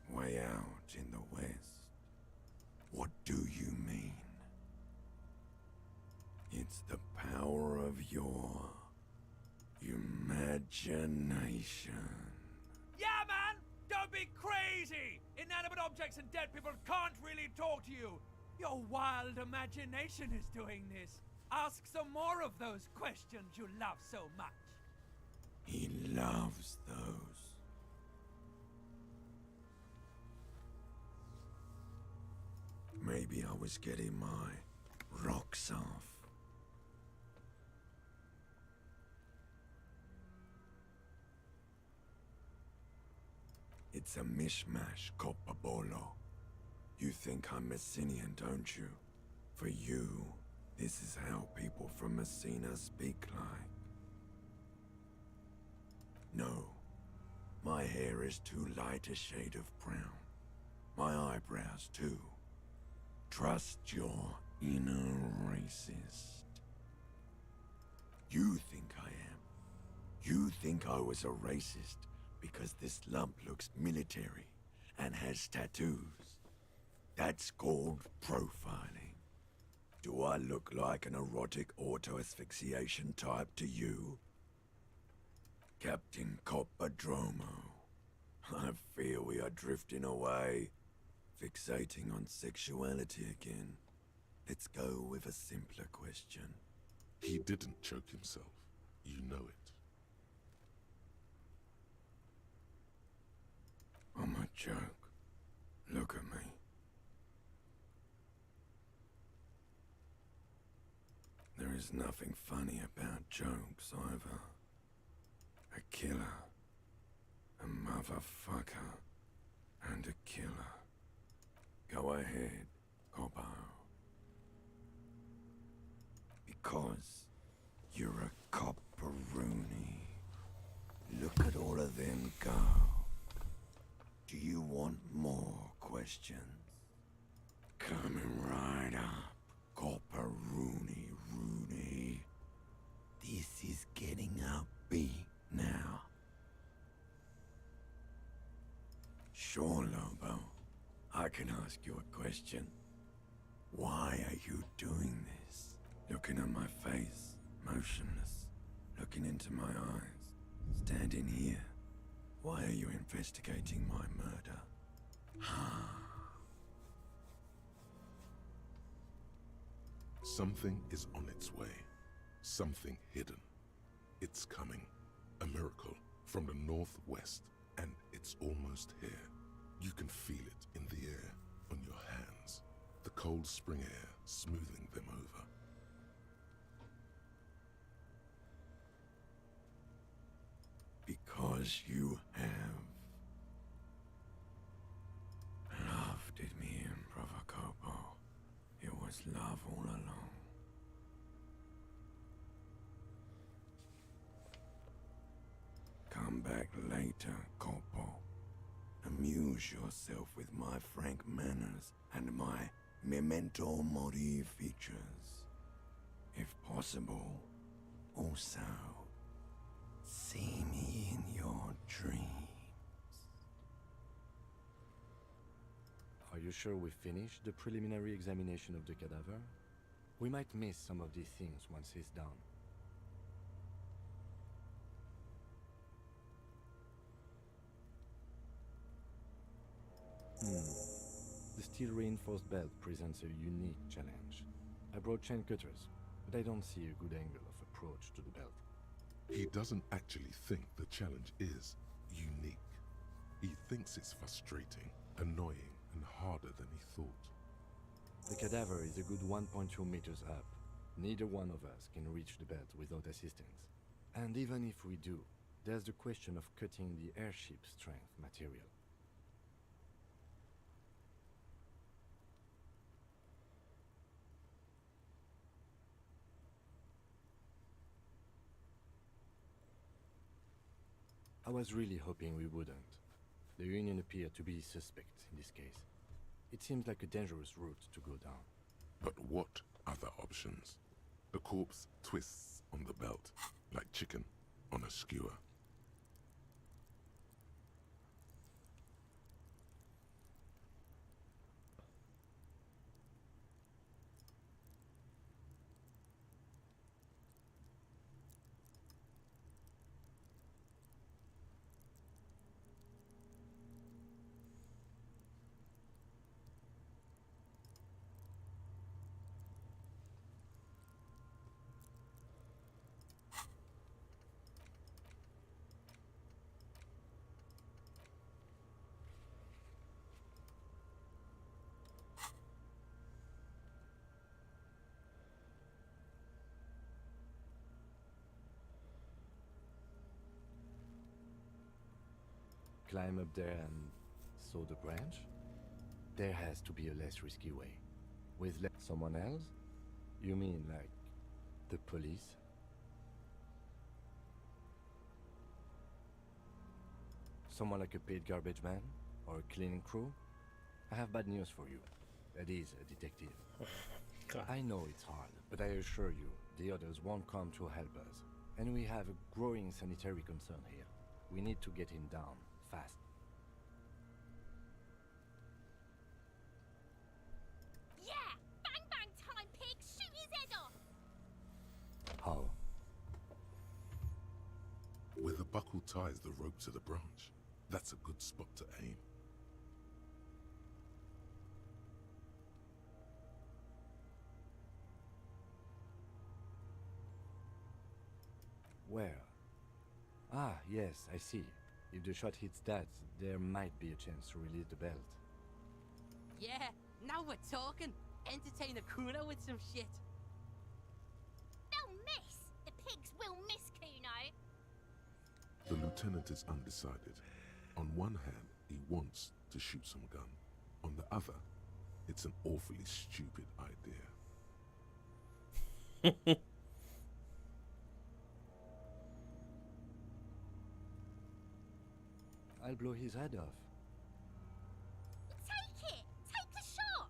[SPEAKER 2] way out in the west. What do you mean? It's the power of your imagination.
[SPEAKER 9] Yeah, man! Don't be crazy! Inanimate objects and dead people can't really talk to you. Your wild imagination is doing this. Ask some more of those questions you love so much.
[SPEAKER 2] He loves those. Maybe I was getting my rocks off. It's a mishmash, Copabolo. You think I'm Messinian, don't you? For you, this is how people from Messina speak like. No, my hair is too light a shade of brown. My eyebrows, too. Trust your inner racist. You think I am. You think I was a racist because this lump looks military and has tattoos. That's called profiling. Do I look like an erotic auto-asphyxiation type to you? Captain Coppadromo, I fear we are drifting away, fixating on sexuality again. Let's go with a simpler question.
[SPEAKER 4] He didn't choke himself. You know it.
[SPEAKER 2] I'm a joke. Look at me. There is nothing funny about jokes either. A killer, a motherfucker, and a killer. Go ahead, Coppo. Because you're a copperoonie. Look at all of them go. Do you want more questions? Coming right up, copperoonie Rooney. This is getting upbeat now. Sure, Lobo. I can ask you a question. Why are you doing this? Looking at my face, motionless, looking into my eyes, standing here. Why are you investigating my murder?
[SPEAKER 4] Something is on its way. Something hidden. It's coming. A miracle from the northwest, and it's almost here. You can feel it in the air, on your hands. The cold spring air smoothing them over.
[SPEAKER 2] Because you have loved me in Provocopo. It was love all along. Come back later, Corpo. Amuse yourself with my frank manners and my memento mori features. If possible, also see me in your dreams.
[SPEAKER 7] Are you sure we finished the preliminary examination of the cadaver? We might miss some of these things once he's done. The steel-reinforced belt presents a unique challenge. I brought chain cutters, but I don't see a good angle of approach to the belt.
[SPEAKER 4] He doesn't actually think the challenge is unique. He thinks it's frustrating, annoying, and harder than he thought.
[SPEAKER 7] The cadaver is a good 1.2 meters up. Neither one of us can reach the belt without assistance. And even if we do, there's the question of cutting the airship strength material. I was really hoping we wouldn't. The Union appeared to be suspect in this case. It seems like a dangerous route to go down.
[SPEAKER 4] But what other options? The corpse twists on the belt, like chicken on a skewer.
[SPEAKER 7] Climb up there and saw the branch? There has to be a less risky way. With someone else? You mean like the police? Someone like a paid garbage man? Or a cleaning crew? I have bad news for you. That is a detective. I know it's hard, but I assure you, the others won't come to help us. And we have a growing sanitary concern here. We need to get him down, fast.
[SPEAKER 11] Yeah! Bang bang time, pig! Shoot his head off!
[SPEAKER 7] How?
[SPEAKER 4] Where the buckle ties the rope to the branch. That's a good spot to aim.
[SPEAKER 7] Where? Ah, yes, I see. If the shot hits that, there might be a chance to release the belt.
[SPEAKER 16] Yeah, now we're talking. Entertain a Kuno with some shit.
[SPEAKER 11] They'll miss! The pigs will miss Kuno!
[SPEAKER 4] The lieutenant is undecided. On one hand, he wants to shoot some gun. On the other, it's an awfully stupid idea.
[SPEAKER 7] I'll blow his head off.
[SPEAKER 11] Take it! Take the shot!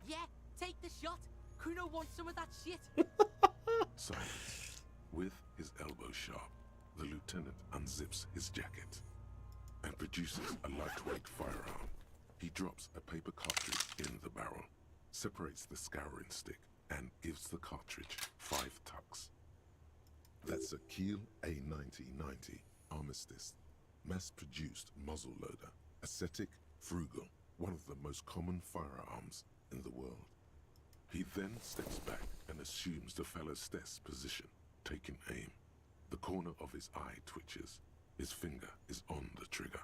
[SPEAKER 16] Yeah, take the shot. Kuno wants some of that shit.
[SPEAKER 4] Silence. With his elbow sharp, the lieutenant unzips his jacket and produces a lightweight firearm. He drops a paper cartridge in the barrel, separates the scouring stick, and gives the cartridge 5 tucks. That's a Kiel A9090 Armistice, mass-produced muzzle loader, ascetic, frugal, one of the most common firearms in the world. He then steps back and assumes the fellow's stance position, taking aim. The corner of his eye twitches. His finger is on the trigger.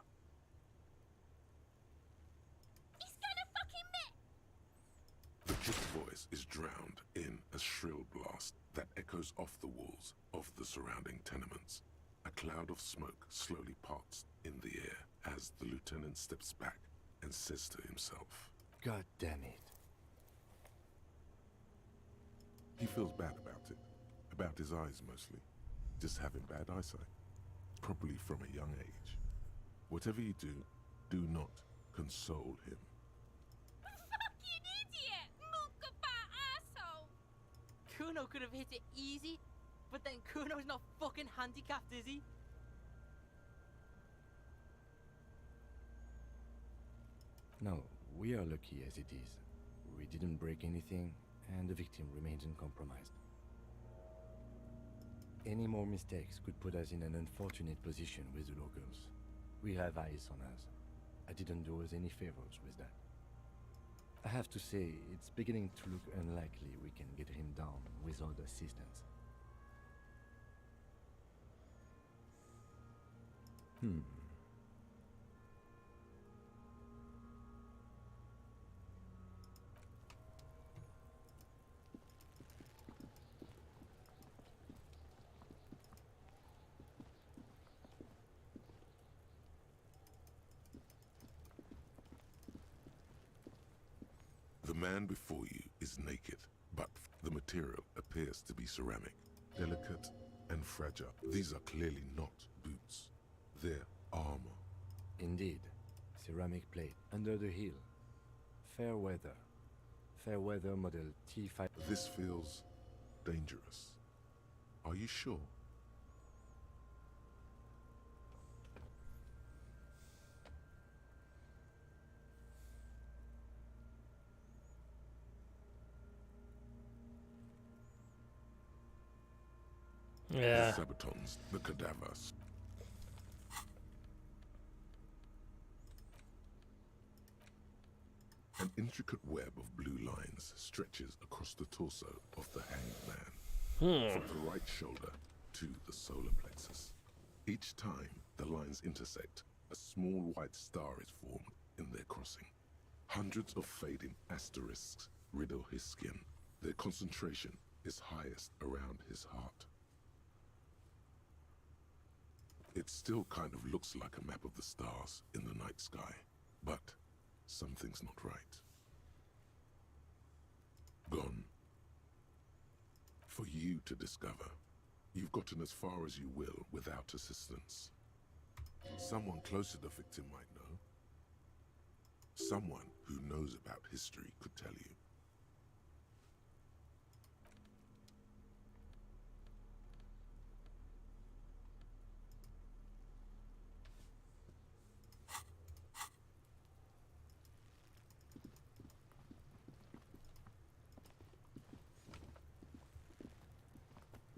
[SPEAKER 11] He's gonna fucking miss!
[SPEAKER 4] The kid's voice is drowned in a shrill blast that echoes off the walls of the surrounding tenements. A cloud of smoke slowly parts in the air as the lieutenant steps back and says to himself,
[SPEAKER 7] God damn it.
[SPEAKER 4] He feels bad about it. About his eyes mostly. Just having bad eyesight. Probably from a young age. Whatever you do, do not console him.
[SPEAKER 11] Fucking idiot! Mookabat asshole!
[SPEAKER 16] Kuno could have hit it easy, but then Kuno's not fucking handicapped, is he?
[SPEAKER 7] No, we are lucky as it is. We didn't break anything, and the victim remains uncompromised. Any more mistakes could put us in an unfortunate position with the locals. We have eyes on us. I didn't do us any favors with that. I have to say, it's beginning to look unlikely we can get him down without assistance.
[SPEAKER 4] man before you is naked, but the material appears to be ceramic, delicate and fragile. These are clearly not boots. They're armor.
[SPEAKER 7] Indeed. Ceramic plate under the heel. Fair weather. Fair weather model T5.
[SPEAKER 4] This feels dangerous. Are you sure?
[SPEAKER 1] Yeah.
[SPEAKER 4] The Sabatons, the cadavers. An intricate web of blue lines stretches across the torso of the hanged man, from the right shoulder to the solar plexus. Each time the lines intersect, a small white star is formed in their crossing. Hundreds of fading asterisks riddle his skin. Their concentration is highest around his heart. It still kind of looks like a map of the stars in the night sky, but something's not right. Gone. For you to discover. You've gotten as far as you will without assistance. Someone close to the victim might know. Someone who knows about history could tell you.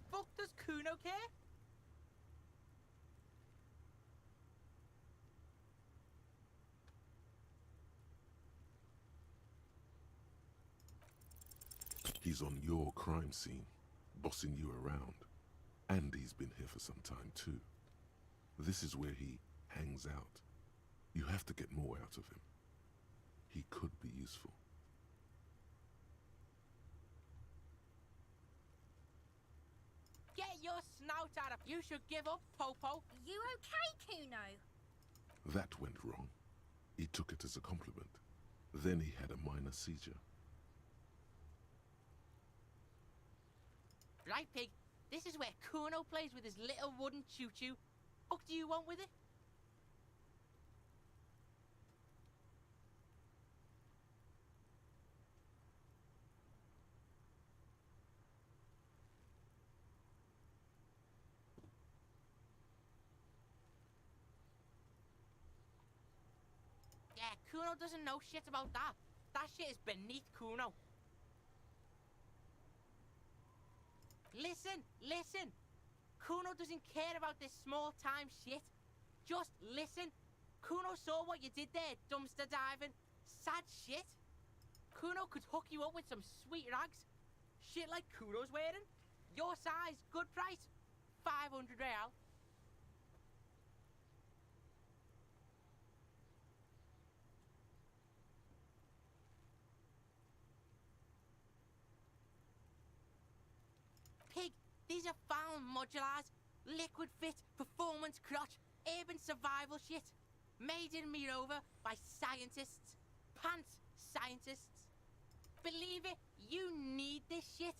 [SPEAKER 16] Fuck does Kuno care?
[SPEAKER 4] He's on your crime scene, bossing you around. And he's been here for some time too. This is where he hangs out. You have to get more out of him. He could be useful.
[SPEAKER 16] Get your snout out of... You should give up, Popo.
[SPEAKER 11] You okay, Kuno?
[SPEAKER 4] That went wrong. He took it as a compliment. Then he had a minor seizure.
[SPEAKER 16] Right, Pig. This is where Kuno plays with his little wooden choo-choo. What do you want with it? Yeah, Kuno doesn't know shit about that. That shit is beneath Kuno. Listen, listen. Kuno doesn't care about this small-time shit. Just listen. Kuno saw what you did there, dumpster diving. Sad shit. Kuno could hook you up with some sweet rags. Shit like Kuno's wearing. Your size, good price. 500 real. Pig, these are found modulars, liquid fit, performance crotch, urban survival shit. Made in Mirova by scientists. Pants scientists. Believe it, you need this shit.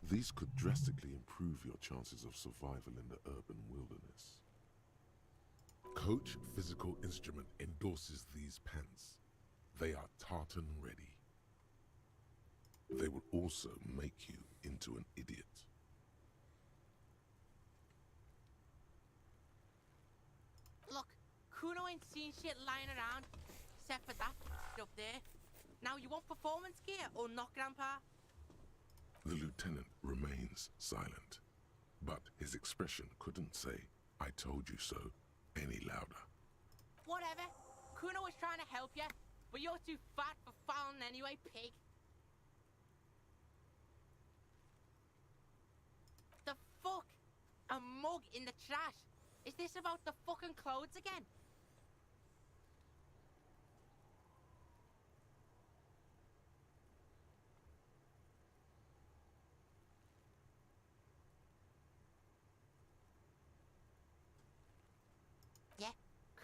[SPEAKER 4] These could drastically improve your chances of survival in the urban wilderness. Coach Physical Instrument endorses these pants. They are tartan ready. They will also make you into an idiot.
[SPEAKER 16] Look, Kuno ain't seen shit lying around, except for that up there. Now you want performance gear or not, Grandpa?
[SPEAKER 4] The lieutenant remains silent, but his expression couldn't say, "I told you so," any louder.
[SPEAKER 16] Whatever. Kuno was trying to help you, but you're too fat for fouling anyway, Pig. The fuck? A mug in the trash? Is this about the fucking clothes again? Yeah,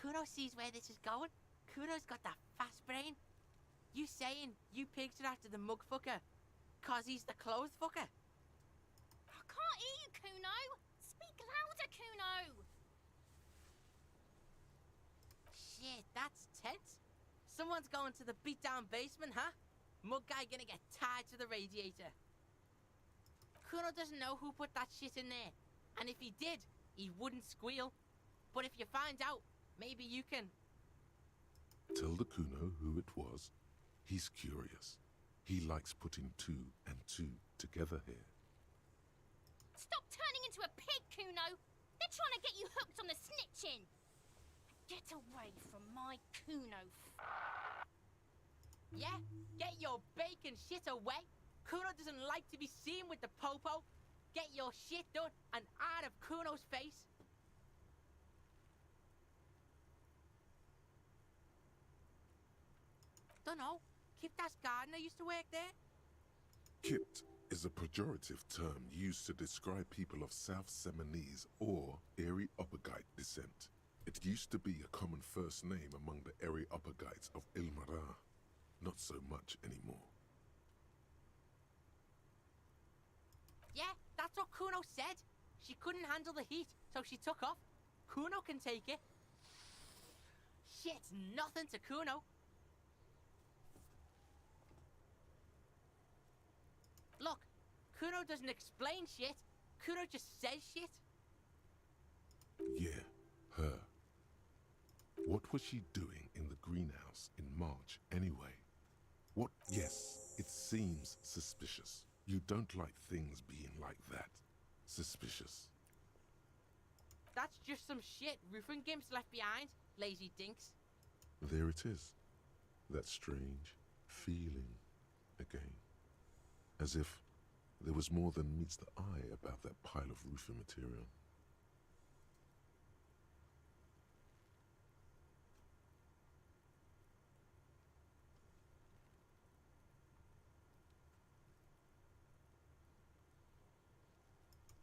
[SPEAKER 16] Kuno sees where this is going. Kuno's got that fast brain. You saying you pigs are after the mug fucker? 'Cause he's the clothes fucker?
[SPEAKER 11] I can't hear you, Kuno. Speak louder, Kuno.
[SPEAKER 16] Shit, that's tense. Someone's going to the beat-down basement, huh? Mug guy gonna get tied to the radiator. Kuno doesn't know who put that shit in there. And if he did, he wouldn't squeal. But if you find out, maybe you can...
[SPEAKER 4] Tell the Kuno who it was. He's curious. He likes putting 2 and 2 together here.
[SPEAKER 11] Stop turning into a pig, Kuno. They're trying to get you hooked on the snitching. Get away from my Kuno.
[SPEAKER 16] Yeah? Get your bacon shit away. Kuno doesn't like to be seen with the popo. Get your shit done and out of Kuno's face. Dunno. Kiptas gardener used to work there?
[SPEAKER 4] Kipt is a pejorative term used to describe people of South Seminese or Erie-Uppergite descent. It used to be a common first name among the Erie-Uppergites of Ilmara. Not so much anymore.
[SPEAKER 16] Yeah, that's what Kuno said. She couldn't handle the heat, so she took off. Kuno can take it. Shit's nothing to Kuno. Look, Kuno doesn't explain shit. Kuno just says shit.
[SPEAKER 4] Yeah, her. What was she doing in the greenhouse in March anyway? What? Yes, it seems suspicious. You don't like things being like that. Suspicious.
[SPEAKER 16] That's just some shit roofing gimps left behind, lazy dinks.
[SPEAKER 4] There it is. That strange feeling again. As if there was more than meets the eye about that pile of roofing material.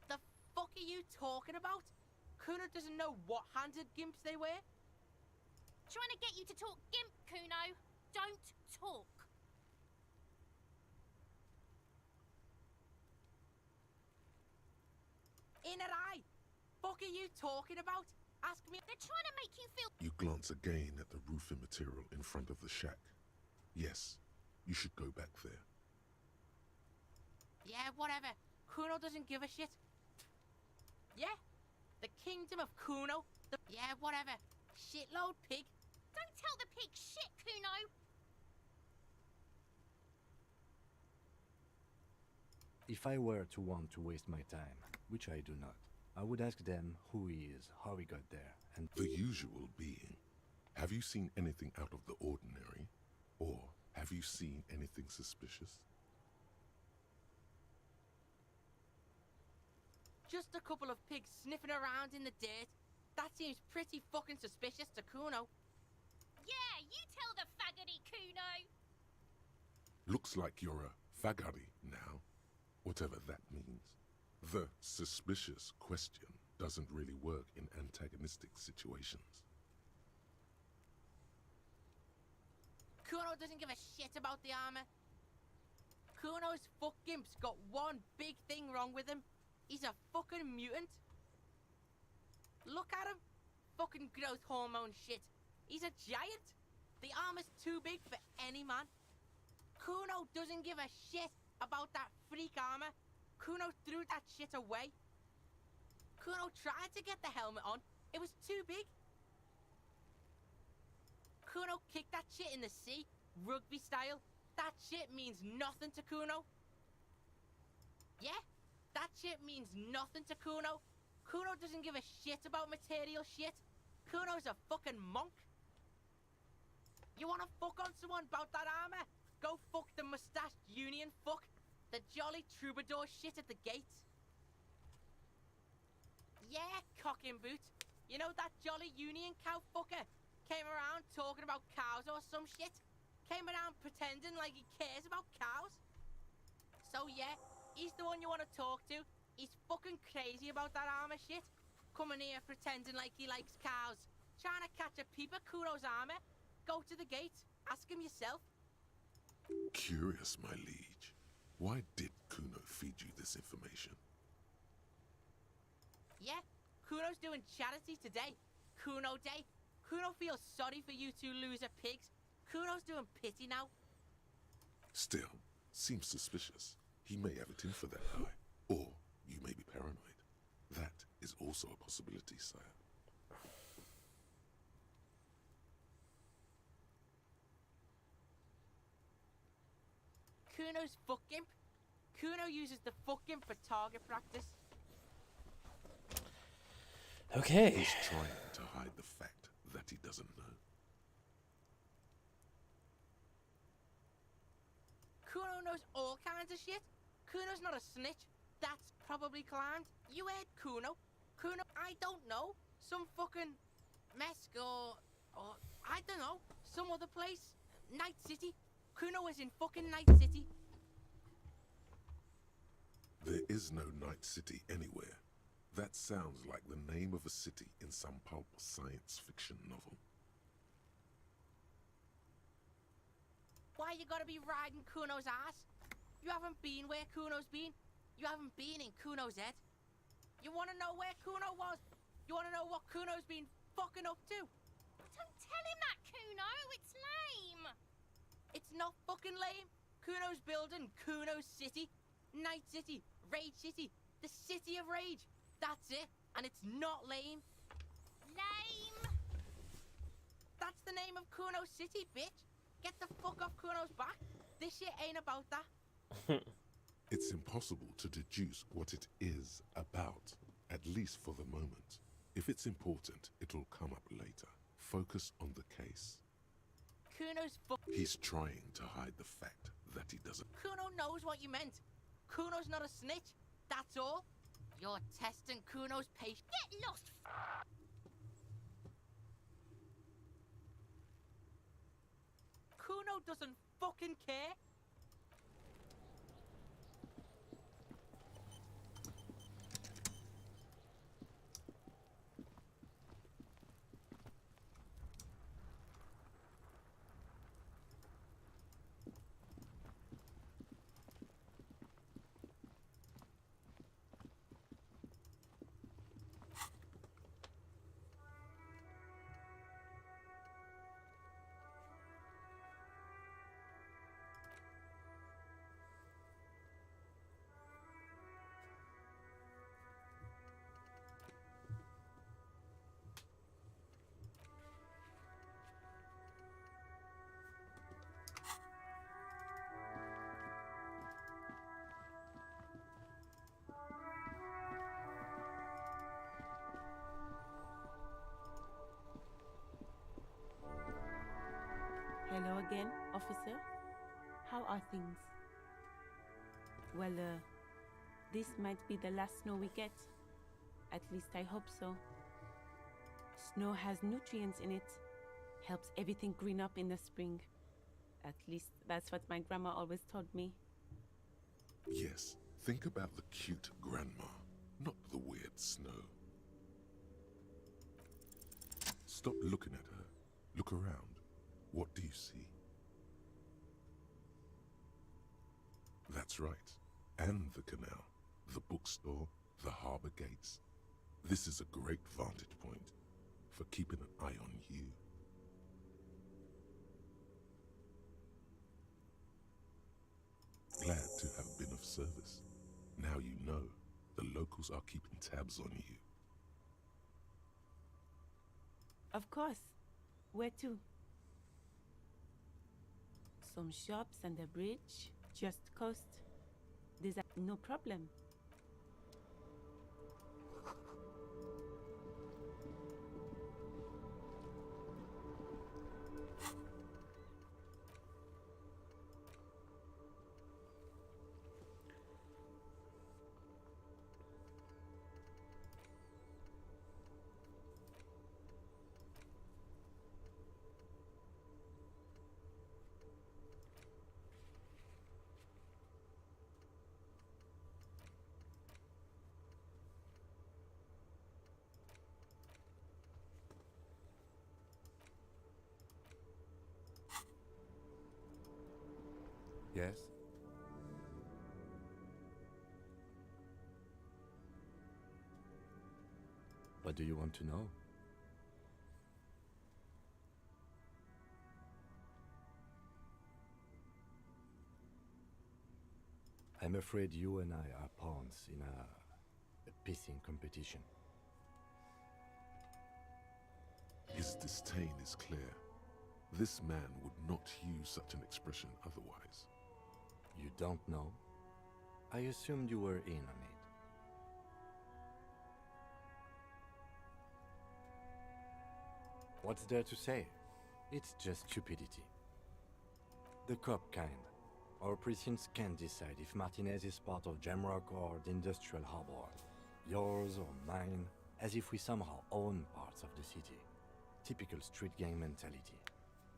[SPEAKER 16] The fuck are you talking about? Kuno doesn't know what handed gimps they were.
[SPEAKER 11] Trying to get you to talk gimp, Kuno. Don't talk.
[SPEAKER 16] In her eye. Fuck are you talking about? Ask me.
[SPEAKER 11] They're trying to make you feel...
[SPEAKER 4] You glance again at the roofing material in front of the shack. Yes, you should go back there.
[SPEAKER 16] Yeah, whatever. Kuno doesn't give a shit. Yeah? The kingdom of Kuno. Yeah, whatever. Shitload pig.
[SPEAKER 11] Don't tell the pig shit, Kuno.
[SPEAKER 7] If I were to want to waste my time, which I do not, I would ask them who he is, how he got there, and...
[SPEAKER 4] The usual being. Have you seen anything out of the ordinary? Or have you seen anything suspicious?
[SPEAKER 16] Just a couple of pigs sniffing around in the dirt. That seems pretty fucking suspicious to Kuno.
[SPEAKER 11] Yeah, you tell the faggoty, Kuno.
[SPEAKER 4] Looks like you're a fagari now, whatever that means. The suspicious question doesn't really work in antagonistic situations.
[SPEAKER 16] Kuno doesn't give a shit about the armor. Kuno's fuck gimp's got one big thing wrong with him. He's a fucking mutant. Look at him. Fucking growth hormone shit. He's a giant. The armor's too big for any man. Kuno doesn't give a shit about that freak armor. Kuno threw that shit away. Kuno tried to get the helmet on. It was too big. Kuno kicked that shit in the sea, rugby style. That shit means nothing to Kuno. Yeah? That shit means nothing to Kuno. Kuno doesn't give a shit about material shit. Kuno's a fucking monk. You wanna fuck on someone about that armor? Go fuck the mustached union fuck. The jolly troubadour shit at the gates. Yeah, cock and boot. You know that jolly union cow fucker? Came around talking about cows or some shit? Came around pretending like he cares about cows? So yeah, he's the one you want to talk to. He's fucking crazy about that armor shit. Coming here pretending like he likes cows. Trying to catch a peep at Kuno's armor. Go to the gate. Ask him yourself.
[SPEAKER 4] Curious, my liege. Why did Kuno feed you this information?
[SPEAKER 16] Yeah, Kuno's doing charity today. Kuno Day. Kuno feels sorry for you two loser pigs. Kuno's doing pity now.
[SPEAKER 4] Still, seems suspicious. He may have it in for that guy. Or you may be paranoid. That is also a possibility, sire.
[SPEAKER 16] Kuno's fuck imp. Kuno uses the fuck imp for target practice.
[SPEAKER 1] Okay.
[SPEAKER 4] He's trying to hide the fact that he doesn't know.
[SPEAKER 16] Kuno knows all kinds of shit. Kuno's not a snitch. That's probably climbed. You heard Kuno. Kuno, I don't know. Some fucking Mesk or I don't know. Some other place. Night City. Kuno is in fucking Night City.
[SPEAKER 4] There is no Night City anywhere. That sounds like the name of a city in some pulp science fiction novel.
[SPEAKER 16] Why you gotta be riding Kuno's ass? You haven't been where Kuno's been. You haven't been in Kuno's head. You wanna know where Kuno was? You wanna know what Kuno's been fucking up to?
[SPEAKER 11] Don't tell him that, Kuno. It's lame.
[SPEAKER 16] It's not fucking lame. Kuno's building Kuno's City. Night City. Rage City. The City of Rage. That's it. And it's not lame.
[SPEAKER 11] Lame.
[SPEAKER 16] That's the name of Kuno's City, bitch. Get the fuck off Kuno's back. This shit ain't about that.
[SPEAKER 4] It's impossible to deduce what it is about, at least for the moment. If it's important, it'll come up later. Focus on the case.
[SPEAKER 16] Kuno's
[SPEAKER 4] He's trying to hide the fact that he doesn't.
[SPEAKER 16] Kuno knows what you meant. Kuno's not a snitch. That's all. You're testing Kuno's patience.
[SPEAKER 11] Get lost.
[SPEAKER 16] Kuno doesn't fucking care.
[SPEAKER 12] Hello again, officer. How are things? Well, this might be the last snow we get. At least I hope so. Snow has nutrients in it. Helps everything green up in the spring. At least that's what my grandma always told me.
[SPEAKER 4] Yes, think about the cute grandma, not the weird snow. Stop looking at her. Look around. What do you see? That's right. And the canal, the bookstore, the harbor gates. This is a great vantage point for keeping an eye on you. Glad to have been of service. Now you know the locals are keeping tabs on you.
[SPEAKER 12] Of course. Where to? Some shops and a bridge, just coast. There's no problem.
[SPEAKER 7] Yes? What do you want to know? I'm afraid you and I are pawns in a pissing competition.
[SPEAKER 4] His disdain is clear. This man would not use such an expression otherwise.
[SPEAKER 7] You don't know? I assumed you were in on it. What's there to say? It's just stupidity. The cop kind. Our precincts can't decide if Martinez is part of Jamrock or the Industrial Harbor. Yours or mine, as if we somehow own parts of the city. Typical street gang mentality.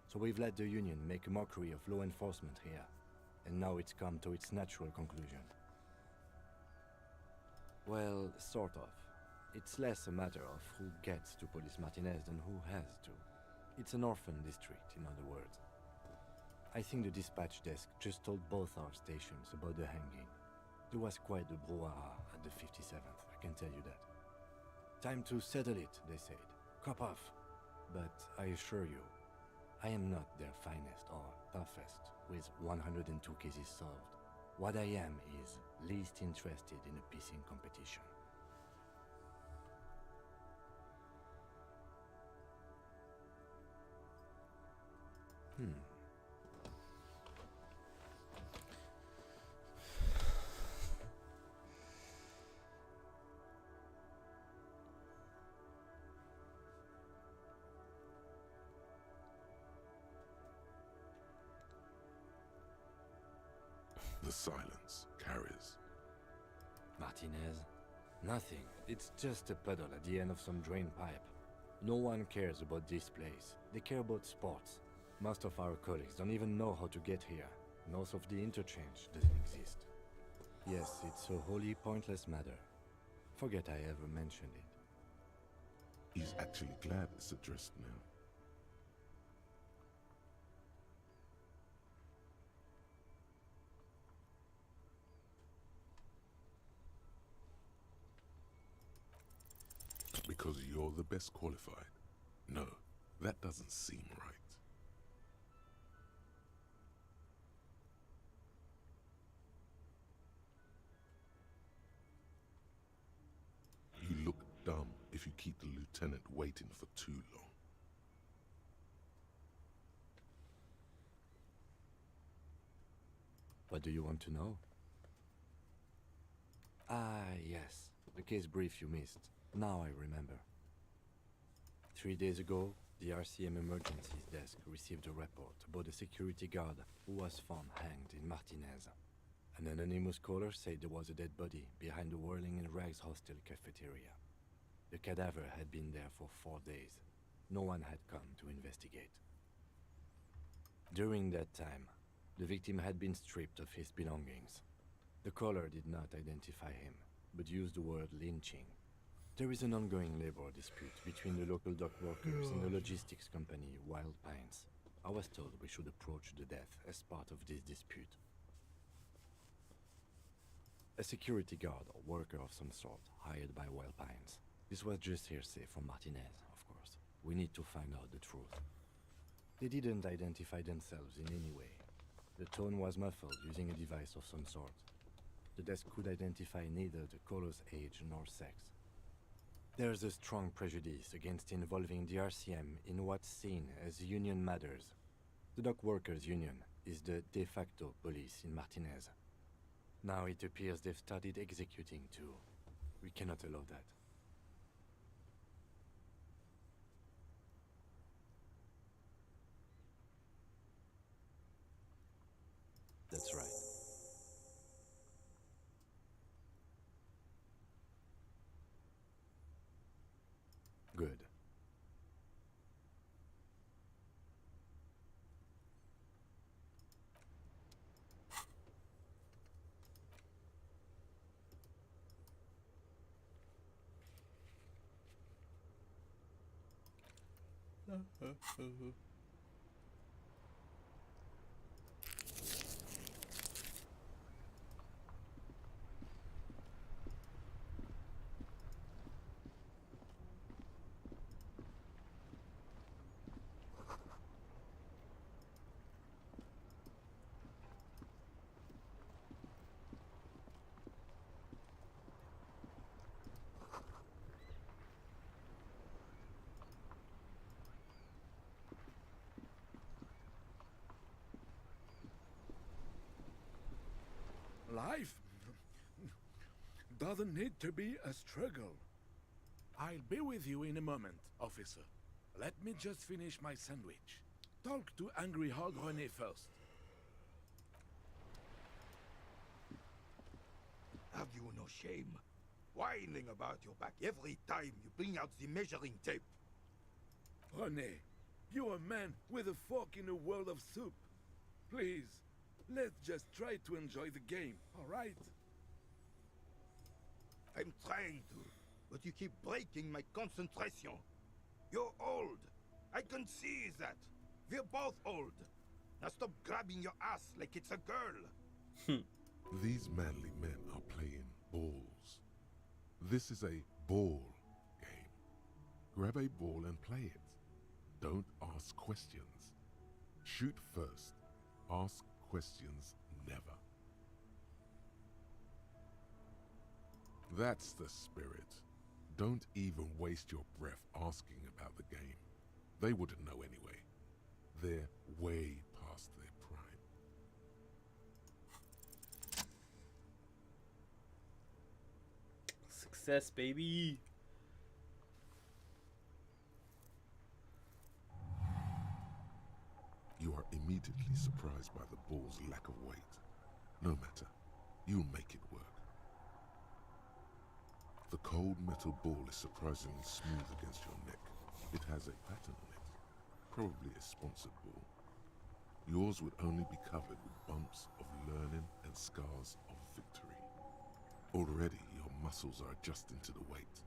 [SPEAKER 7] So we've let the Union make a mockery of law enforcement here, and now it's come to its natural conclusion. Well, sort of. It's less a matter of who gets to police Martinez than who has to. It's an orphan district, in other words. I think the dispatch desk just told both our stations about the hanging. There was quite the brouhaha at the 57th, I can tell you that. Time to settle it, they said. Cop off. But I assure you, I am not their finest or toughest with 102 cases solved. What I am is least interested in a pissing competition.
[SPEAKER 4] The silence carries.
[SPEAKER 7] Martinez? Nothing. It's just a puddle at the end of some drain pipe. No one cares about this place. They care about sports. Most of our colleagues don't even know how to get here. North of the interchange doesn't exist. Yes, it's a wholly pointless matter. Forget I ever mentioned it.
[SPEAKER 4] He's actually glad it's addressed now. Because you're the best qualified? No, that doesn't seem right. You look dumb if you keep the lieutenant waiting for too long.
[SPEAKER 7] What do you want to know? Ah, yes. The case brief you missed. Now I remember. 3 days ago, the RCM Emergencies Desk received a report about a security guard who was found hanged in Martinez. An anonymous caller said there was a dead body behind the Whirling in Rags hostel cafeteria. The cadaver had been there for 4 days. No one had come to investigate. During that time, the victim had been stripped of his belongings. The caller did not identify him, but used the word lynching. There is an ongoing labor dispute between the local dock workers and the logistics company Wild Pines. I was told we should approach the death as part of this dispute. A security guard or worker of some sort hired by Wild Pines. This was just hearsay from Martinez, of course. We need to find out the truth. They didn't identify themselves in any way. The tone was muffled using a device of some sort. The desk could identify neither the caller's age nor sex. There's a strong prejudice against involving the RCM in what's seen as union matters. The Dock Workers Union is the de facto police in Martinez. Now it appears they've started executing too. We cannot allow that. That's right. Good.
[SPEAKER 17] doesn't need to be a struggle. I'll be with you in a moment, officer. Let me just finish my sandwich. Talk to Angry Hog René first.
[SPEAKER 18] Have you no shame? Whining about your back every time you bring out the measuring tape.
[SPEAKER 17] René, you're a man with a fork in a world of soup. Please, let's just try to enjoy the game, alright?
[SPEAKER 18] I'm trying to, but you keep breaking my concentration. You're old. I can see that. We're both old. Now stop grabbing your ass like it's a girl.
[SPEAKER 4] These manly men are playing balls. This is a ball game. Grab a ball and play it. Don't ask questions. Shoot first. Ask questions never. That's the spirit. Don't even waste your breath asking about the game. They wouldn't know anyway. They're way past their prime.
[SPEAKER 1] Success, baby.
[SPEAKER 4] You are immediately surprised by the ball's lack of weight. No matter, you'll make it work. The cold metal ball is surprisingly smooth against your neck. It has a pattern on it, probably a sponsored ball. Yours would only be covered with bumps of learning and scars of victory. Already your muscles are adjusting to the weight.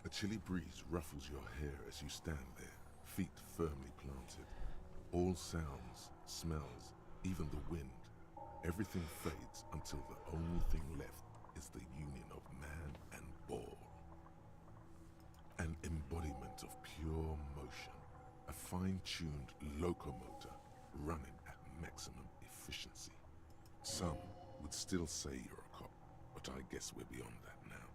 [SPEAKER 4] A chilly breeze ruffles your hair as you stand there, feet firmly planted. All sounds, smells, even the wind, everything fades until the only thing left is the union of man and ball. An embodiment of pure motion, a fine-tuned locomotor running at maximum efficiency. Some would still say you're a cop, but I guess we're beyond that now.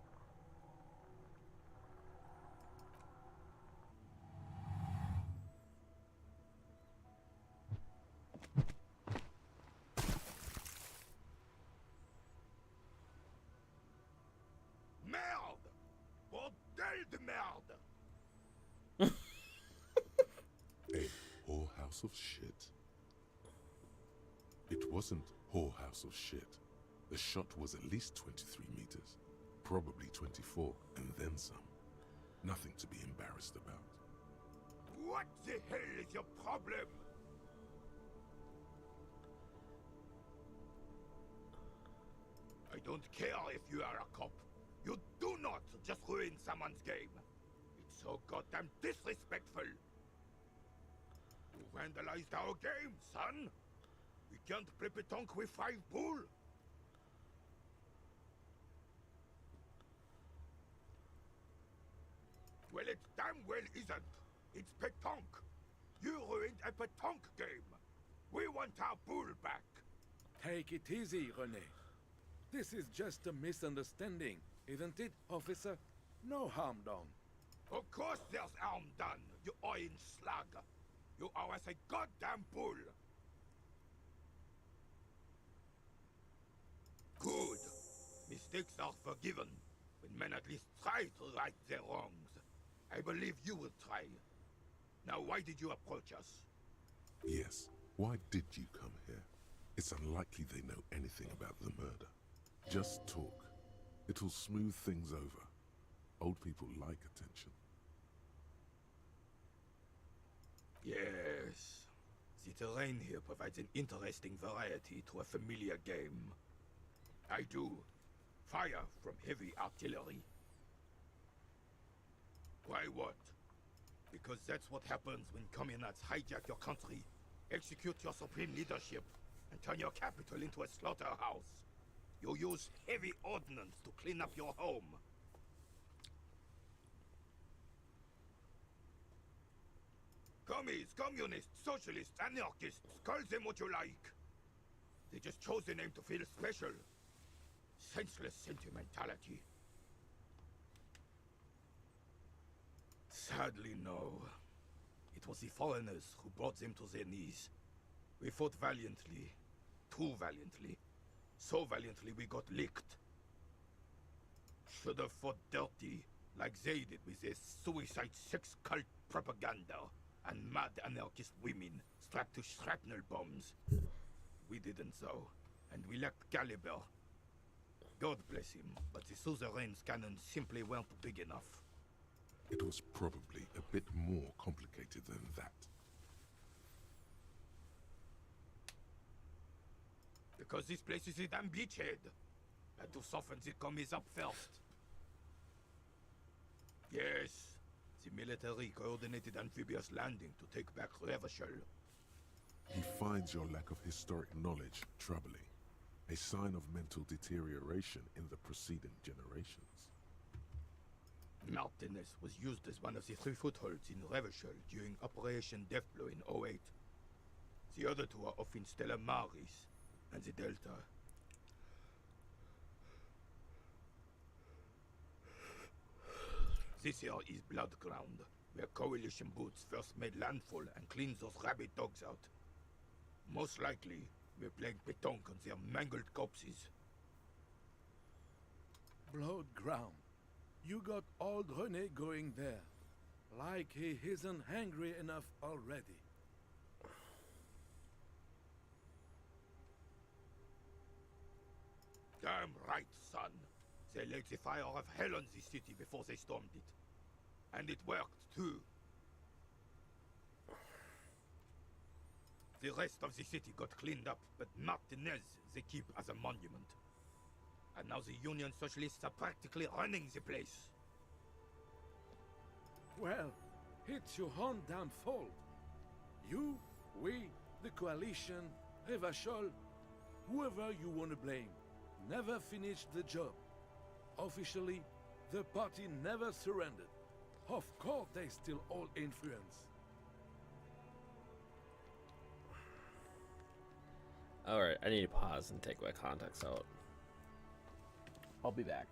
[SPEAKER 18] Merde! Bordel de merde!
[SPEAKER 4] A whorehouse of shit. It wasn't whorehouse of shit. The shot was at least 23 meters, probably 24, and then some. Nothing to be embarrassed about.
[SPEAKER 18] What the hell is your problem? I don't care if you are a cop. You do not just ruin someone's game. It's so goddamn disrespectful. You vandalized our game, son. We can't play pétanque with 5 bull. Well, it damn well isn't. It's pétanque. You ruined a pétanque game. We want our bull back.
[SPEAKER 17] Take it easy, René. This is just a misunderstanding, isn't it, officer? No harm done.
[SPEAKER 18] Of course there's harm done, you orange slug. You owe us a goddamn bull. Good. Mistakes are forgiven when men at least try to right their wrongs. I believe you will try. Now, why did you approach us?
[SPEAKER 4] Yes, why did you come here? It's unlikely they know anything about the murder. Just talk. It'll smooth things over. Old people like attention.
[SPEAKER 18] Yes. The terrain here provides an interesting variety to a familiar game. I do. Fire from heavy artillery. Why what? Because that's what happens when communists hijack your country, execute your supreme leadership, and turn your capital into a slaughterhouse. You use heavy ordnance to clean up your home. Commies, communists, socialists, anarchists, call them what you like. They just chose a name to feel special. Senseless sentimentality. Sadly, no. It was the foreigners who brought them to their knees. We fought valiantly. Too valiantly. So valiantly we got licked. should have fought dirty, like they did with their suicide sex cult propaganda and mad anarchist women strapped to shrapnel bombs. We didn't though, and we lacked caliber. God bless him, but the suzerain's cannons simply weren't big enough.
[SPEAKER 4] It was probably a bit more complicated than that.
[SPEAKER 18] Because this place is a damn beachhead. Had to soften the commies up first. Yes, the military coordinated amphibious landing to take back Revachol.
[SPEAKER 4] He finds your lack of historic knowledge troubling, a sign of mental deterioration in the preceding generations.
[SPEAKER 18] Martinez was used as one of the 3 footholds in Revachol during Operation Deathblow in '08. The other 2 are off in Stella Maris and the Delta. This here is Blood Ground, where Coalition boots first made landfall and cleaned those rabid dogs out. Most likely, we're playing pétanque on their mangled corpses.
[SPEAKER 17] Blood ground. You got old René going there. Like he isn't hungry enough already.
[SPEAKER 18] Damn right, son. They laid the fire of hell on the city before they stormed it. And it worked, too. The rest of the city got cleaned up, but Martinez they keep as a monument. And now the Union Socialists are practically running the place.
[SPEAKER 17] Well, it's your own damn fault. You, we, the Coalition, Revachol, whoever you want to blame, never finished the job. Officially, the party never surrendered. Of course they still hold influence.
[SPEAKER 1] Alright, I need to pause and take my contacts out. I'll be back.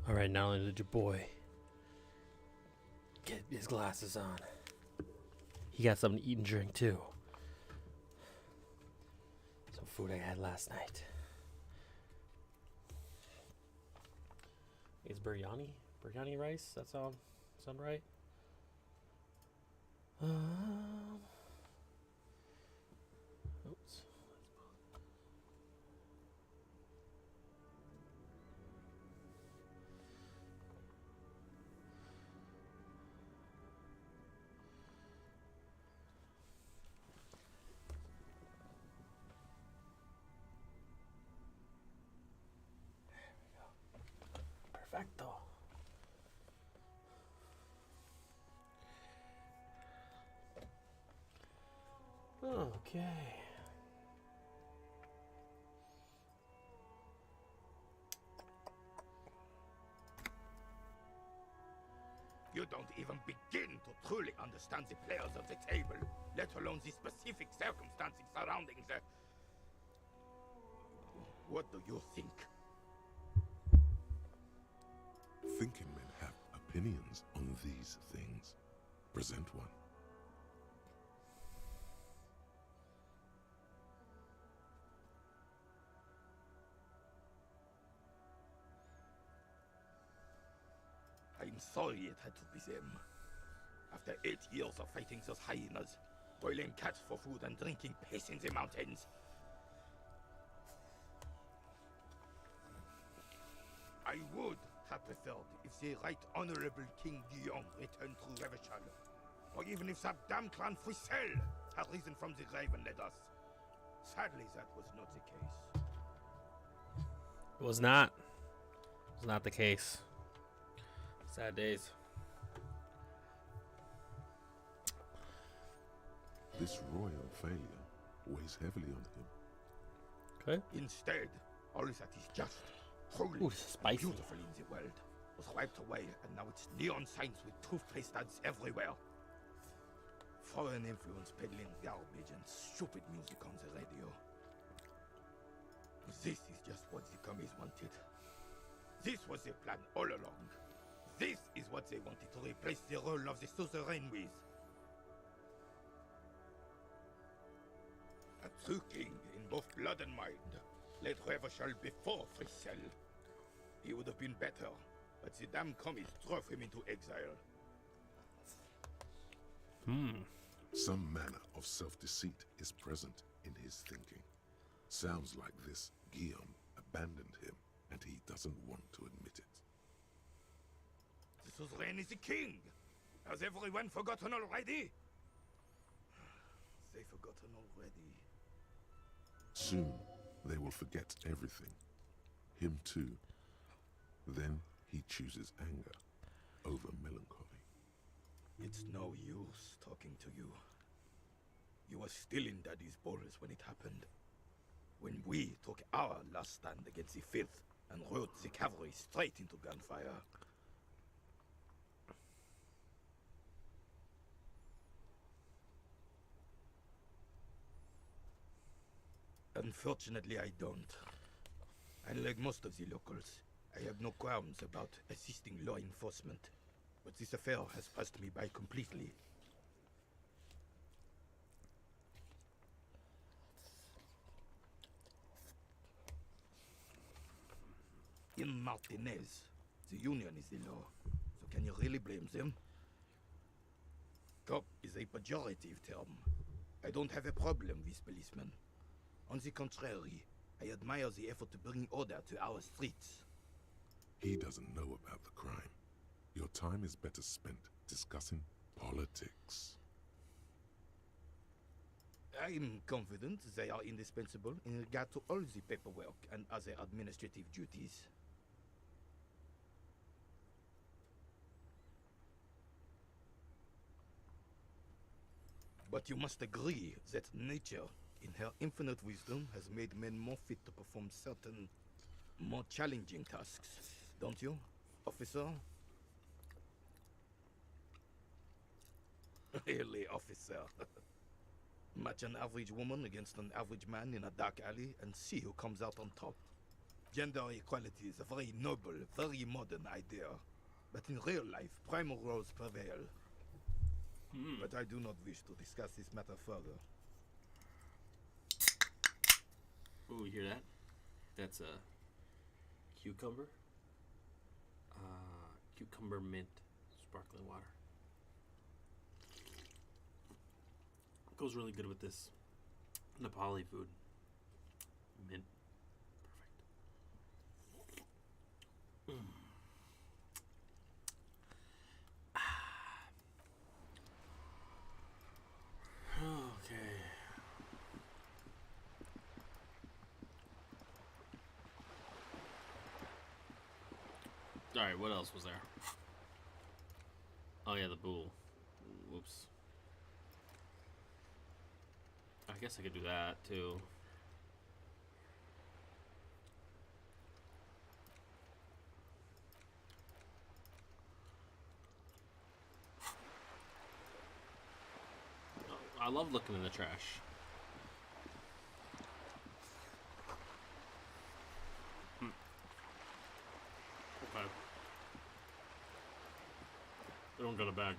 [SPEAKER 1] All right, not only did your boy get his glasses on, he got something to eat and drink too. Some food I had last night. It's biryani? Biryani rice? That sound right? Oops. Perfecto. Okay.
[SPEAKER 18] You don't even begin to truly understand the players of the table, let alone the specific circumstances surrounding the... What do you think?
[SPEAKER 4] Thinking men have opinions on these things. Present one.
[SPEAKER 18] I'm sorry it had to be them. After 8 years of fighting those hyenas, boiling cats for food and drinking piss in the mountains, I would have preferred if the Right Honorable King Guillaume returned to Revachol, or even if that damn clan Frisell had risen from the grave and led us. Sadly, that was not the case.
[SPEAKER 1] It was not. It was not the case. Sad days.
[SPEAKER 4] This royal failure weighs heavily on him.
[SPEAKER 1] Okay.
[SPEAKER 18] Instead, all that is just, holy,
[SPEAKER 1] ooh, spicy.
[SPEAKER 18] beautiful in the world was wiped away, and now it's neon signs with toothpaste ads everywhere. Foreign influence peddling garbage and stupid music on the radio. This is just what the commies wanted. This was their plan all along. This is what they wanted to replace the role of the suzerain with. A true king in both blood and mind led Revachol before Frisell. He would have been better, but the damn commies drove him into exile.
[SPEAKER 4] Some manner of self-deceit is present in his thinking. Sounds like this Guillaume abandoned him, and he doesn't want to admit it.
[SPEAKER 18] The suzerain is the king! Has everyone forgotten already? They've forgotten already.
[SPEAKER 4] Soon, they will forget everything. Him too. Then he chooses anger over melancholy.
[SPEAKER 18] It's no use talking to you. You were still in Daddy's balls when it happened. When we took our last stand against the filth and rode the cavalry straight into gunfire. Unfortunately, I don't. Unlike most of the locals, I have no qualms about assisting law enforcement. But this affair has passed me by completely. In Martinez, the union is the law. So can you really blame them? Cop is a pejorative term. I don't have a problem with policemen. On the contrary, I admire the effort to bring order to our streets.
[SPEAKER 4] He doesn't know about the crime. Your time is better spent discussing politics.
[SPEAKER 18] I'm confident they are indispensable in regard to all the paperwork and other administrative duties. But you must agree that nature, in her infinite wisdom, has made men more fit to perform certain, more challenging tasks. Don't you, officer? Really, officer. Match an average woman against an average man in a dark alley and see who comes out on top. Gender equality is a very noble, very modern idea. But in real life, primal roles prevail. But I do not wish to discuss this matter further.
[SPEAKER 1] Ooh, you hear that? That's a cucumber. Cucumber mint sparkling water. Goes really good with this Nepali food. Mint. Perfect. Okay. Alright, what else was there? Oh yeah, the bull. Whoops. I guess I could do that too. I love looking in the trash. Okay. They don't got a bag.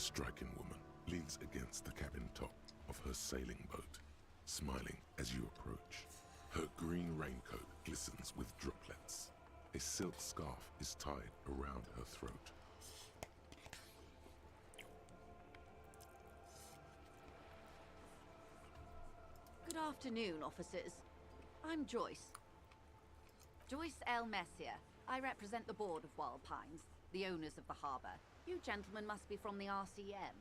[SPEAKER 4] A striking woman leans against the cabin top of her sailing boat, smiling as you approach. Her green raincoat glistens with droplets. A silk scarf is tied around her throat.
[SPEAKER 10] Good afternoon, officers. I'm Joyce. Joyce L. Messier. I represent the board of Wild Pines, the owners of the harbour. You gentlemen must be from the RCM.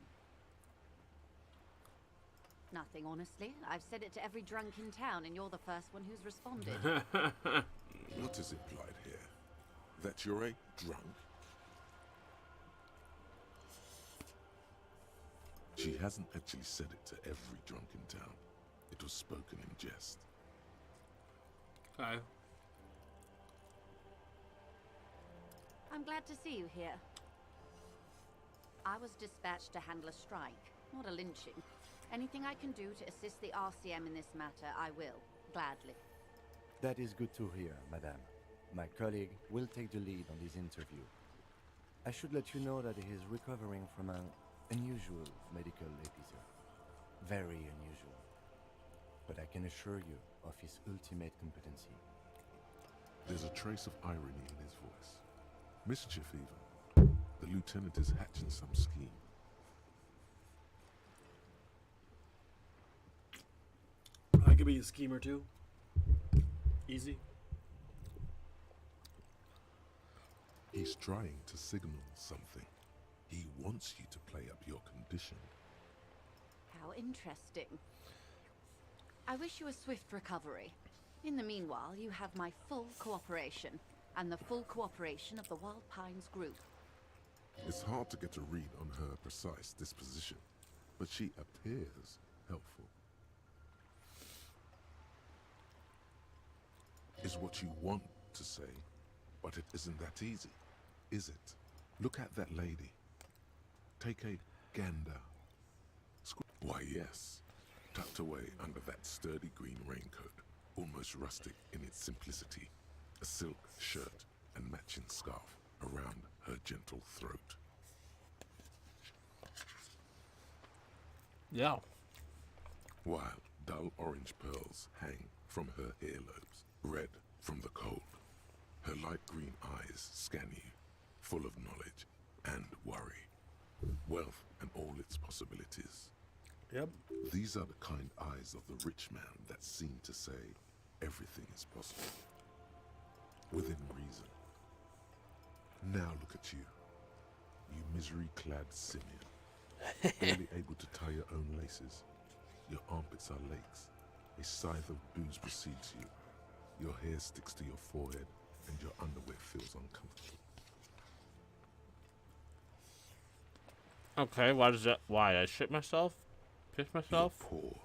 [SPEAKER 10] Nothing, honestly. I've said it to every drunk in town, and you're the first one who's responded.
[SPEAKER 4] What is implied here? That you're a drunk? She hasn't actually said it to every drunk in town. It was spoken in jest.
[SPEAKER 1] Okay.
[SPEAKER 10] I'm glad to see you here. I was dispatched to handle a strike, not a lynching. Anything I can do to assist the RCM in this matter, I will, gladly.
[SPEAKER 7] That is good to hear, madame. My colleague will take the lead on this interview. I should let you know that he is recovering from an unusual medical episode. Very unusual. But I can assure you of his ultimate competency.
[SPEAKER 4] There's a trace of irony in his voice. Mischief, even. The lieutenant is hatching some scheme.
[SPEAKER 1] I could be a schemer too. Easy.
[SPEAKER 4] He's trying to signal something. He wants you to play up your condition.
[SPEAKER 10] How interesting. I wish you a swift recovery. In the meanwhile, you have my full cooperation. and the full cooperation of the Wild Pines group.
[SPEAKER 4] It's hard to get a read on her precise disposition, but she appears helpful. Is what you want to say, but it isn't that easy, is it? Look at that lady. Take a gander. Why, yes. Tucked away under that sturdy green raincoat, almost rustic in its simplicity, a silk shirt and matching scarf around her gentle throat.
[SPEAKER 1] Yeah.
[SPEAKER 4] While dull orange pearls hang from her earlobes, red from the cold. Her light green eyes scan you, full of knowledge and worry. Wealth and all its possibilities.
[SPEAKER 1] Yep.
[SPEAKER 4] These are the kind eyes of the rich man that seem to say everything is possible. Within reason. Now look at you. You misery-clad simian. Barely able to tie your own laces. Your armpits are lakes. A scythe of booze precedes you. Your hair sticks to your forehead and your underwear feels uncomfortable.
[SPEAKER 1] Okay, why does that? Why? I shit myself? Piss myself?
[SPEAKER 4] You're poor.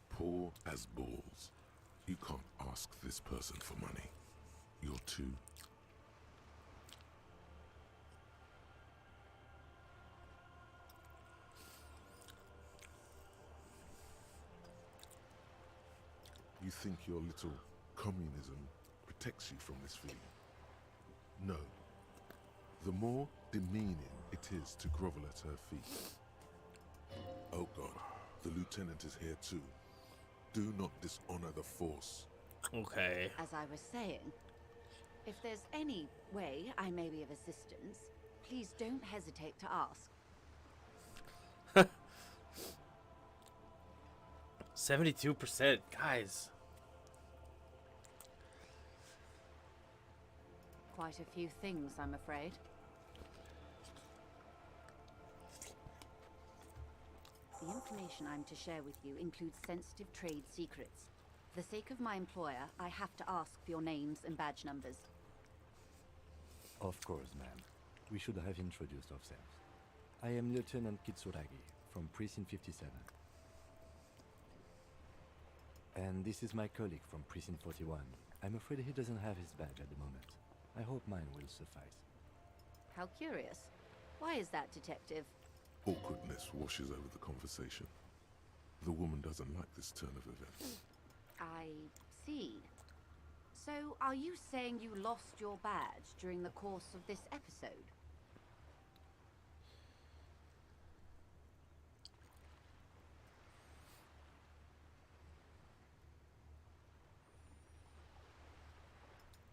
[SPEAKER 4] Poor as balls. You can't ask this person for money. You're too... You think your little communism protects you from this feeling? No. The more demeaning it is to grovel at her feet. Oh God, the lieutenant is here too. Do not dishonor the force.
[SPEAKER 1] Okay.
[SPEAKER 10] As I was saying, if there's any way I may be of assistance, please don't hesitate to ask.
[SPEAKER 1] 72%, guys.
[SPEAKER 10] Quite a few things, I'm afraid. The information I'm to share with you includes sensitive trade secrets. For the sake of my employer, I have to ask for your names and badge numbers.
[SPEAKER 7] Of course, ma'am. We should have introduced ourselves. I am Lieutenant Kitsuragi from Precinct 57. And this is my colleague from Precinct 41. I'm afraid he doesn't have his badge at the moment. I hope mine will suffice.
[SPEAKER 10] How curious. Why is that, Detective?
[SPEAKER 4] Awkwardness washes over the conversation. The woman doesn't like this turn of events.
[SPEAKER 10] I see. So, are you saying you lost your badge during the course of this episode?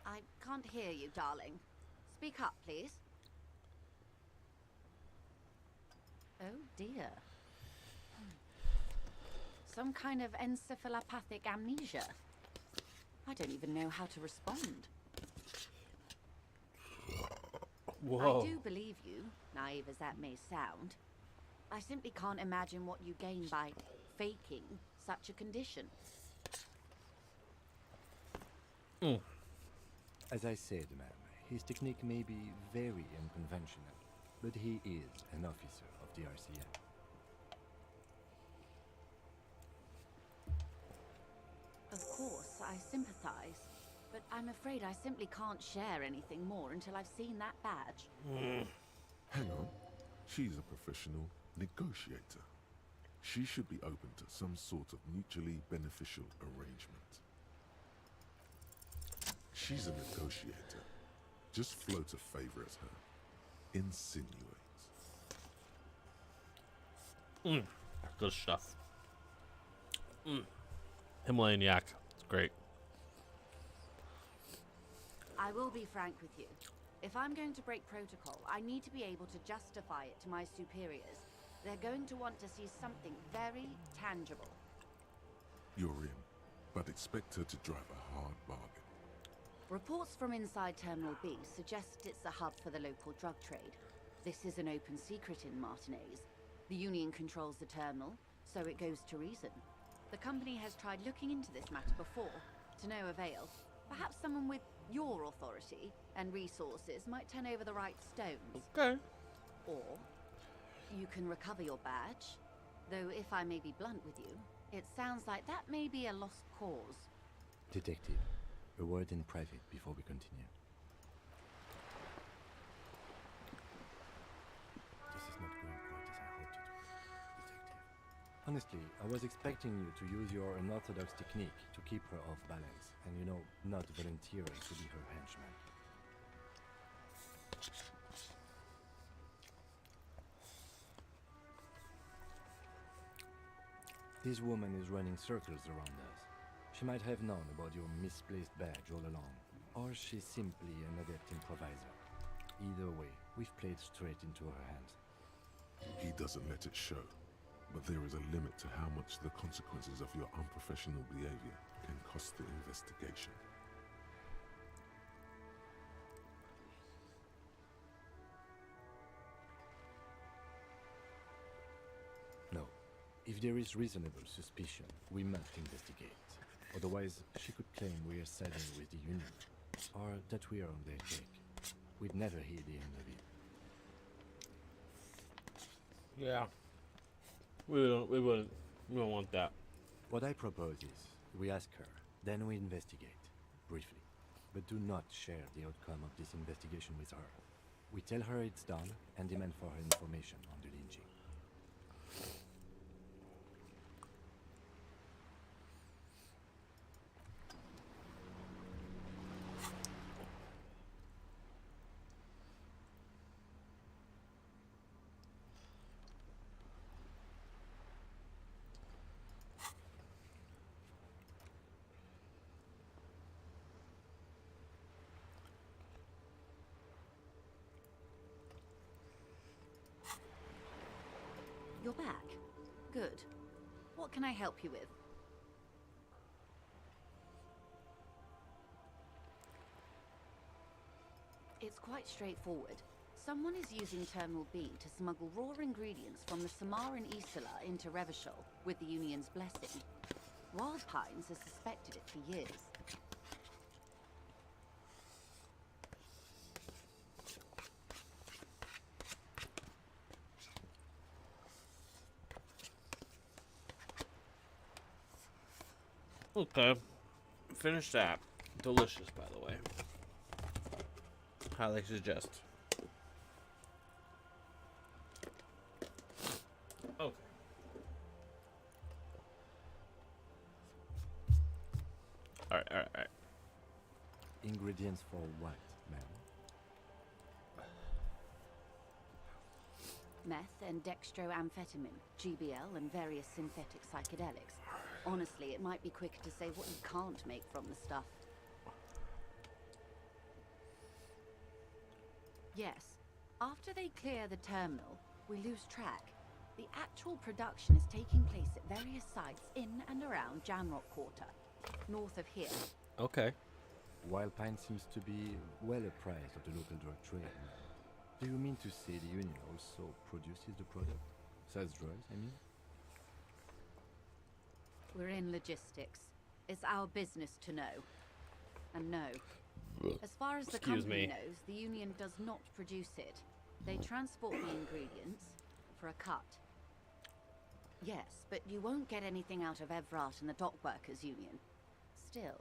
[SPEAKER 10] I can't hear you, darling. Speak up, please. Oh dear. Some kind of encephalopathic amnesia. I don't even know how to respond.
[SPEAKER 1] Whoa.
[SPEAKER 10] I do believe you, naive as that may sound. I simply can't imagine what you gain by faking such a condition.
[SPEAKER 7] As I said, ma'am, his technique may be very unconventional, but he is an officer of the RCM.
[SPEAKER 10] Of course, I sympathize, but I'm afraid I simply can't share anything more until I've seen that badge.
[SPEAKER 4] Hang on. She's a professional negotiator. She should be open to some sort of mutually beneficial arrangement. She's a negotiator. Just float a favor at her. Insinuate.
[SPEAKER 1] Good stuff. Himalayan yak. It's great.
[SPEAKER 10] I will be frank with you. If I'm going to break protocol, I need to be able to justify it to my superiors. They're going to want to see something very tangible.
[SPEAKER 4] You're in, but expect her to drive a hard bargain.
[SPEAKER 10] Reports from inside Terminal B suggest it's a hub for the local drug trade. This is an open secret in Martinez. The Union controls the terminal, so it goes to reason. The company has tried looking into this matter before, to no avail. Perhaps someone with your authority and resources might turn over the right stones.
[SPEAKER 1] Okay.
[SPEAKER 10] Or you can recover your badge, though if I may be blunt with you, it sounds like that may be a lost cause.
[SPEAKER 7] Detective, a word in private before we continue. This is not going quite as I hoped it would, Detective. Honestly, I was expecting you to use your unorthodox technique to keep her off balance, and you know, not volunteering to be her henchman. This woman is running circles around us. She might have known about your misplaced badge all along, or she's simply an adept improviser. Either way, we've played straight into her hands.
[SPEAKER 4] He doesn't let it show, but there is a limit to how much the consequences of your unprofessional behavior can cost the investigation.
[SPEAKER 7] No. If there is reasonable suspicion, we must investigate. Otherwise, she could claim we are siding with the Union, or that we are on their cake. We'd never hear the end of it.
[SPEAKER 1] Yeah. We wouldn't want that.
[SPEAKER 7] What I propose is, we ask her, then we investigate, briefly. But do not share the outcome of this investigation with her. We tell her it's done, and demand for her information on the lynching.
[SPEAKER 10] You're back. Good. What can I help you with? It's quite straightforward. Someone is using Terminal B to smuggle raw ingredients from the Samaran Isla into Revachol with the Union's blessing. Wild Pines has suspected it for years.
[SPEAKER 1] Okay. Finish that. Delicious, by the way. Highly suggest. Okay. Alright.
[SPEAKER 7] Ingredients for what, ma'am?
[SPEAKER 10] Meth and dextroamphetamine, GBL, and various synthetic psychedelics. Honestly, it might be quicker to say what you can't make from the stuff. Yes, after they clear the terminal, we lose track. The actual production is taking place at various sites in and around Jamrock Quarter, north of here.
[SPEAKER 1] Okay.
[SPEAKER 7] Wild Pine seems to be well apprised of the local drug trade, ma'am. Do you mean to say the Union also produces the product? Sells drugs, I mean?
[SPEAKER 10] We're in logistics. It's our business to know. And no. As far as the company knows, the Union does not produce it. They transport the ingredients for a cut. Yes, but you won't get anything out of Evrat and the Dock Workers Union. Still,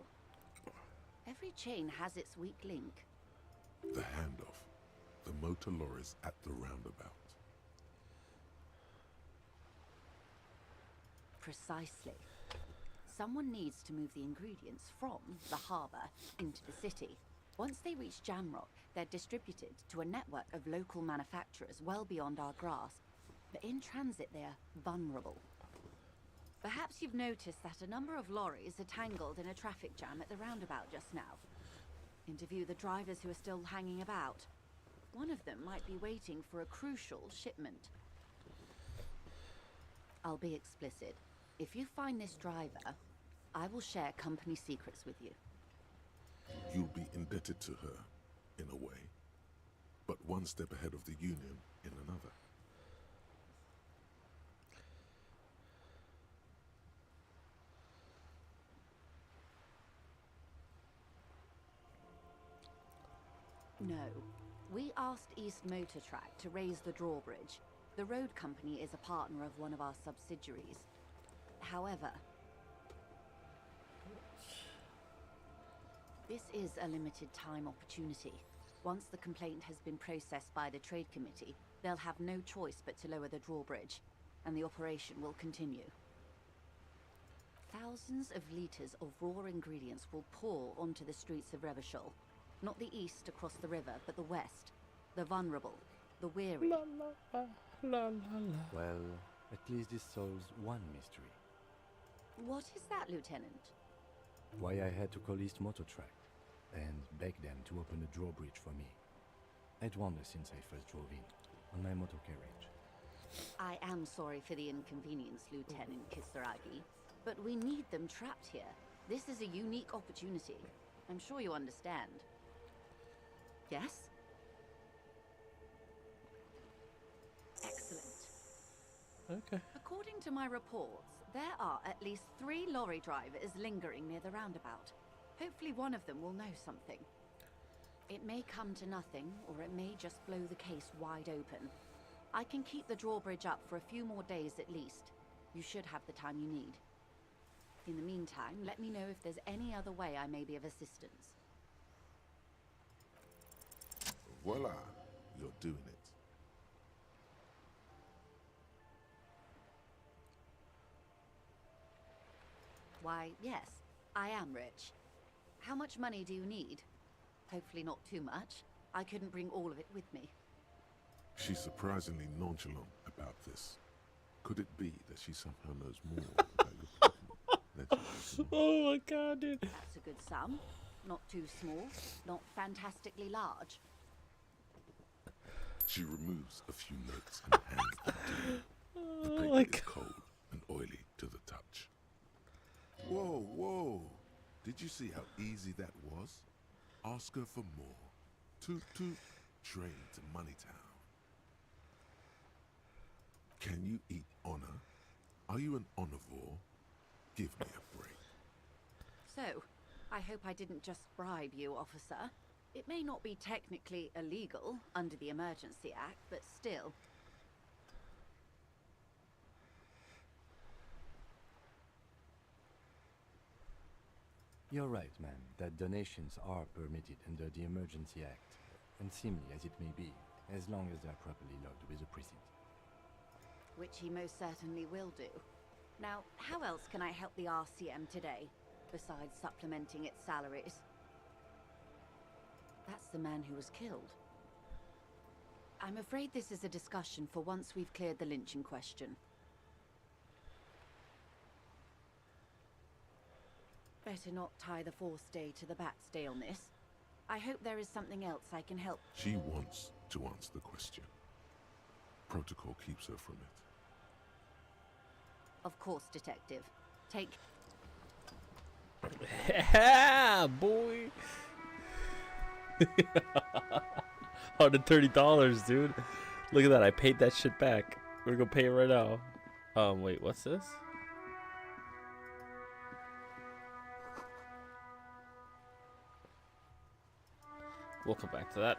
[SPEAKER 10] every chain has its weak link.
[SPEAKER 4] The handoff. The motor lorries at the roundabout.
[SPEAKER 10] Precisely. Someone needs to move the ingredients from the harbour into the city. Once they reach Jamrock, they're distributed to a network of local manufacturers well beyond our grasp. But in transit, they're vulnerable. Perhaps you've noticed that a number of lorries are tangled in a traffic jam at the roundabout just now. Interview the drivers who are still hanging about. One of them might be waiting for a crucial shipment. I'll be explicit. If you find this driver, I will share company secrets with you.
[SPEAKER 4] You'll be indebted to her, in a way, but one step ahead of the Union in another.
[SPEAKER 10] No. We asked East Motor Track to raise the drawbridge. The road company is a partner of one of our subsidiaries. However, this is a limited time opportunity. Once the complaint has been processed by the Trade Committee, they'll have no choice but to lower the drawbridge, and the operation will continue. Thousands of litres of raw ingredients will pour onto the streets of Revachol. Not the east across the river, but the west. The vulnerable, the weary.
[SPEAKER 7] Well, at least this solves one mystery.
[SPEAKER 10] What is that, Lieutenant?
[SPEAKER 7] Why I had to call East Motor Track and beg them to open the drawbridge for me. I'd wondered since I first drove in, on my motor carriage.
[SPEAKER 10] I am sorry for the inconvenience, Lieutenant Kisaragi, but we need them trapped here. This is a unique opportunity. I'm sure you understand. Yes? Excellent.
[SPEAKER 1] Okay.
[SPEAKER 10] According to my reports, there are at least 3 lorry drivers lingering near the roundabout. Hopefully one of them will know something. It may come to nothing, or it may just blow the case wide open. I can keep the drawbridge up for a few more days at least. You should have the time you need. In the meantime, let me know if there's any other way I may be of assistance.
[SPEAKER 4] Voila, you're doing it.
[SPEAKER 10] Why, yes, I am rich. How much money do you need? Hopefully not too much. I couldn't bring all of it with me.
[SPEAKER 4] She's surprisingly nonchalant about this. Could it be that she somehow knows more about your predicament?
[SPEAKER 1] Oh my god, dude.
[SPEAKER 10] That's a good sum. Not too small, not fantastically large.
[SPEAKER 4] She removes a few notes and hands them to you. The paper is cold and oily to the touch. Whoa, whoa. Did you see how easy that was? Ask her for more. Toot toot. Train to Moneytown. Can you eat honor? Are you an omnivore? Give me a break.
[SPEAKER 10] So, I hope I didn't just bribe you, officer. It may not be technically illegal under the Emergency Act, but still.
[SPEAKER 7] You're right, ma'am, that donations are permitted under the Emergency Act, unseemly as it may be, as long as they're properly logged with the precinct.
[SPEAKER 10] Which he most certainly will do. Now, how else can I help the RCM today, besides supplementing its salaries? That's the man who was killed. I'm afraid this is a discussion for once we've cleared the lynching question. Better not tie the fourth day to the bat's day on this. I hope there is something else I can help.
[SPEAKER 4] She wants to answer the question. Protocol keeps her from it.
[SPEAKER 10] Of course, Detective. Take...
[SPEAKER 1] Yeah, boy. $130, dude. Look at that. I paid that shit back. We're gonna pay it right now. Wait, what's this? We'll come back to that.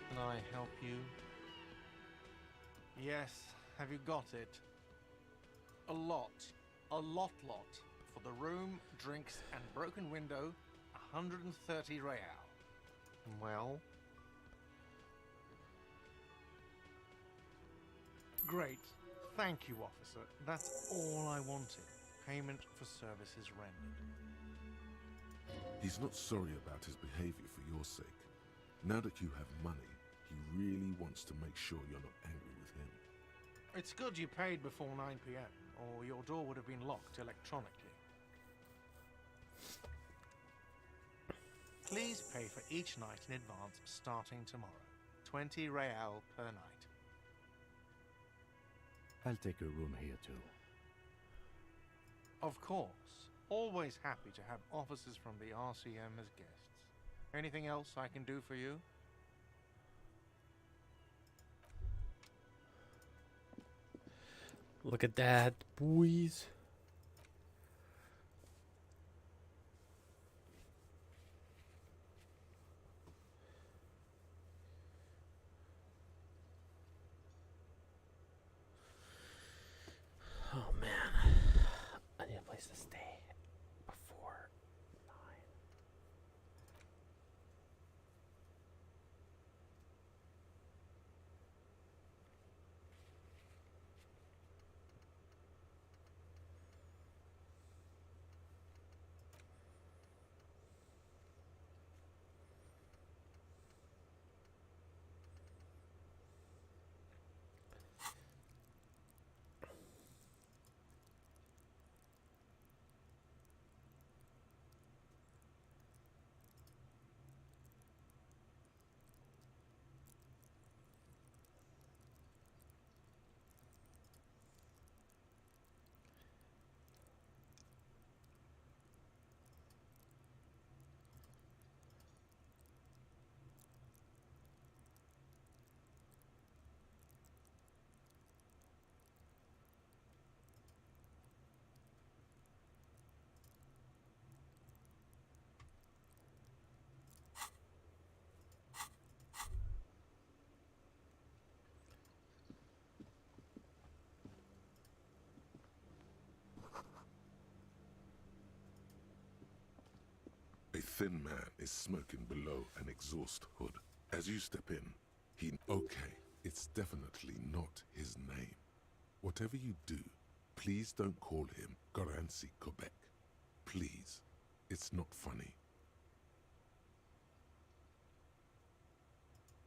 [SPEAKER 6] Can I help you? Yes, have you got it? A lot. For the room, drinks, and broken window, 130 real. Well? Great. Thank you, officer. That's all I wanted. Payment for services rendered.
[SPEAKER 4] He's not sorry about his behavior for your sake. Now that you have money, he really wants to make sure you're not angry with him.
[SPEAKER 6] It's good you paid before 9 p.m., or your door would have been locked electronically. Please pay for each night in advance starting tomorrow. 20 real per night.
[SPEAKER 7] I'll take a room here too.
[SPEAKER 6] Of course. Always happy to have officers from the RCM as guests. Anything else I can do for you?
[SPEAKER 1] Look at that, boys. Oh man, I need a place to stay before 9.
[SPEAKER 4] A thin man is smoking below an exhaust hood. As you step in, okay, it's definitely not his name. Whatever you do, please don't call him Garancy Quebec. Please. It's not funny.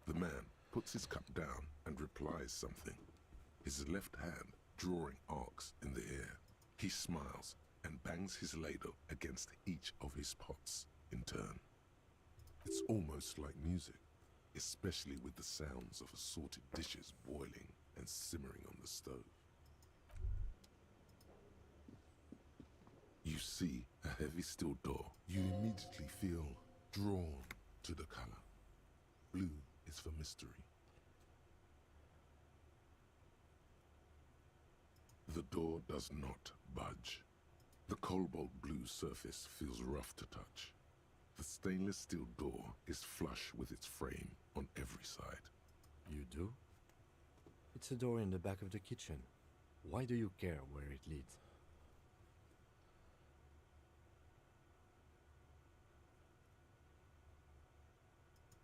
[SPEAKER 4] The man puts his cup down and replies something, his left hand drawing arcs in the air. He smiles and bangs his ladle against each of his pots in turn. It's almost like music, especially with the sounds of assorted dishes boiling and simmering on the stove. You see a heavy steel door. You immediately feel drawn to the color. Blue is for mystery. The door does not budge. The cobalt blue surface feels rough to touch. The stainless steel door is flush with its frame on every side.
[SPEAKER 7] You do? It's a door in the back of the kitchen. Why do you care where it leads?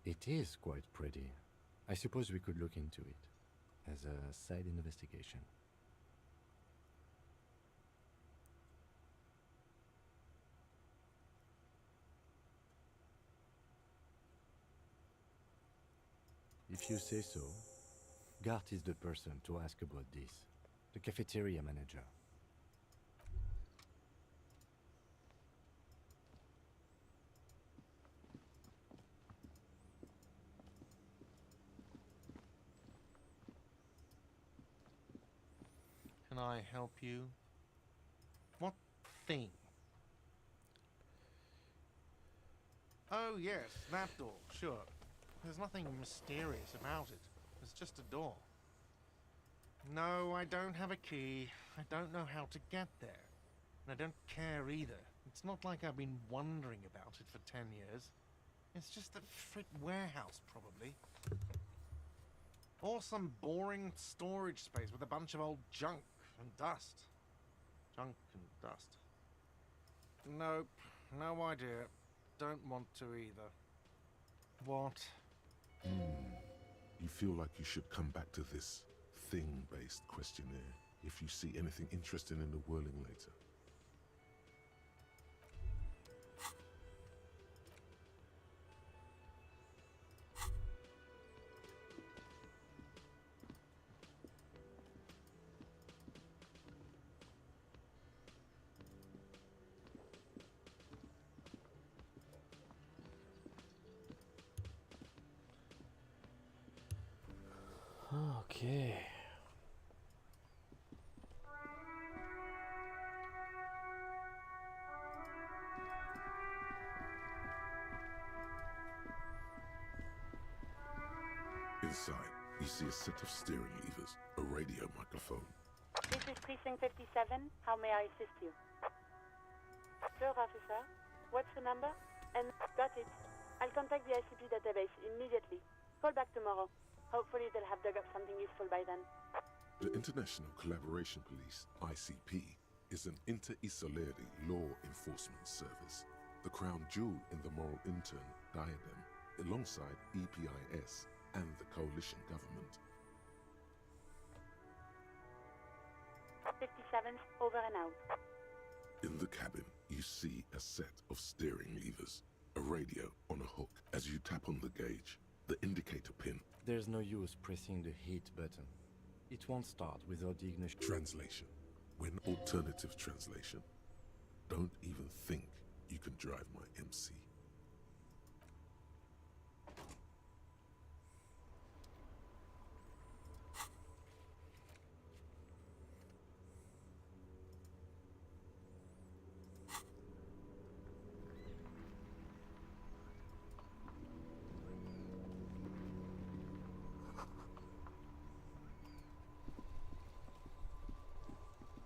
[SPEAKER 7] It is quite pretty. I suppose we could look into it as a side investigation. If you say so. Gart is the person to ask about this. The cafeteria manager.
[SPEAKER 6] Can I help you? What thing? Oh yes, that door, sure. There's nothing mysterious about it. It's just a door. No, I don't have a key. I don't know how to get there. And I don't care either. It's not like I've been wondering about it for 10 years. It's just a frit warehouse, probably. Or some boring storage space with a bunch of old junk and dust. Junk and dust. Nope, no idea. Don't want to either. What?
[SPEAKER 4] You feel like you should come back to this thing-based questionnaire if you see anything interesting in the whirling later.
[SPEAKER 1] Okay.
[SPEAKER 4] Inside, you see a set of steering levers, a radio microphone.
[SPEAKER 8] This is Precinct 57. How may I assist you? Sure, officer. What's the number? And got it. I'll contact the ICP database immediately. Call back tomorrow. Hopefully they'll have dug up something useful by then.
[SPEAKER 4] The International Collaboration Police, ICP, is an inter-Isolari law enforcement service, the crown jewel in the moral intern diadem, alongside EPIS and the coalition government.
[SPEAKER 8] 57's over and out.
[SPEAKER 4] In the cabin, you see a set of steering levers, a radio on a hook. As you tap on the gauge, the indicator pin.
[SPEAKER 7] There's no use pressing the heat button. It won't start without the ignition.
[SPEAKER 4] Translation. When alternative translation. Don't even think you can drive my MC.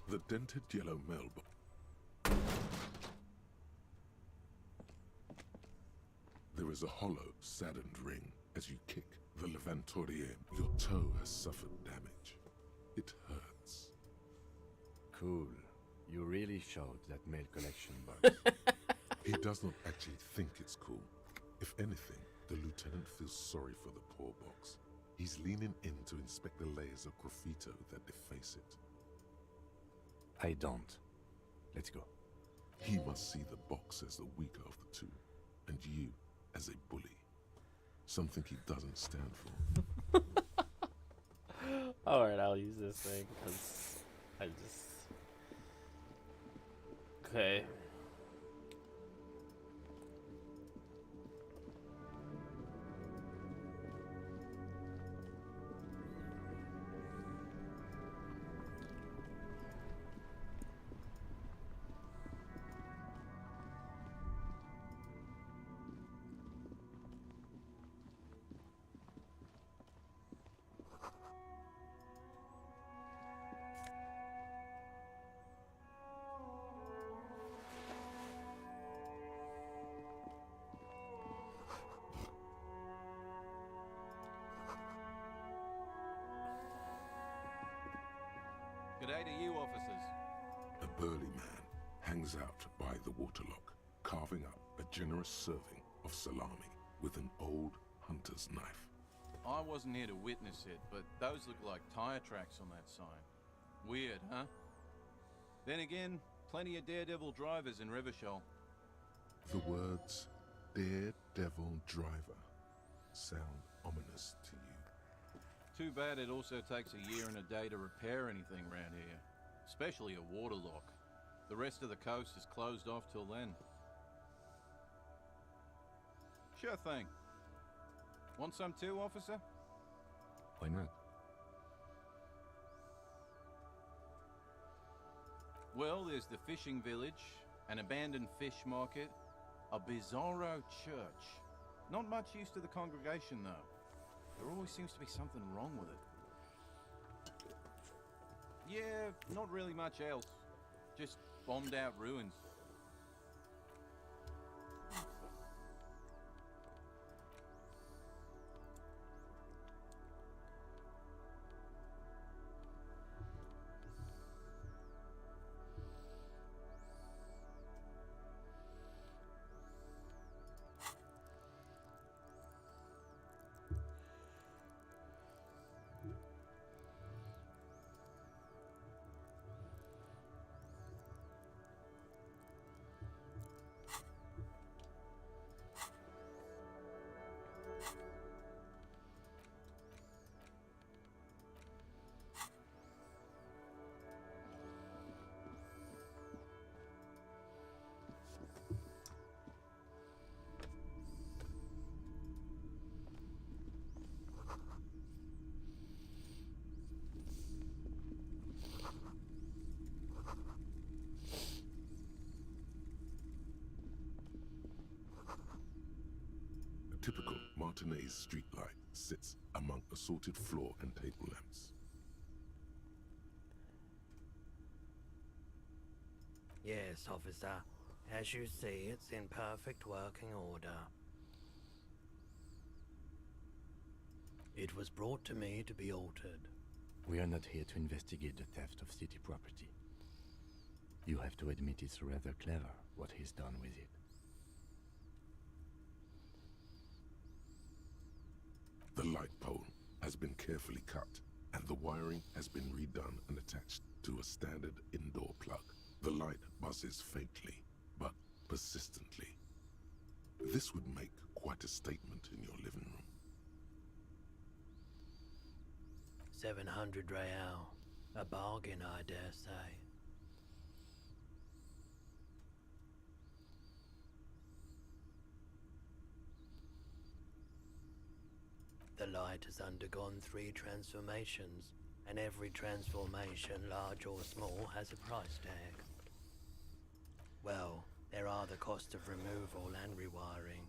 [SPEAKER 4] The dented yellow mailbox. There is a hollow, saddened ring as you kick the Levantorium. Your toe has suffered damage. It hurts.
[SPEAKER 7] Cool. You really showed that mail collection bug.
[SPEAKER 4] He does not actually think it's cool. If anything, the lieutenant feels sorry for the poor box. He's leaning in to inspect the layers of graffito that deface it.
[SPEAKER 7] I don't. Let's go.
[SPEAKER 4] He must see the box as the weaker of the two, and you as a bully. Something he doesn't stand for.
[SPEAKER 1] Alright, I'll use this thing, because I just... Okay.
[SPEAKER 19] G'day to you, officers.
[SPEAKER 4] A burly man hangs out by the waterlock, carving up a generous serving of salami with an old hunter's knife.
[SPEAKER 19] I wasn't here to witness it, but those look like tire tracks on that sign. Weird, huh? Then again, plenty of daredevil drivers in Revachol.
[SPEAKER 4] The words Daredevil Driver sound ominous to you.
[SPEAKER 19] Too bad it also takes a year and a day to repair anything around here. Especially a waterlock. The rest of the coast is closed off till then. Sure thing. Want some too, officer?
[SPEAKER 4] Why not?
[SPEAKER 19] Well, there's the fishing village, an abandoned fish market, a bizarro church. Not much use to the congregation, though. There always seems to be something wrong with it. Yeah, not really much else. Just bombed out ruins.
[SPEAKER 4] Martinez streetlight sits among assorted floor and table lamps.
[SPEAKER 2] Yes, officer. As you see, it's in perfect working order. It was brought to me to be altered.
[SPEAKER 7] We are not here to investigate the theft of city property. You have to admit it's rather clever what he's done with it.
[SPEAKER 4] The light pole has been carefully cut, and the wiring has been redone and attached to a standard indoor plug. The light buzzes faintly, but persistently. This would make quite a statement in your living room.
[SPEAKER 2] 700 real. A bargain, I dare say. The light has undergone 3 transformations, and every transformation, large or small, has a price tag. Well, there are the cost of removal and rewiring.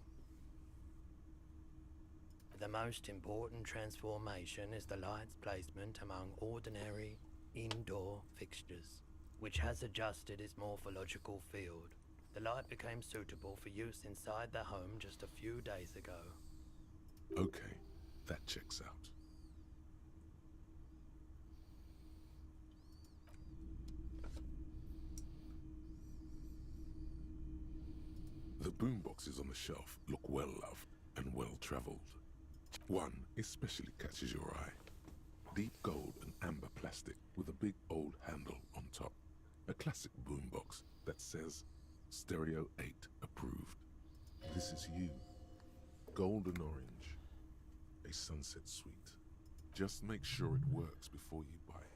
[SPEAKER 2] The most important transformation is the light's placement among ordinary indoor fixtures, which has adjusted its morphological field. The light became suitable for use inside the home just a few days ago.
[SPEAKER 4] Okay, that checks out. The boomboxes on the shelf look well loved and well traveled. One especially catches your eye. Deep gold and amber plastic with a big old handle on top. A classic boombox that says Stereo 8 approved. This is you. Golden orange. A sunset suite. Just make sure it works before you buy it.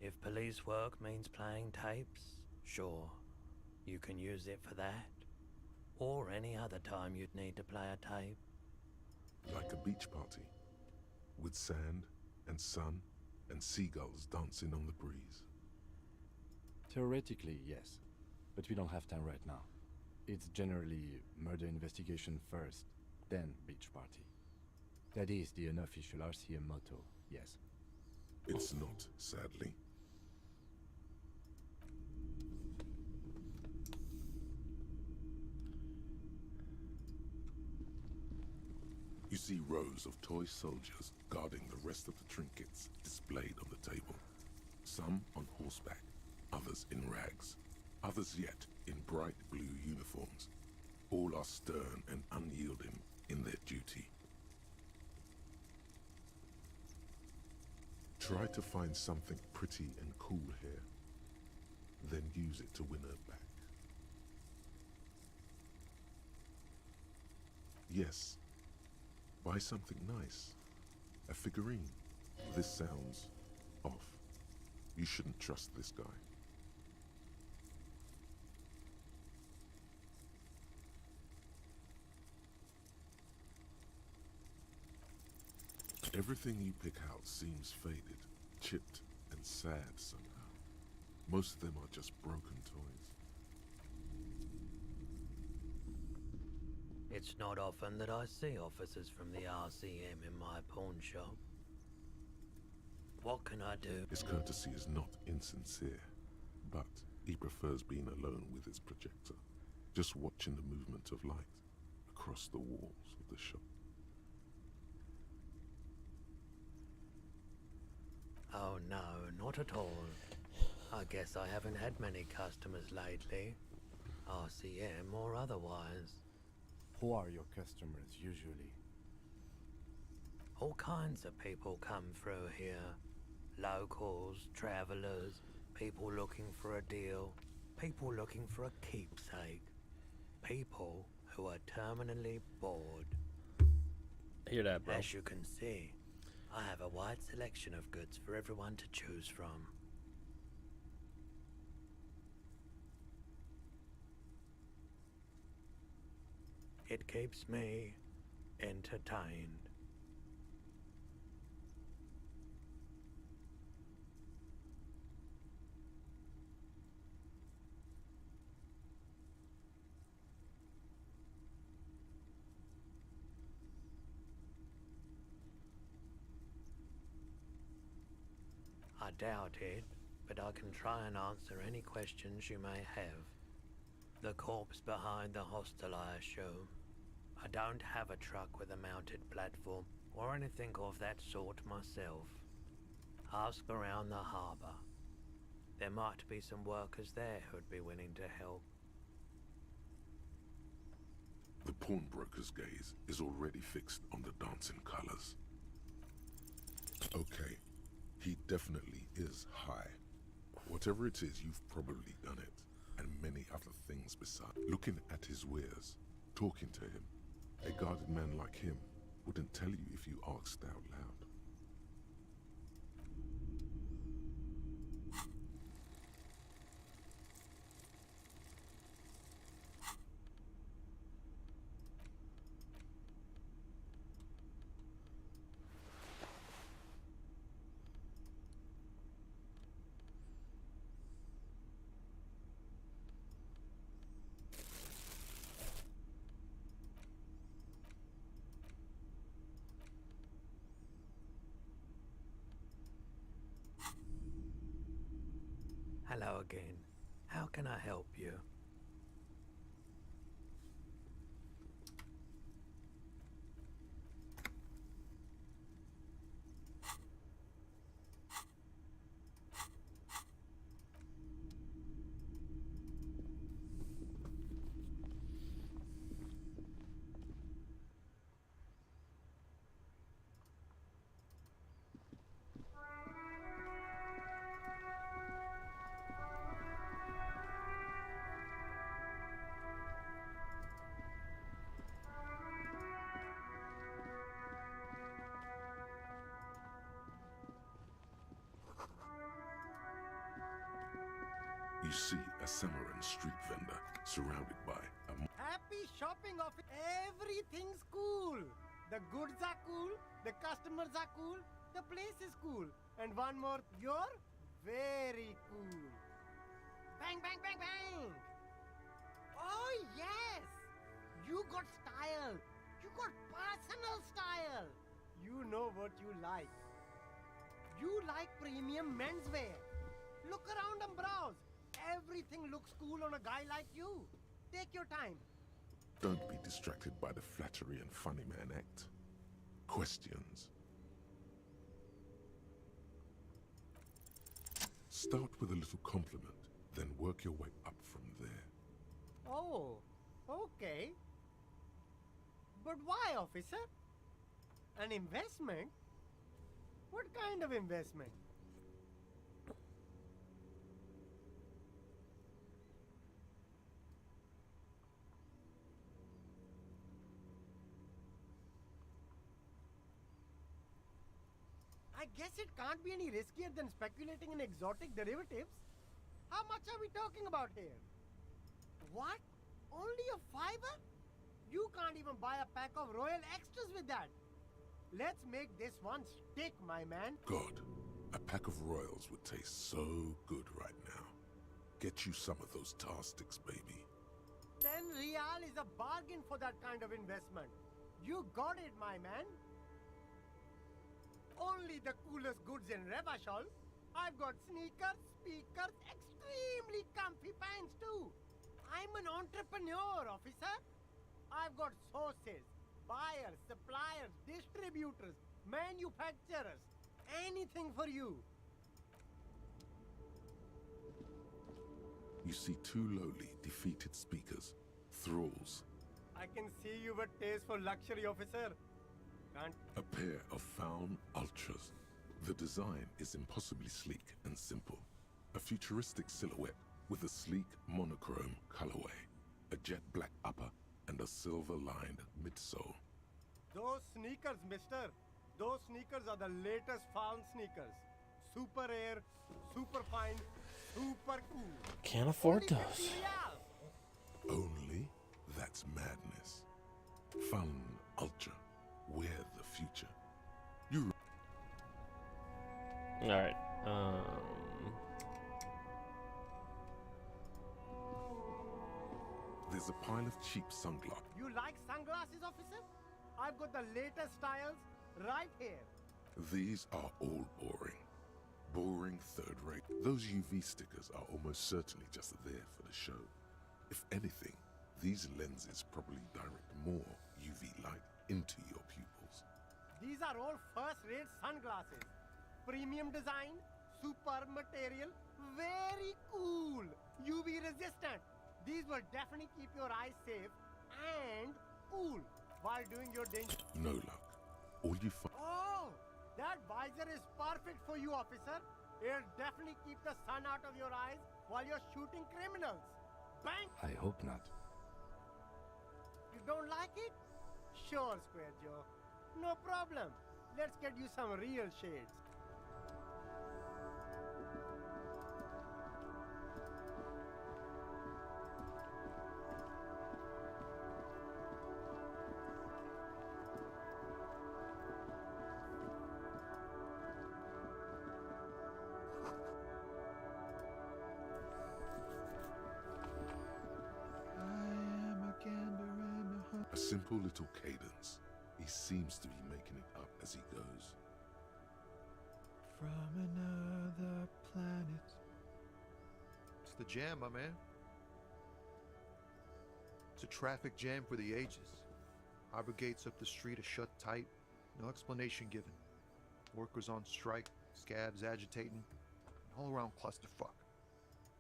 [SPEAKER 2] If police work means playing tapes, sure, you can use it for that. Or any other time you'd need to play a tape.
[SPEAKER 4] Like a beach party. With sand and sun and seagulls dancing on the breeze.
[SPEAKER 7] Theoretically, yes. But we don't have time right now. It's generally murder investigation first, then beach party. That is the unofficial RCM motto, yes.
[SPEAKER 4] It's not, sadly. You see rows of toy soldiers guarding the rest of the trinkets displayed on the table. Some on horseback, others in rags, others yet in bright blue uniforms. All are stern and unyielding in their duty. Try to find something pretty and cool here, then use it to win her back. Yes, buy something nice. A figurine. This sounds off. You shouldn't trust this guy. Everything you pick out seems faded, chipped, and sad somehow. Most of them are just broken toys.
[SPEAKER 2] It's not often that I see officers from the RCM in my pawn shop. What can I do?
[SPEAKER 4] His courtesy is not insincere, but he prefers being alone with his projector, just watching the movement of light across the walls of the shop.
[SPEAKER 2] Oh no, not at all. I guess I haven't had many customers lately, RCM or otherwise.
[SPEAKER 7] Who are your customers usually?
[SPEAKER 2] All kinds of people come through here. Locals, travelers, people looking for a deal, people looking for a keepsake, people who are terminally bored.
[SPEAKER 1] I hear that, bro.
[SPEAKER 2] As you can see, I have a wide selection of goods for everyone to choose from. It keeps me entertained.
[SPEAKER 3] I doubt it, but I can try and answer any questions you may have. The corpse behind the hostel, I assume. I don't have a truck with a mounted platform or anything of that sort myself. Ask around the harbour. There might be some workers there who'd be willing to help.
[SPEAKER 4] The pawnbroker's gaze is already fixed on the dancing colors. Okay, he definitely is high. Whatever it is, you've probably done it, and many other things besides. Looking at his wares, talking to him, a guarded man like him wouldn't tell you if you asked out loud.
[SPEAKER 3] Hello again. How can I help you?
[SPEAKER 4] You see a Samaran street vendor surrounded by a...
[SPEAKER 20] Happy shopping of everything's cool. The goods are cool, the customers are cool, the place is cool. And one more, you're very cool. Bang, bang, bang, bang. Oh, yes. You got style. You got personal style. You know what you like. You like premium menswear. Look around and browse. Everything looks cool on a guy like you. Take your time.
[SPEAKER 4] Don't be distracted by the flattery and funny man act. Questions. Start with a little compliment, then work your way up from there.
[SPEAKER 20] Oh, okay. But why, officer? An investment? What kind of investment? I guess it can't be any riskier than speculating in exotic derivatives. How much are we talking about here? What? Only a fiver? You can't even buy a pack of Royal Extras with that. Let's make this one stick, my man.
[SPEAKER 4] God, a pack of Royals would taste so good right now. Get you some of those tar sticks, baby.
[SPEAKER 20] 10 real is a bargain for that kind of investment. You got it, my man. Only the coolest goods in Revachol. I've got sneakers, speakers, extremely comfy pants too. I'm an entrepreneur, officer. I've got sources, buyers, suppliers, distributors, manufacturers. Anything for you.
[SPEAKER 4] You see two lowly, defeated speakers, thralls.
[SPEAKER 20] I can see you've a taste for luxury, officer. Can't...
[SPEAKER 4] A pair of Faun Ultras. The design is impossibly sleek and simple. A futuristic silhouette with a sleek monochrome colorway, a jet black upper, and a silver-lined midsole.
[SPEAKER 20] Those sneakers, mister. Those sneakers are the latest Faun sneakers. Super air, super fine, super cool.
[SPEAKER 1] Can't afford those.
[SPEAKER 4] Only? That's madness. Faun Ultra. We're the future. You...
[SPEAKER 1] Alright,
[SPEAKER 4] There's a pile of cheap sunglasses.
[SPEAKER 20] You like sunglasses, officer? I've got the latest styles right here.
[SPEAKER 4] These are all boring. Boring, third-rate. Those UV stickers are almost certainly just there for the show. If anything, these lenses probably direct more UV light into your pupils.
[SPEAKER 20] These are all first-rate sunglasses. Premium design, superb material, very cool. UV resistant. These will definitely keep your eyes safe and cool while doing your danger.
[SPEAKER 4] No luck. All you find.
[SPEAKER 20] Oh, that visor is perfect for you, officer. It'll definitely keep the sun out of your eyes while you're shooting criminals. Bang!
[SPEAKER 7] I hope not.
[SPEAKER 20] You don't like it? Sure, Square Joe. No problem. Let's get you some real shades.
[SPEAKER 4] A simple little cadence. He seems to be making it up as he goes.
[SPEAKER 21] From another planet.
[SPEAKER 22] It's the jam, my man. It's a traffic jam for the ages. Harbor gates up the street are shut tight. No explanation given. Workers on strike, scabs agitating, all around clusterfuck.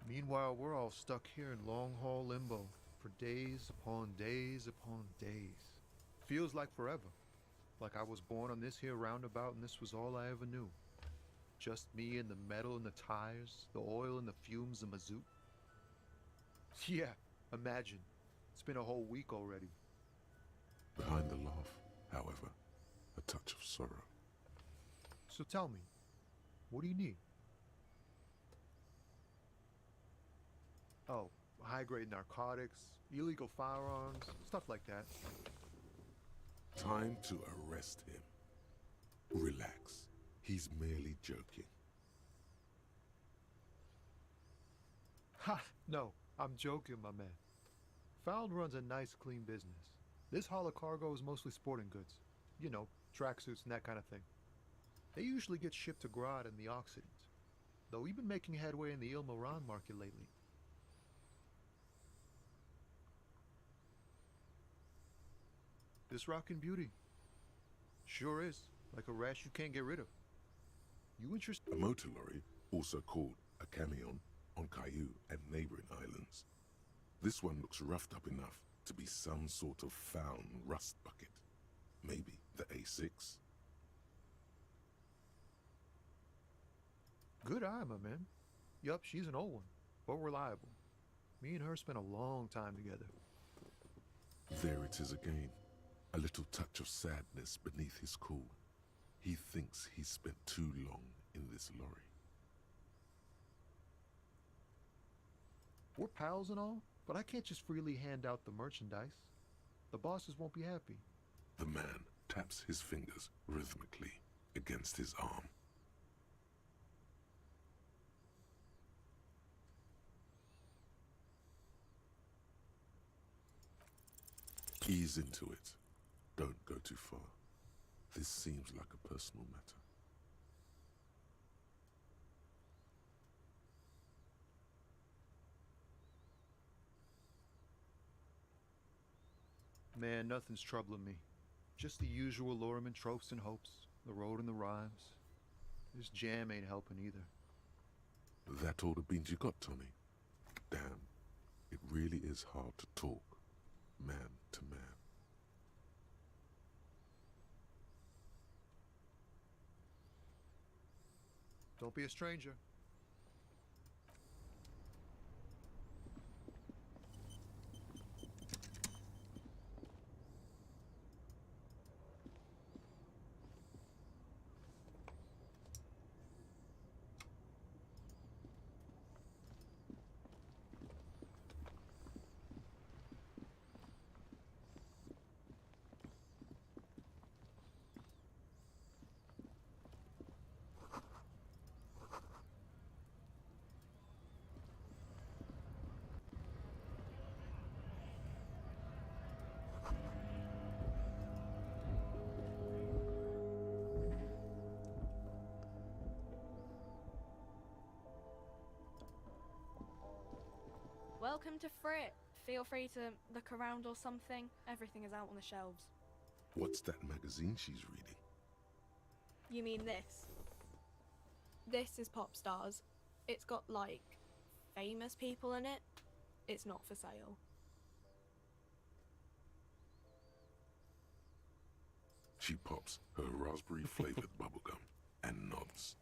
[SPEAKER 22] Meanwhile, we're all stuck here in long-haul limbo for days upon days upon days. Feels like forever. Like I was born on this here roundabout and this was all I ever knew. Just me and the metal and the tires, the oil and the fumes of mazout. Yeah, imagine. It's been a whole week already.
[SPEAKER 4] Behind the laugh, however, a touch of sorrow.
[SPEAKER 22] So tell me, what do you need? Oh, high-grade narcotics, illegal firearms, stuff like that.
[SPEAKER 4] Time to arrest him. Relax. He's merely joking.
[SPEAKER 22] Ha! No, I'm joking, my man. Found runs a nice, clean business. This haul of cargo is mostly sporting goods. You know, tracksuits and that kind of thing. They usually get shipped to Grodd and the Occident. Though we've been making headway in the Il Moran market lately. This rockin' beauty. Sure is. Like a rash you can't get rid of. You interested?
[SPEAKER 4] A motor lorry, also called a camion, on Caillou and neighboring islands. This one looks roughed up enough to be some sort of found rust bucket. Maybe the A6?
[SPEAKER 22] Good eye, my man. Yup, she's an old one, but reliable. Me and her spent a long time together.
[SPEAKER 4] There it is again. A little touch of sadness beneath his cool. He thinks he's spent too long in this lorry.
[SPEAKER 22] We're pals and all, but I can't just freely hand out the merchandise. The bosses won't be happy.
[SPEAKER 4] The man taps his fingers rhythmically against his arm. Ease into it. Don't go too far. This seems like a personal matter.
[SPEAKER 22] Man, nothing's troubling me. Just the usual Lorman tropes and hopes. The road and the rhymes. This jam ain't helping either.
[SPEAKER 4] That all the beans you got, Tommy? Damn, it really is hard to talk, man to man.
[SPEAKER 22] Don't be a stranger.
[SPEAKER 14] Welcome to Frit. Feel free to look around or something. Everything is out on the shelves.
[SPEAKER 4] What's that magazine she's reading?
[SPEAKER 14] You mean this? This is Pop Stars. It's got, like, famous people in it. It's not for sale.
[SPEAKER 4] She pops her raspberry-flavored bubblegum and nods.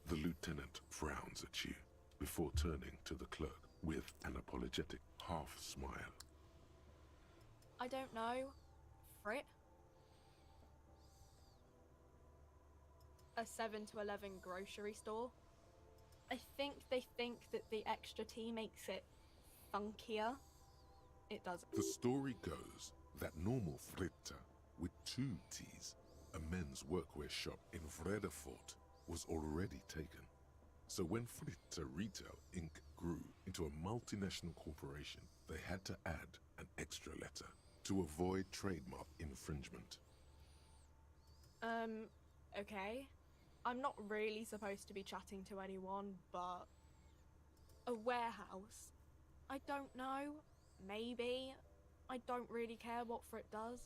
[SPEAKER 4] The lieutenant frowns at you before turning to the clerk with an apologetic half-smile.
[SPEAKER 14] I don't know. Frit? A 7 to 11 grocery store. I think they think that the extra tea makes it funkier. It doesn't.
[SPEAKER 4] The story goes that normal Fritta, with 2 T's, a men's workwear shop in Vredefort, was already taken. So when Fritta Retail Inc. grew into a multinational corporation, they had to add an extra letter to avoid trademark infringement.
[SPEAKER 14] Okay. I'm not really supposed to be chatting to anyone, but... a warehouse? I don't know. Maybe. I don't really care what Frit does.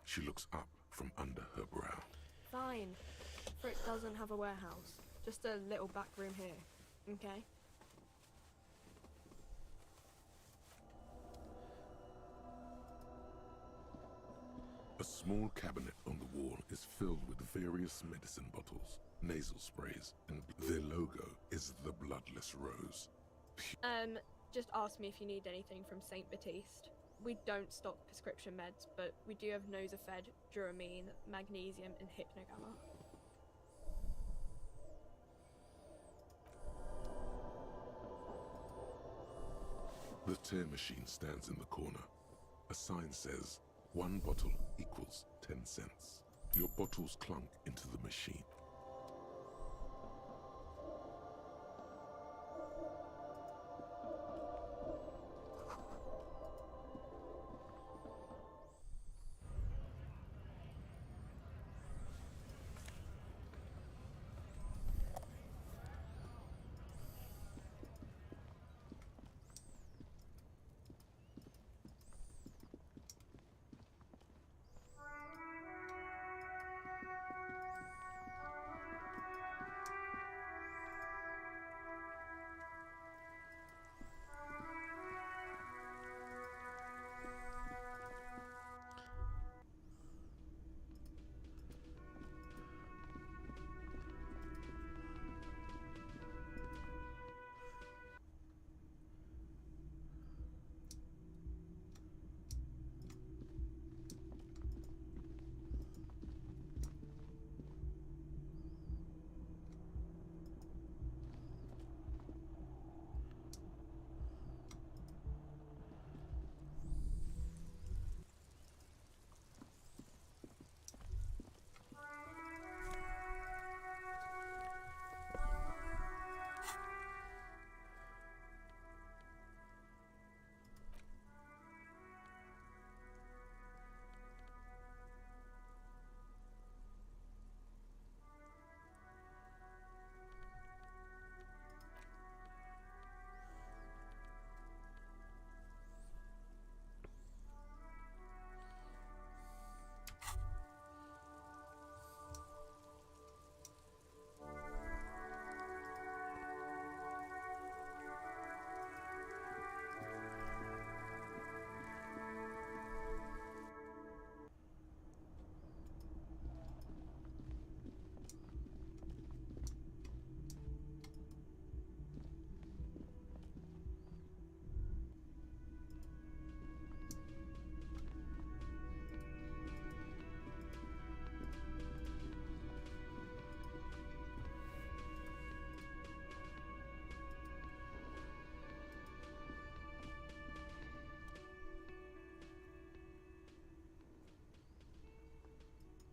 [SPEAKER 4] She looks up from under her brow.
[SPEAKER 14] Fine. Frit doesn't have a warehouse. Just a little back room here. Okay?
[SPEAKER 4] A small cabinet on the wall is filled with various medicine bottles, nasal sprays, and their logo is the bloodless rose.
[SPEAKER 14] Just ask me if you need anything from St. Baptiste. We don't stock prescription meds, but we do have Nosafed, Duramine, Magnesium, and Hypnogamma.
[SPEAKER 4] The tear machine stands in the corner. A sign says, 1 bottle equals 10 cents. Your bottles clunk into the machine.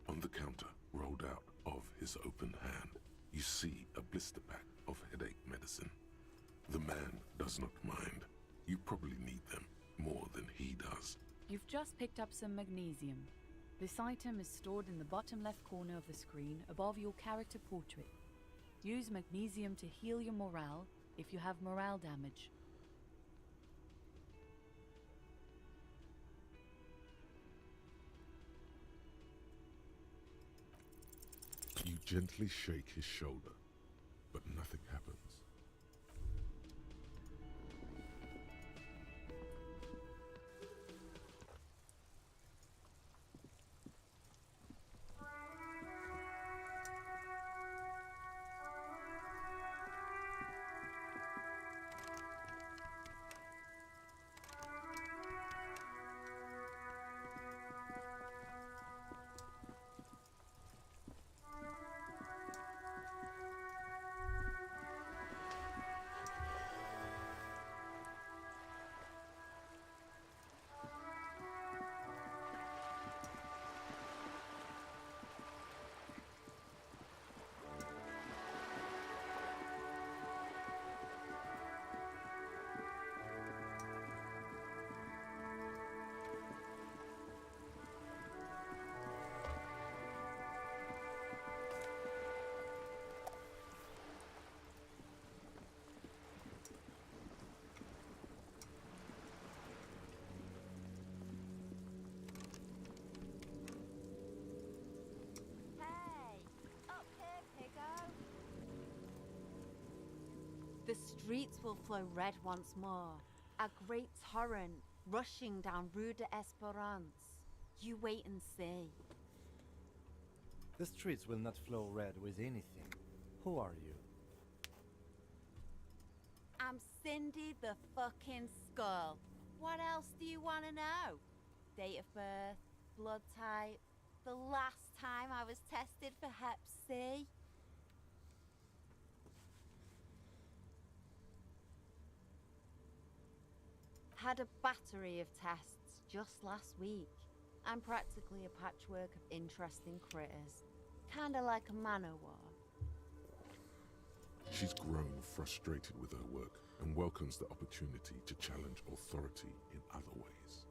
[SPEAKER 4] On the counter, rolled out of his open hand, you see a blister pack of headache medicine. The man does not mind. You probably need them more than he does.
[SPEAKER 5] You've just picked up some magnesium. This item is stored in the bottom left corner of the screen above your character portrait. Use magnesium to heal your morale if you have morale damage.
[SPEAKER 4] You gently shake his shoulder, but nothing happens.
[SPEAKER 13] The streets will flow red once more. A great torrent rushing down Rue de Esperance. You wait and see.
[SPEAKER 7] The streets will not flow red with anything. Who are you?
[SPEAKER 13] I'm Cindy the fucking Skull. What else do you want to know? Date of birth, blood type, the last time I was tested for Hep C. Had a battery of tests just last week. I'm practically a patchwork of interesting critters. Kinda like a manowar.
[SPEAKER 4] She's grown frustrated with her work and welcomes the opportunity to challenge authority in other ways.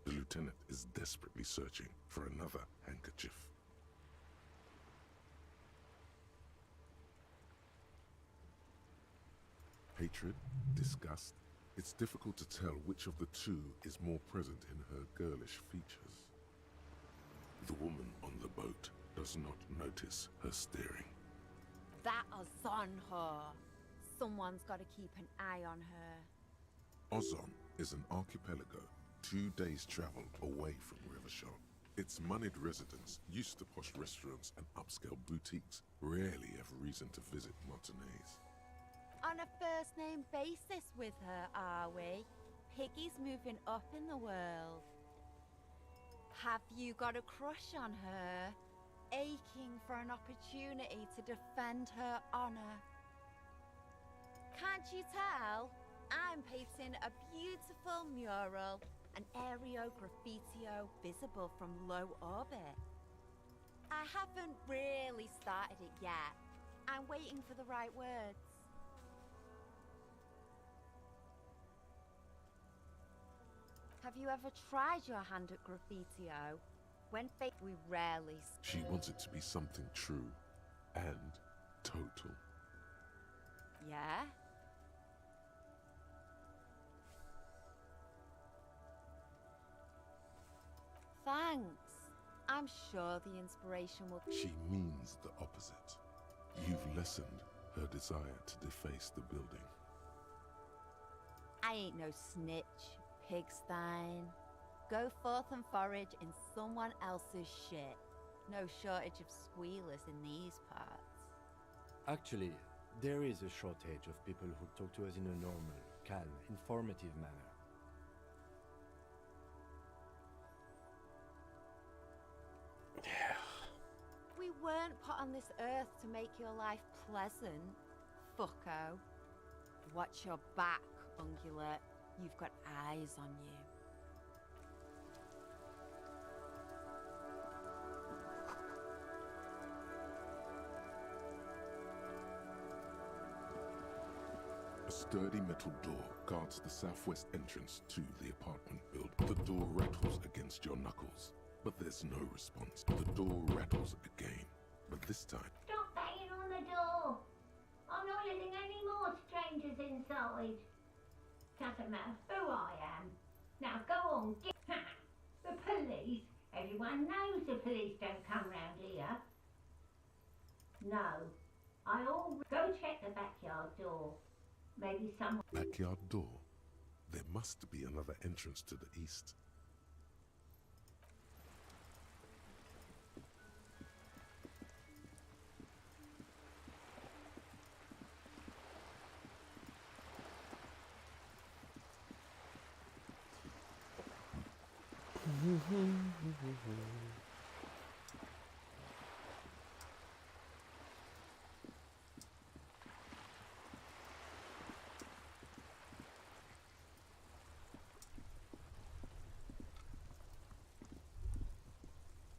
[SPEAKER 4] The lieutenant is desperately searching for another handkerchief. Hatred, disgust, it's difficult to tell which of the two is more present in her girlish features. The woman on the boat does not notice her staring.
[SPEAKER 13] That is on her. Someone's got to keep an eye on her.
[SPEAKER 4] Ozon is an archipelago 2 days' travel away from Rivershore. Its moneyed residents, used to posh restaurants and upscale boutiques, rarely have reason to visit Martinez.
[SPEAKER 13] On a first-name basis with her, are we? Piggy's moving up in the world. Have you got a crush on her? Aching for an opportunity to defend her honor? Can't you tell? I'm painting a beautiful mural, an aereo graffitio visible from low orbit. I haven't really started it yet. I'm waiting for the right words. Have you ever tried your hand at graffitio? When fake, we rarely...
[SPEAKER 4] She wants it to be something true and total.
[SPEAKER 13] Yeah? Thanks. I'm sure the inspiration will...
[SPEAKER 4] She means the opposite. You've lessened her desire to deface the building.
[SPEAKER 13] I ain't no snitch, pigstein. Go forth and forage in someone else's shit. No shortage of squealers in these parts.
[SPEAKER 7] Actually, there is a shortage of people who talk to us in a normal, calm, informative manner.
[SPEAKER 13] We weren't put on this earth to make your life pleasant, fucko. Watch your back, ungulate. You've got eyes on you.
[SPEAKER 4] A sturdy metal door guards the southwest entrance to the apartment building. The door rattles against your knuckles, but there's no response. The door rattles again, but this time...
[SPEAKER 9] Stop banging on the door! I'm not letting any more strangers inside. Doesn't matter who I am. Now go on, get... The police? Everyone knows the police don't come round here. No. Go check the backyard door. Maybe someone...
[SPEAKER 4] Backyard door? There must be another entrance to the east.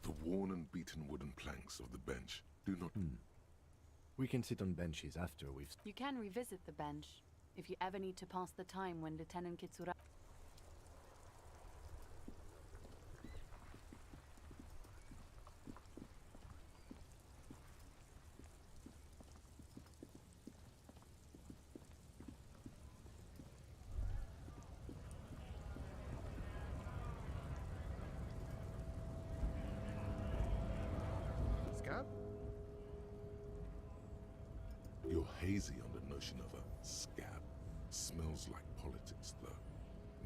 [SPEAKER 4] The worn and beaten wooden planks of the bench do not...
[SPEAKER 7] We can sit on benches after we've...
[SPEAKER 5] You can revisit the bench if you ever need to pass the time when Lieutenant Kitsura...
[SPEAKER 22] Scab?
[SPEAKER 4] You're hazy on the notion of a scab. Smells like politics, though.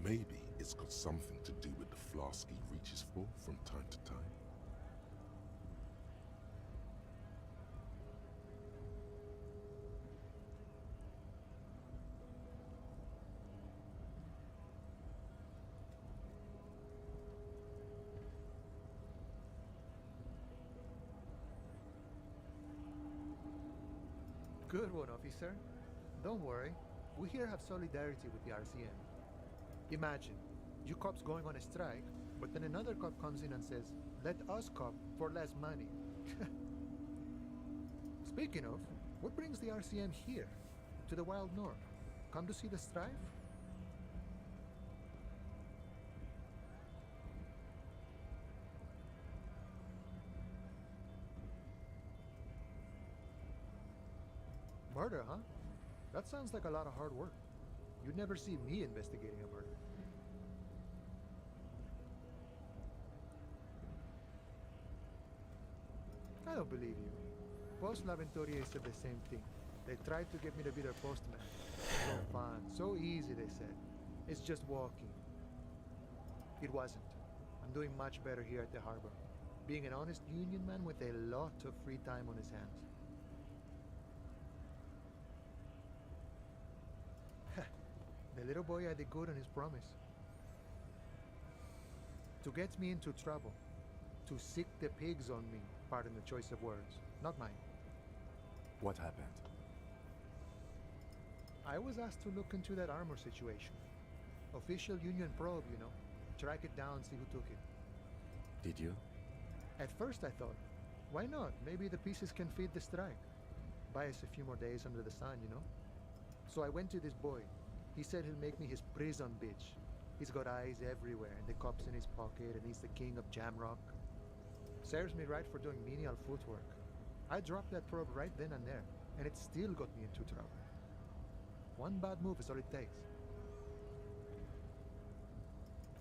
[SPEAKER 4] Maybe it's got something to do with the flask he reaches for from time to time.
[SPEAKER 22] Good one, officer. Don't worry. We here have solidarity with the RCM. Imagine, you cops going on a strike, but then another cop comes in and says, let us cop for less money. Speaking of, what brings the RCM here, to the Wild North? Come to see the strife? Murder, huh? That sounds like a lot of hard work. You'd never see me investigating a murder. I don't believe you. Post Laventurier said the same thing. They tried to get me to be their postman. So fun, so easy, they said. It's just walking. It wasn't. I'm doing much better here at the harbor. Being an honest union man with a lot of free time on his hands. The little boy had the good on his promise. To get me into trouble. To sick the pigs on me. Pardon the choice of words. Not mine.
[SPEAKER 7] What happened?
[SPEAKER 22] I was asked to look into that armor situation. Official union probe, you know. Track it down, see who took it.
[SPEAKER 7] Did you?
[SPEAKER 22] At first I thought, why not? Maybe the pieces can feed the strike. Buy us a few more days under the sun, you know? So I went to this boy. He said he'll make me his prison bitch. He's got eyes everywhere, and the cop's in his pocket, and he's the king of Jamrock. Serves me right for doing menial footwork. I dropped that probe right then and there, and it still got me into trouble. One bad move is all it takes.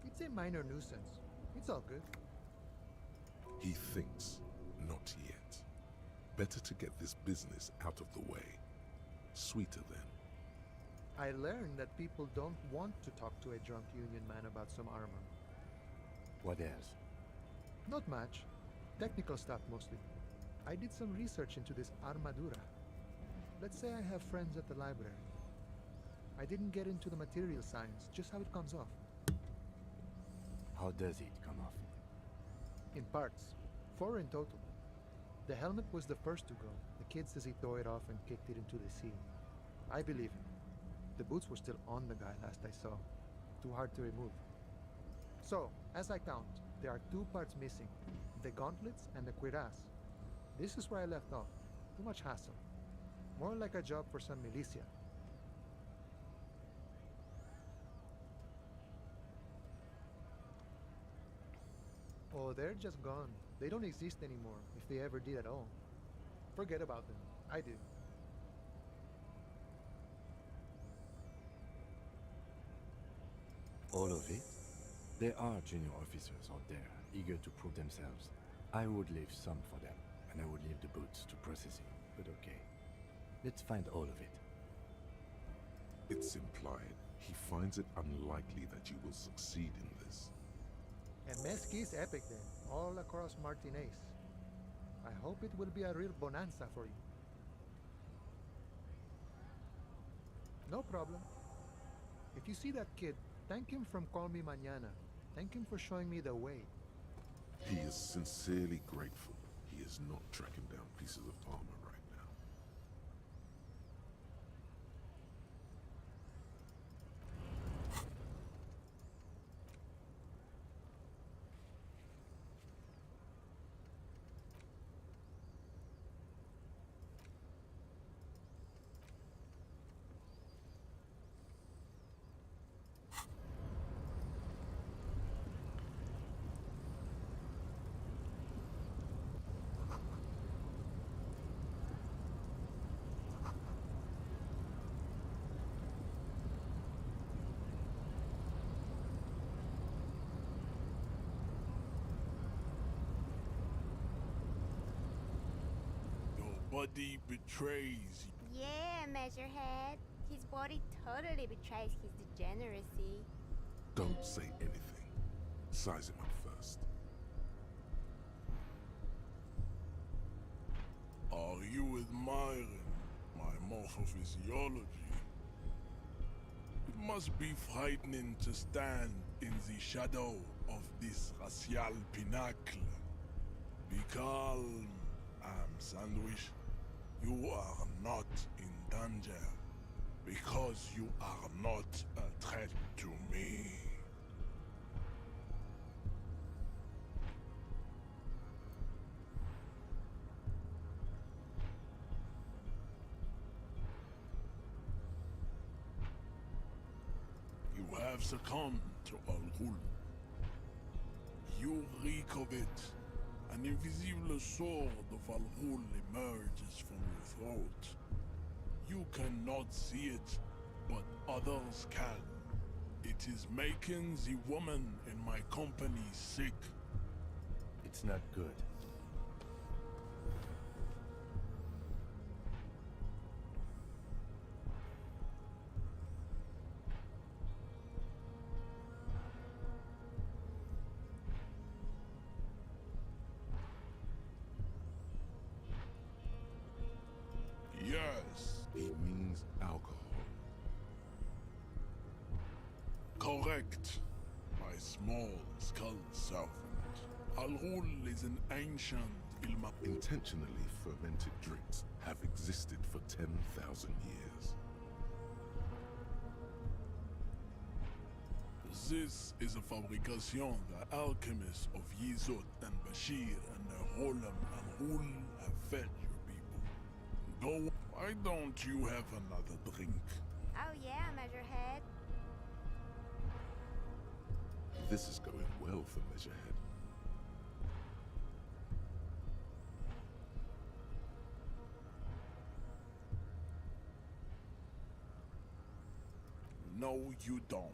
[SPEAKER 22] It's a minor nuisance. It's all good.
[SPEAKER 4] He thinks, not yet. Better to get this business out of the way. Sweeter then.
[SPEAKER 22] I learned that people don't want to talk to a drunk union man about some armor.
[SPEAKER 7] What else?
[SPEAKER 22] Not much. Technical stuff mostly. I did some research into this armadura. Let's say I have friends at the library. I didn't get into the material science, just how it comes off.
[SPEAKER 7] How does it come off?
[SPEAKER 22] In parts. 4 in total. The helmet was the first to go. The kid says he tore it off and kicked it into the sea. I believe him. The boots were still on the guy last I saw. Too hard to remove. So, as I count, there are 2 parts missing. The gauntlets and the cuirass. This is where I left off. Too much hassle. More like a job for some militia. Oh, they're just gone. They don't exist anymore, if they ever did at all. Forget about them. I do.
[SPEAKER 7] All of it? There are junior officers out there, eager to prove themselves. I would leave some for them, and I would leave the boots to processing, but okay. Let's find all of it.
[SPEAKER 4] It's implied. He finds it unlikely that you will succeed in this.
[SPEAKER 22] And Mesqui's epic then, all across Martinez. I hope it will be a real bonanza for you. No problem. If you see that kid, thank him from Call Me Mañana. Thank him for showing me the way.
[SPEAKER 4] He is sincerely grateful. He is not tracking down pieces of armor right now.
[SPEAKER 17] Body betrays.
[SPEAKER 11] Yeah, Measurehead. His body totally betrays his degeneracy.
[SPEAKER 4] Don't say anything. Size him up first.
[SPEAKER 17] Are you admiring my morphophysiology? It must be frightening to stand in the shadow of this racial pinnacle. Be calm, Sandwich. You are not in danger because you are not a threat to me. You have succumbed to Al-Ghul. You reek of it. An invisible sword of Al-Ghul emerges from your throat. You cannot see it, but others can. It is making the woman in my company sick.
[SPEAKER 7] It's not good.
[SPEAKER 17] Yes.
[SPEAKER 4] He means alcohol.
[SPEAKER 17] Correct. My small skull servant. Al-Ghul is an ancient
[SPEAKER 4] Intentionally fermented drinks have existed for 10,000 years.
[SPEAKER 17] This is a fabrication the alchemists of Yizot and Bashir and the Rolam and Ghul have fed your people. Go. Why don't you have another drink?
[SPEAKER 11] Oh yeah, Measurehead.
[SPEAKER 4] This is going well for Measurehead.
[SPEAKER 17] No, you don't.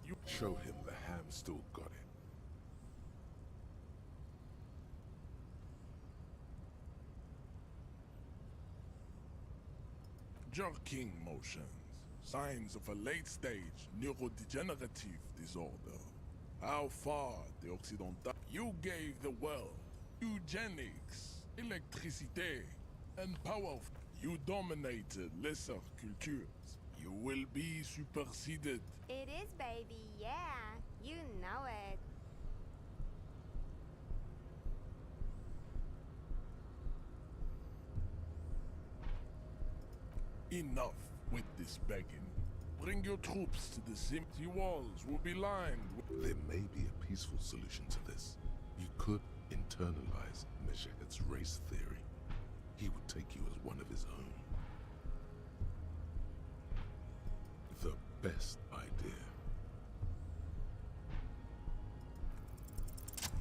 [SPEAKER 17] You
[SPEAKER 4] show him the ham still got it.
[SPEAKER 17] Jerking motions. Signs of a late-stage neurodegenerative disorder. How far the Occidental... You gave the world eugenics, electricité, and power. You dominated lesser cultures. You will be superseded.
[SPEAKER 11] It is, baby, yeah. You know it.
[SPEAKER 17] Enough with this begging. Bring your troops to the empty walls will be lined with...
[SPEAKER 4] There may be a peaceful solution to this. You could internalize Measurehead's race theory. He would take you as one of his own. The best idea.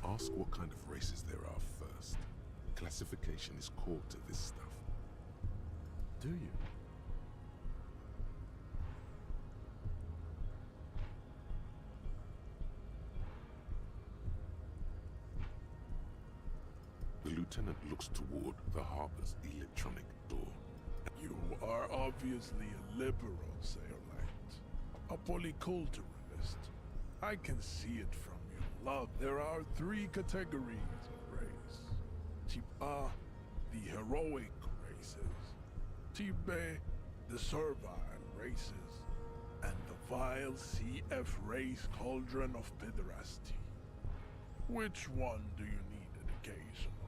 [SPEAKER 4] Ask kind of races there are first. Classification is core to this stuff.
[SPEAKER 7] Do you?
[SPEAKER 4] The lieutenant looks toward the harbor's electronic door.
[SPEAKER 17] You are obviously a liberal, Saillight. A polyculturalist. I can see it from your love. There are 3 categories of race. Type A, the heroic races. Type B, the servile races. And the vile CF race cauldron of pederasty. Which one do you need education on?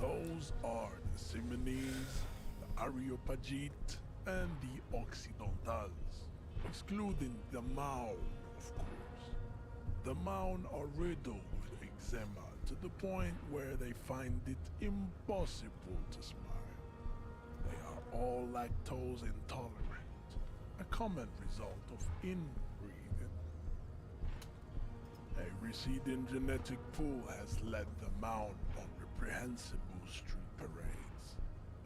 [SPEAKER 17] Those are the Simones, the Areopagite, and the Occidentals, excluding the Maun, of course. The Maun are riddled with eczema to the point where they find it impossible to smile. They are all lactose intolerant, a common result of inbreeding. A receding genetic pool has led the Maun on reprehensible street parades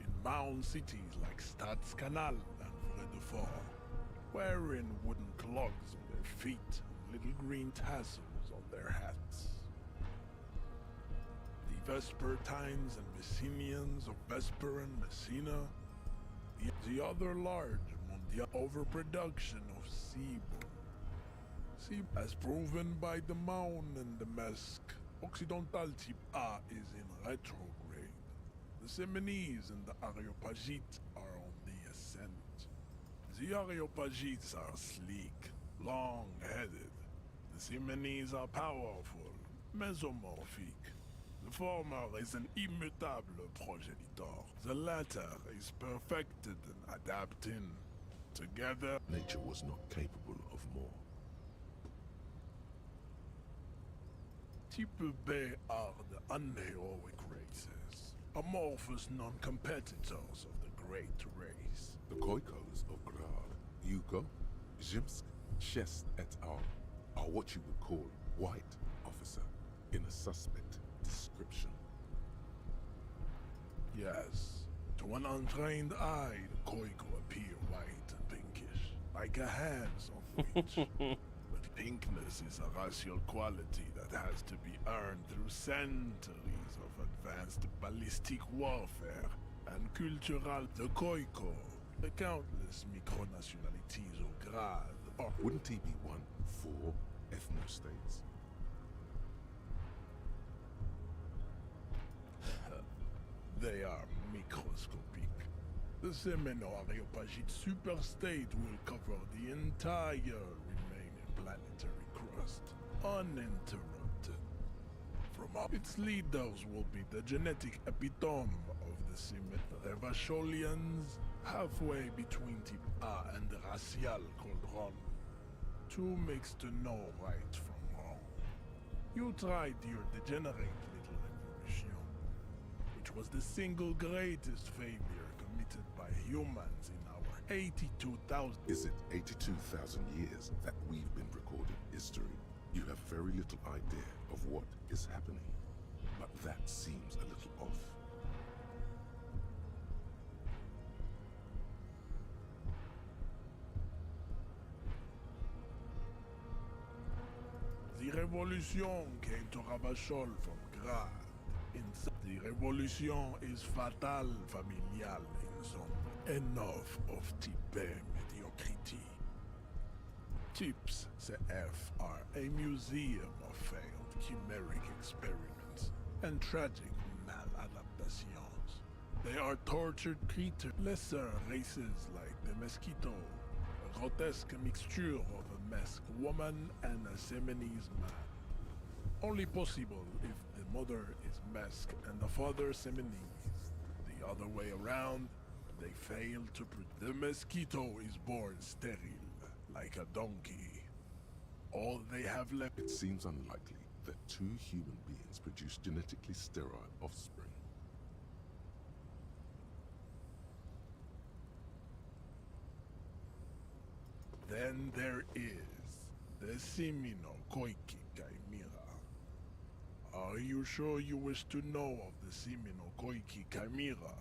[SPEAKER 17] in Maun cities like Stadskanal and Vredefort, wearing wooden clogs on their feet and little green tassels on their hats. The Vespertines and Messenians of Vesper and Messina, the other large mondial overproduction of sebum. As proven by the Maun and the Mesk, Occidental type A is in retrograde. The Simones and the Areopagites are on the ascent. The Areopagites are sleek, long-headed. The Simones are powerful, mesomorphic. The former is an immutable progenitor. The latter is perfected and adapting. Together,
[SPEAKER 4] nature was not capable of more.
[SPEAKER 17] Type B are the unheroic races, amorphous non-competitors of the great race.
[SPEAKER 4] The Khoikos of Grad, Yugo, Zhimsk, Shest et al. Are what you would call white, officer, in a suspect description.
[SPEAKER 17] Yes, to an untrained eye, the Khoiko appear white and pinkish, like a hands on which. But pinkness is a racial quality that has to be earned through centuries of advanced ballistic warfare and cultural. The Khoiko, the countless micronationalities of Grad, are...
[SPEAKER 4] Wouldn't he be one for ethno-states?
[SPEAKER 17] They are microscopic. The Semeno-Areopagite superstate will cover the entire remaining planetary crust, uninterrupted. From up, its leaders will be the genetic epitome of the Semeno-Revacholians, halfway between type A and the racial cauldron. Two makes to know right from wrong. You tried your degenerate little evolution, which was the single greatest failure committed by humans in our 82,000...
[SPEAKER 4] Is it 82,000 years that we've been recording history? You have very little idea of what is happening, but that seems a little off.
[SPEAKER 17] The revolution came to Ravachol from Grad. The revolution is fatal familial in some. Enough of type mediocrity. Types CF are a museum of failed chimeric experiments and tragic maladaptations. They are tortured creatures, lesser races like the mosquito, a grotesque mixture of a Mesk woman and a Seminese man. Only possible if the mother is Mesk and the father Seminese. The other way around, they fail to the mosquito is born sterile, like a donkey. All they have left...
[SPEAKER 4] It seems unlikely that two human beings produce genetically sterile offspring.
[SPEAKER 17] Then there is the Simino Koiki Chimera,
[SPEAKER 15] Are you sure you wish to know of the Simino Koiki Chimera?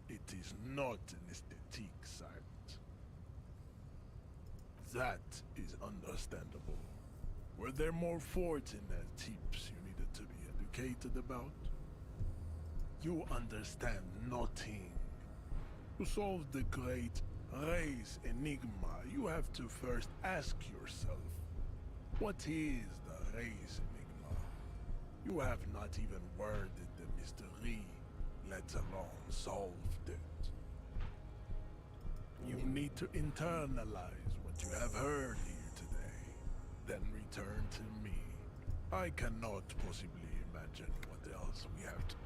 [SPEAKER 15] It is not an aesthetic site. That is understandable. Were there more fortunate tips you needed to be educated about? You understand nothing. To solve the great race enigma, you have to first ask yourself, what is the race enigma? You have not even worded the mystery, let alone solved it. You need to internalize what you have heard here today, then return to me. I cannot possibly imagine what else we have to.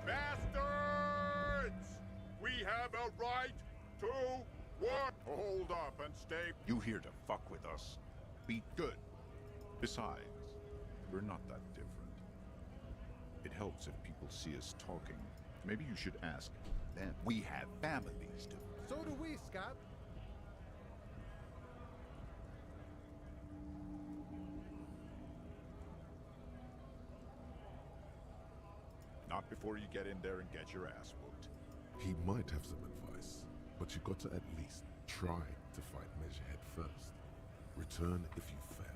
[SPEAKER 18] Bastards! We have a right to work. Hold up and stay.
[SPEAKER 16] You here to fuck with us? Be good. Besides, we're not that different. It helps if people see us talking. Maybe you should ask them. We have families to.
[SPEAKER 20] So do we, Scott.
[SPEAKER 16] Not before you get in there and get your ass whooped.
[SPEAKER 4] He might have some advice, but you got to at least try to fight Measurehead first. Return if you fail.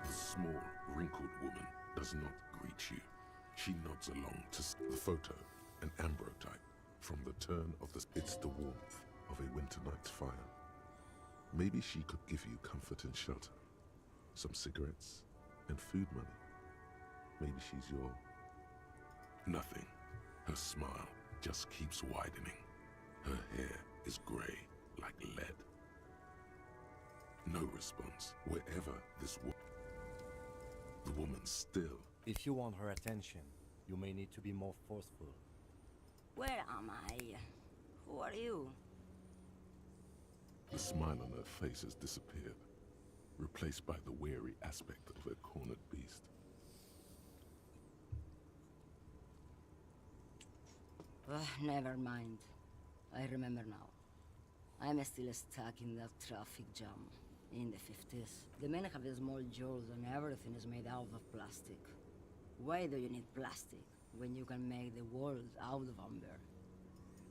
[SPEAKER 4] The small, wrinkled woman does not greet you. She nods along to the photo, an ambrotype from the turn of the. It's the warmth of a winter night's fire. Maybe she could give you comfort and shelter, some cigarettes and food money. Maybe she's your. Nothing. Her smile just keeps widening. Her hair is gray like lead. No response wherever this woman. The woman still.
[SPEAKER 7] If you want her attention, you may need to be more forceful.
[SPEAKER 10] Where am I? Who are you?
[SPEAKER 4] The smile on her face has disappeared, replaced by the wary aspect of a cornered beast.
[SPEAKER 23] Never mind. I remember now. I'm still stuck in that traffic jam. In the 50s, the men have small jaws and everything is made out of plastic. Why do you need plastic when you can make the world out of amber?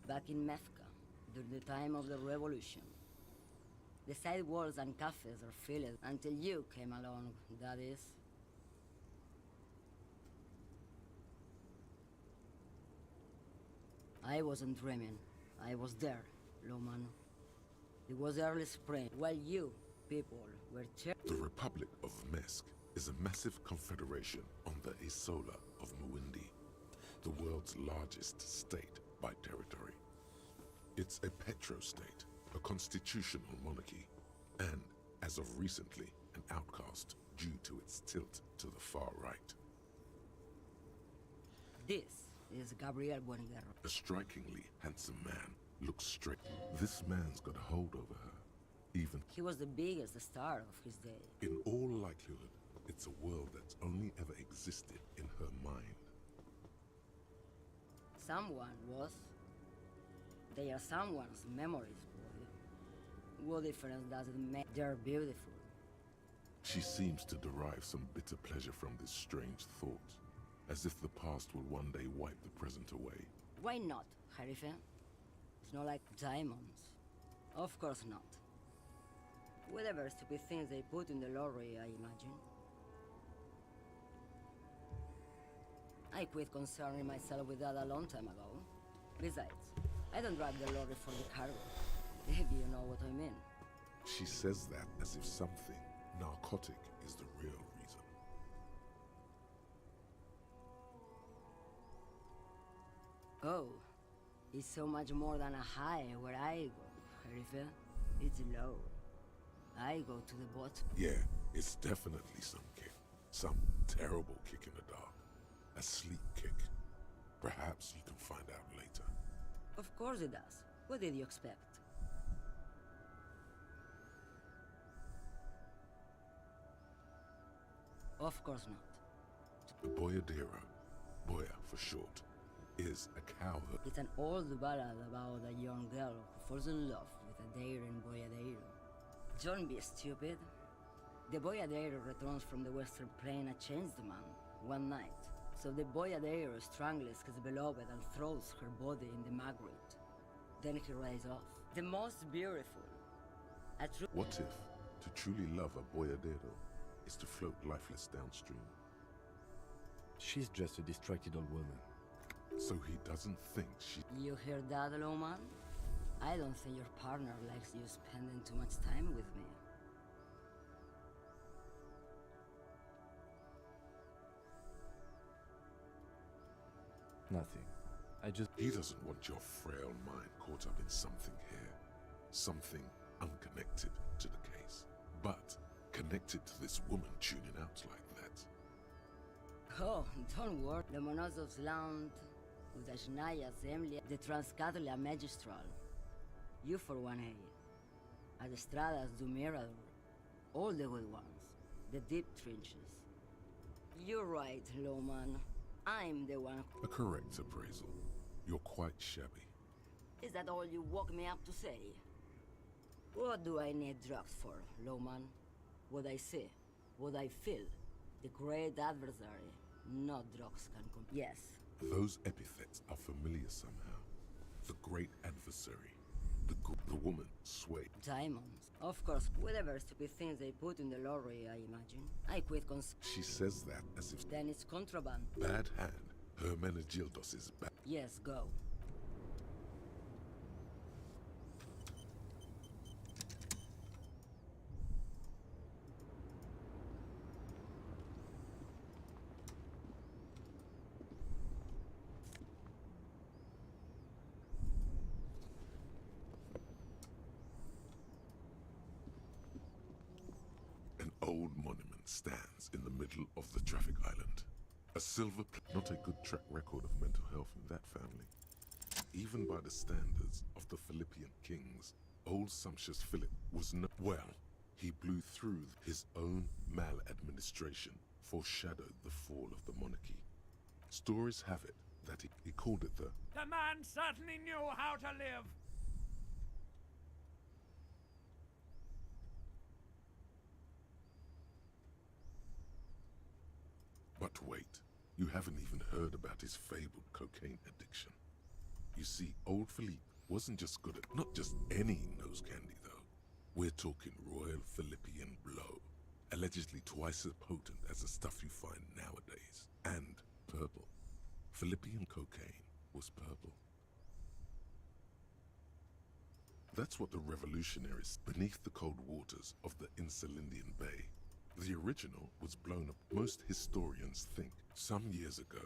[SPEAKER 23] Back in Mefka, during the time of the revolution, the sidewalks and cafes are filled until you came along, that is. I wasn't dreaming. I was there, Loman. It was early spring, while you people were
[SPEAKER 4] The Republic of Mesk is a massive confederation on the Isola of Muindi, the world's largest state by territory. It's a petrostate, a constitutional monarchy, and, as of recently, an outcast due to its tilt to the far right.
[SPEAKER 23] This is Gabriel Bueniguerra.
[SPEAKER 4] A strikingly handsome man. Looks straight. This man's got a hold over her. Even
[SPEAKER 23] He was the biggest star of his day.
[SPEAKER 4] in all likelihood, it's a world that's only ever existed in her mind.
[SPEAKER 23] Someone was. They are someone's memories, boy. What difference does it make? They're beautiful.
[SPEAKER 4] She seems to derive some bitter pleasure from this strange thought, as if the past will one day wipe the present away.
[SPEAKER 23] Why not, Harife? It's not like diamonds. Of course not. Whatever stupid things they put in the lorry, I imagine. I quit concerning myself with that a long time ago. Besides, I don't drive the lorry for the cargo, if you know what I mean.
[SPEAKER 4] She says that as if something narcotic is the real reason.
[SPEAKER 23] Oh, it's so much more than a high where I go, Harife. It's low. I go to the bottom.
[SPEAKER 4] Yeah, it's definitely some kick. Some terrible kick in the dark. A sleep kick. Perhaps you can find out later.
[SPEAKER 23] Of course it does. What did you expect? Of course not.
[SPEAKER 4] The Boyadero, Boya for short, is a cowherd.
[SPEAKER 23] It's an old ballad about a young girl who falls in love with a daring Boyadero. Don't be stupid. The Boyadero returns from the western plain a changed man one night. So the Boyadero strangles his beloved and throws her body in the Magritte. Then he rides off. The most beautiful. A true.
[SPEAKER 4] What if to truly love a Boyadero is to float lifeless downstream?
[SPEAKER 7] She's just a distracted old woman.
[SPEAKER 4] So he doesn't think she...
[SPEAKER 23] You hear that, Loman? I don't think your partner likes you spending too much time with me.
[SPEAKER 7] Nothing. I just...
[SPEAKER 4] He doesn't want your frail mind caught up in something here. Something unconnected to the case. But connected to this woman tuning out like that.
[SPEAKER 23] Oh, don't worry. Lomonosov's land, Udashnaya Zemlya, the Transcatolia Magistral. You for 1A. Adestradas du Mirador. All the good ones. The deep trenches. You're right, Loman. I'm the one.
[SPEAKER 4] A correct appraisal. You're quite shabby.
[SPEAKER 23] Is that all you woke me up to say? What do I need drugs for, Loman? What I see, what I feel. The great adversary. No drugs can Yes.
[SPEAKER 4] Those epithets are familiar somehow. The great adversary. The woman, Sway.
[SPEAKER 23] Diamonds. Of course, whatever stupid things they put in the lorry, I imagine. I quit
[SPEAKER 4] She says that as if...
[SPEAKER 23] Then it's contraband.
[SPEAKER 4] Bad hand. Hermenegildos is bad.
[SPEAKER 23] Yes, go.
[SPEAKER 4] An old monument stands in the middle of the traffic island. A silver not a good track record of mental health in that family. Even by the standards of the Philippian kings, old sumptuous Philip was no... Well, he blew through his own maladministration, foreshadowed the fall of the monarchy. Stories have it that he called it the...
[SPEAKER 3] The man certainly knew how to live.
[SPEAKER 4] But wait, you haven't even heard about his fabled cocaine addiction. You see, old Philippe wasn't just good at... Not just any nose candy, though. We're talking Royal Philippian Blow, allegedly twice as potent as the stuff you find nowadays. And purple. Philippian cocaine was purple. That's what the revolutionaries beneath the cold waters of the Insulindian Bay. The original was blown up. Most historians think some years ago,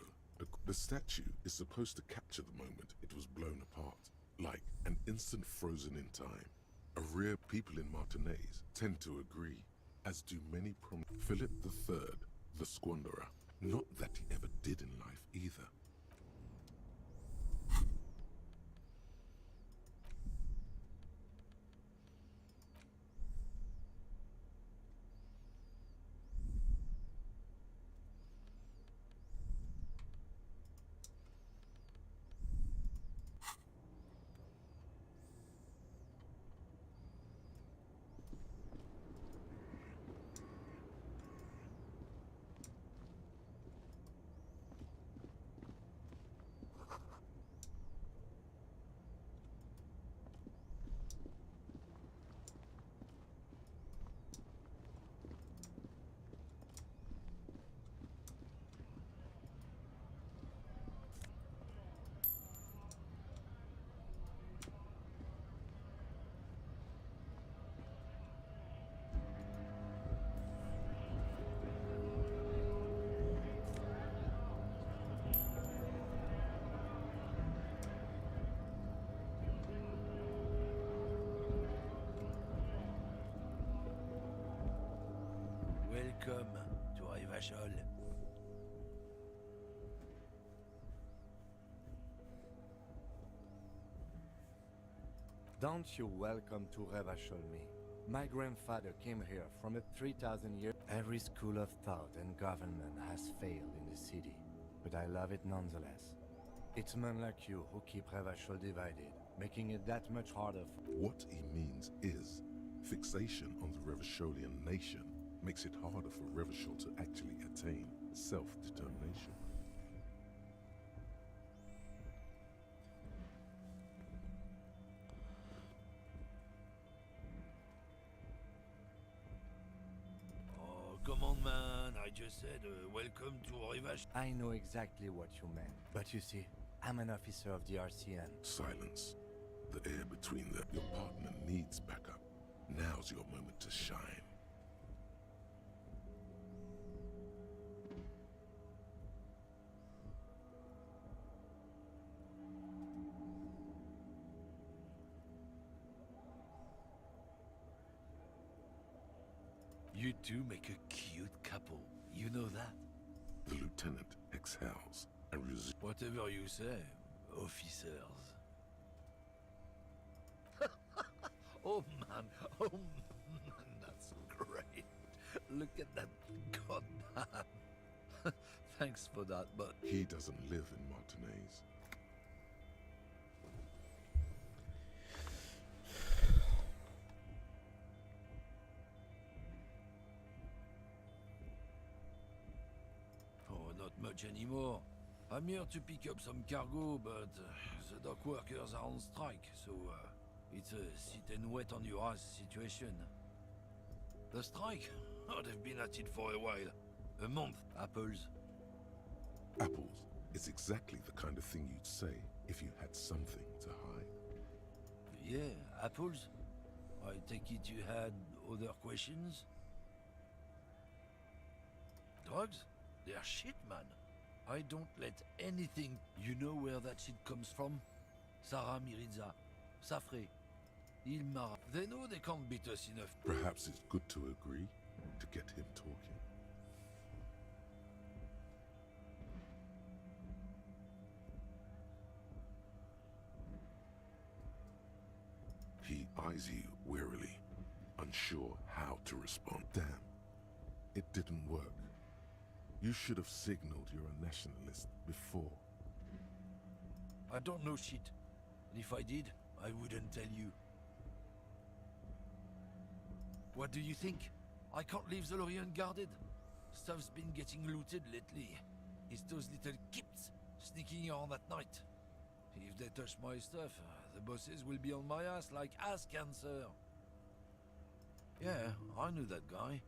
[SPEAKER 4] the statue is supposed to capture the moment it was blown apart, like an instant frozen in time. A rare people in Martinez tend to agree, as do many Philip III, the squanderer. Not that he ever did in life either.
[SPEAKER 6] Welcome to Rivachol.
[SPEAKER 7] Don't you welcome to Revachol me. My grandfather came here from a 3,000 years. Every school of thought and government has failed in the city, but I love it nonetheless. It's men like you who keep Revachol divided, making it that much harder for—
[SPEAKER 4] What he means is, fixation on the Revacholian nation makes it harder for Revachol to actually attain self-determination.
[SPEAKER 6] Oh, come on, man. I just said, welcome to Rivachol.
[SPEAKER 7] I know exactly what you meant, but you see, I'm an officer of the RCN.
[SPEAKER 4] Silence. The air between them. Your partner needs backup. Now's your moment to shine.
[SPEAKER 6] You two make a cute couple. You know that?
[SPEAKER 4] The lieutenant exhales and resumes.
[SPEAKER 6] Whatever you say, officers. Oh man, that's great. Look at that goddamn. Thanks for that, but
[SPEAKER 4] He doesn't live in Martinez.
[SPEAKER 6] oh, not much anymore. I'm here to pick up some cargo, but the dock workers are on strike, so it's a sit and wait on your ass situation. The strike? Oh, they've been at it for a while. A month. Apples.
[SPEAKER 4] Apples is exactly the kind of thing you'd say if you had something to hide.
[SPEAKER 6] Yeah, apples? I take it you had other questions? Drugs? They're shit, man. I don't let anything... You know where that shit comes from? Sarah Miriza, Safre, Ilmara. They know they can't beat us enough.
[SPEAKER 4] Perhaps it's good to agree to get him talking. He eyes you wearily, unsure how to respond. Damn, it didn't work. You should have signaled you're a nationalist before.
[SPEAKER 6] I don't know shit. And if I did, I wouldn't tell you. What do you think? I can't leave the lorry unguarded. Stuff's been getting looted lately. It's those little kips sneaking around at night. If they touch my stuff, the bosses will be on my ass like ass cancer. Yeah, I knew that guy.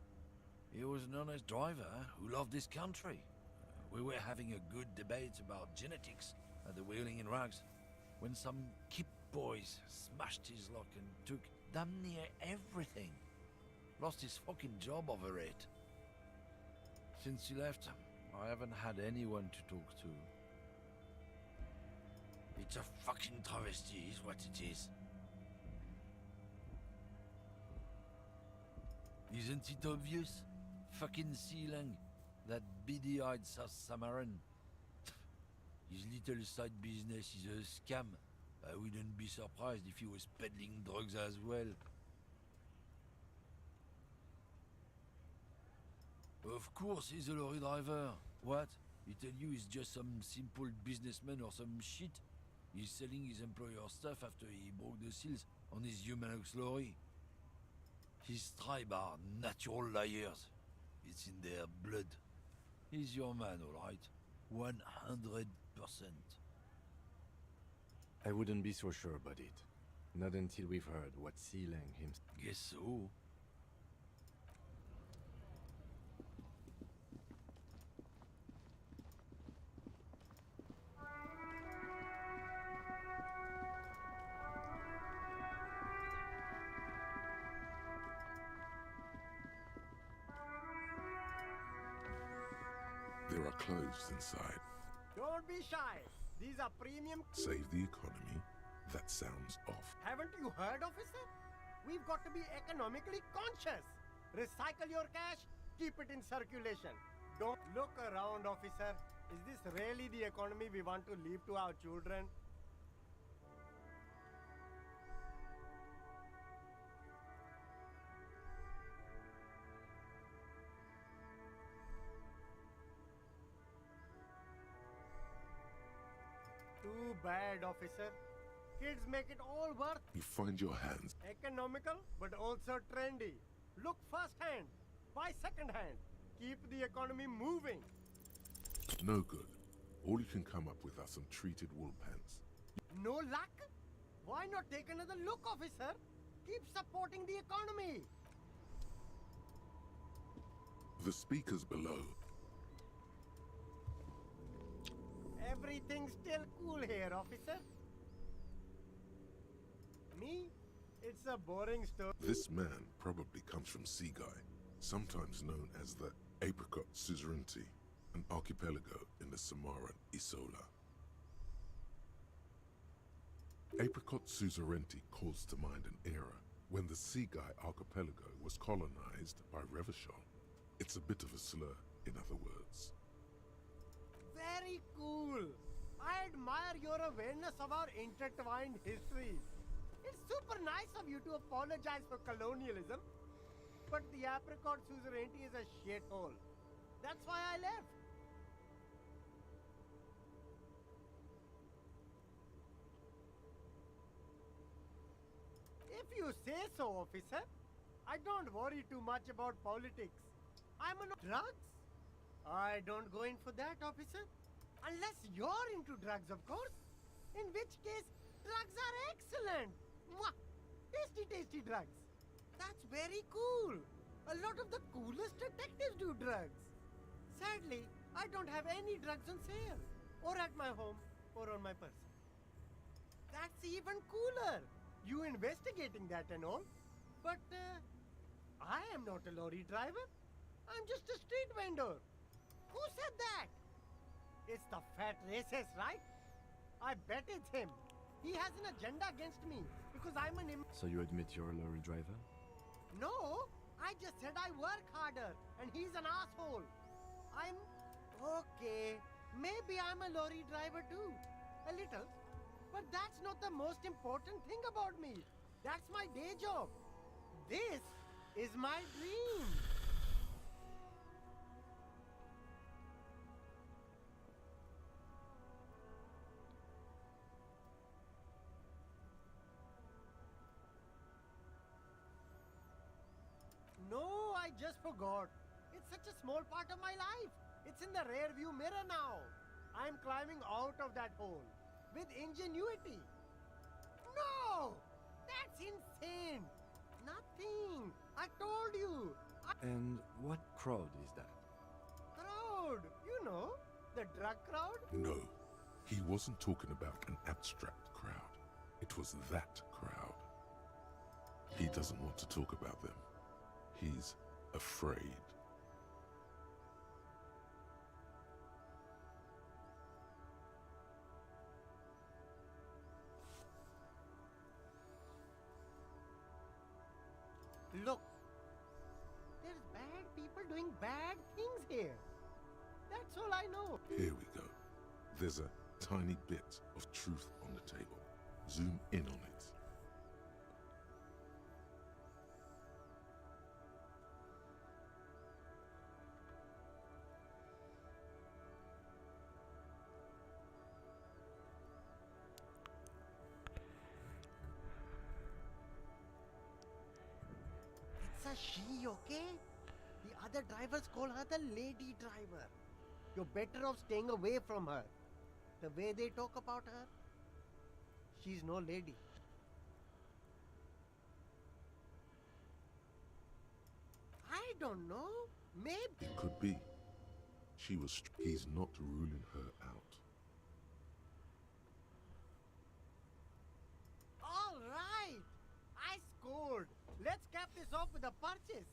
[SPEAKER 6] He was an honest driver who loved this country. We were having a good debate about genetics at the Wheeling in Rags when some kip boys smashed his lock and took damn near everything. Lost his fucking job over it. Since he left, I haven't had anyone to talk to. It's a fucking travesty, is what it is. Isn't it obvious? Fucking Sealang, that beady-eyed South Samaran. His little side business is a scam. I wouldn't be surprised if he was peddling drugs as well. Of course he's a lorry driver. What? He tell you he's just some simple businessman or some shit? He's selling his employer's stuff after he broke the seals on his Humanox lorry. His tribe are natural liars. It's in their blood. He's your man, all right. 100%.
[SPEAKER 7] I wouldn't be so sure about it. Not until we've heard what Sealang himself...
[SPEAKER 6] Guess so.
[SPEAKER 4] There are clothes inside.
[SPEAKER 20] Don't be shy. These are premium.
[SPEAKER 4] Save the economy. That sounds off.
[SPEAKER 20] Haven't you heard, officer? We've got to be economically conscious. Recycle your cash, keep it in circulation. Don't look around, officer. Is this really the economy we want to leave to our children? Too bad, officer. Kids make it all worth.
[SPEAKER 4] You find your hands.
[SPEAKER 20] Economical, but also trendy. Look first hand, buy second hand. Keep the economy moving.
[SPEAKER 4] No good. All you can come up with are some treated wool pants.
[SPEAKER 20] No luck? Why not take another look, officer? Keep supporting the economy.
[SPEAKER 4] The speakers below.
[SPEAKER 20] Everything's still cool here, officer. Me? It's a boring story.
[SPEAKER 4] This man probably comes from Seaguy, sometimes known as the Apricot Suzerainty, an archipelago in the Samaran Isola. Apricot Suzerainty calls to mind an era when the Seaguy archipelago was colonized by Revachol. It's a bit of a slur, in other words.
[SPEAKER 20] Very cool. I admire your awareness of our intertwined histories. It's super nice of you to apologize for colonialism. But the Apricot Suzerainty is a shithole. That's why I left. If you say so, officer. I don't worry too much about politics. I'm on drugs. I don't go in for that, officer. Unless you're into drugs, of course. In which case, drugs are excellent. Mwah! Tasty, tasty drugs. That's very cool. A lot of the coolest detectives do drugs. Sadly, I don't have any drugs on sale. Or at my home, or on my person. That's even cooler. You investigating that and all. But, I am not a lorry driver. I'm just a street vendor. Who said that? It's the fat racist, right? I bet it's him. He has an agenda against me because I'm an
[SPEAKER 7] So you admit you're a lorry driver?
[SPEAKER 20] No, I just said I work harder and he's an asshole. I'm... Okay, maybe I'm a lorry driver too. A little. But that's not the most important thing about me. That's my day job. This is my dream. No, I just forgot. It's such a small part of my life. It's in the rear view mirror now. I'm climbing out of that hole with ingenuity. No! That's insane. Nothing. I told you.
[SPEAKER 7] And what crowd is that?
[SPEAKER 20] Crowd. You know, the drug crowd.
[SPEAKER 4] No, he wasn't talking about an abstract crowd. It was that crowd. He doesn't want to talk about them. He's afraid.
[SPEAKER 20] Look, there's bad people doing bad things here. That's all I know.
[SPEAKER 4] Here we go. There's a tiny bit of truth on the table. Zoom in on it.
[SPEAKER 20] It's a she, okay? The other drivers call her the lady driver. You're better off staying away from her. The way they talk about her, she's no lady. I don't know. Maybe.
[SPEAKER 4] It could be. She was. He's not ruling her out.
[SPEAKER 20] All right. I scored. Let's cap this off with a purchase.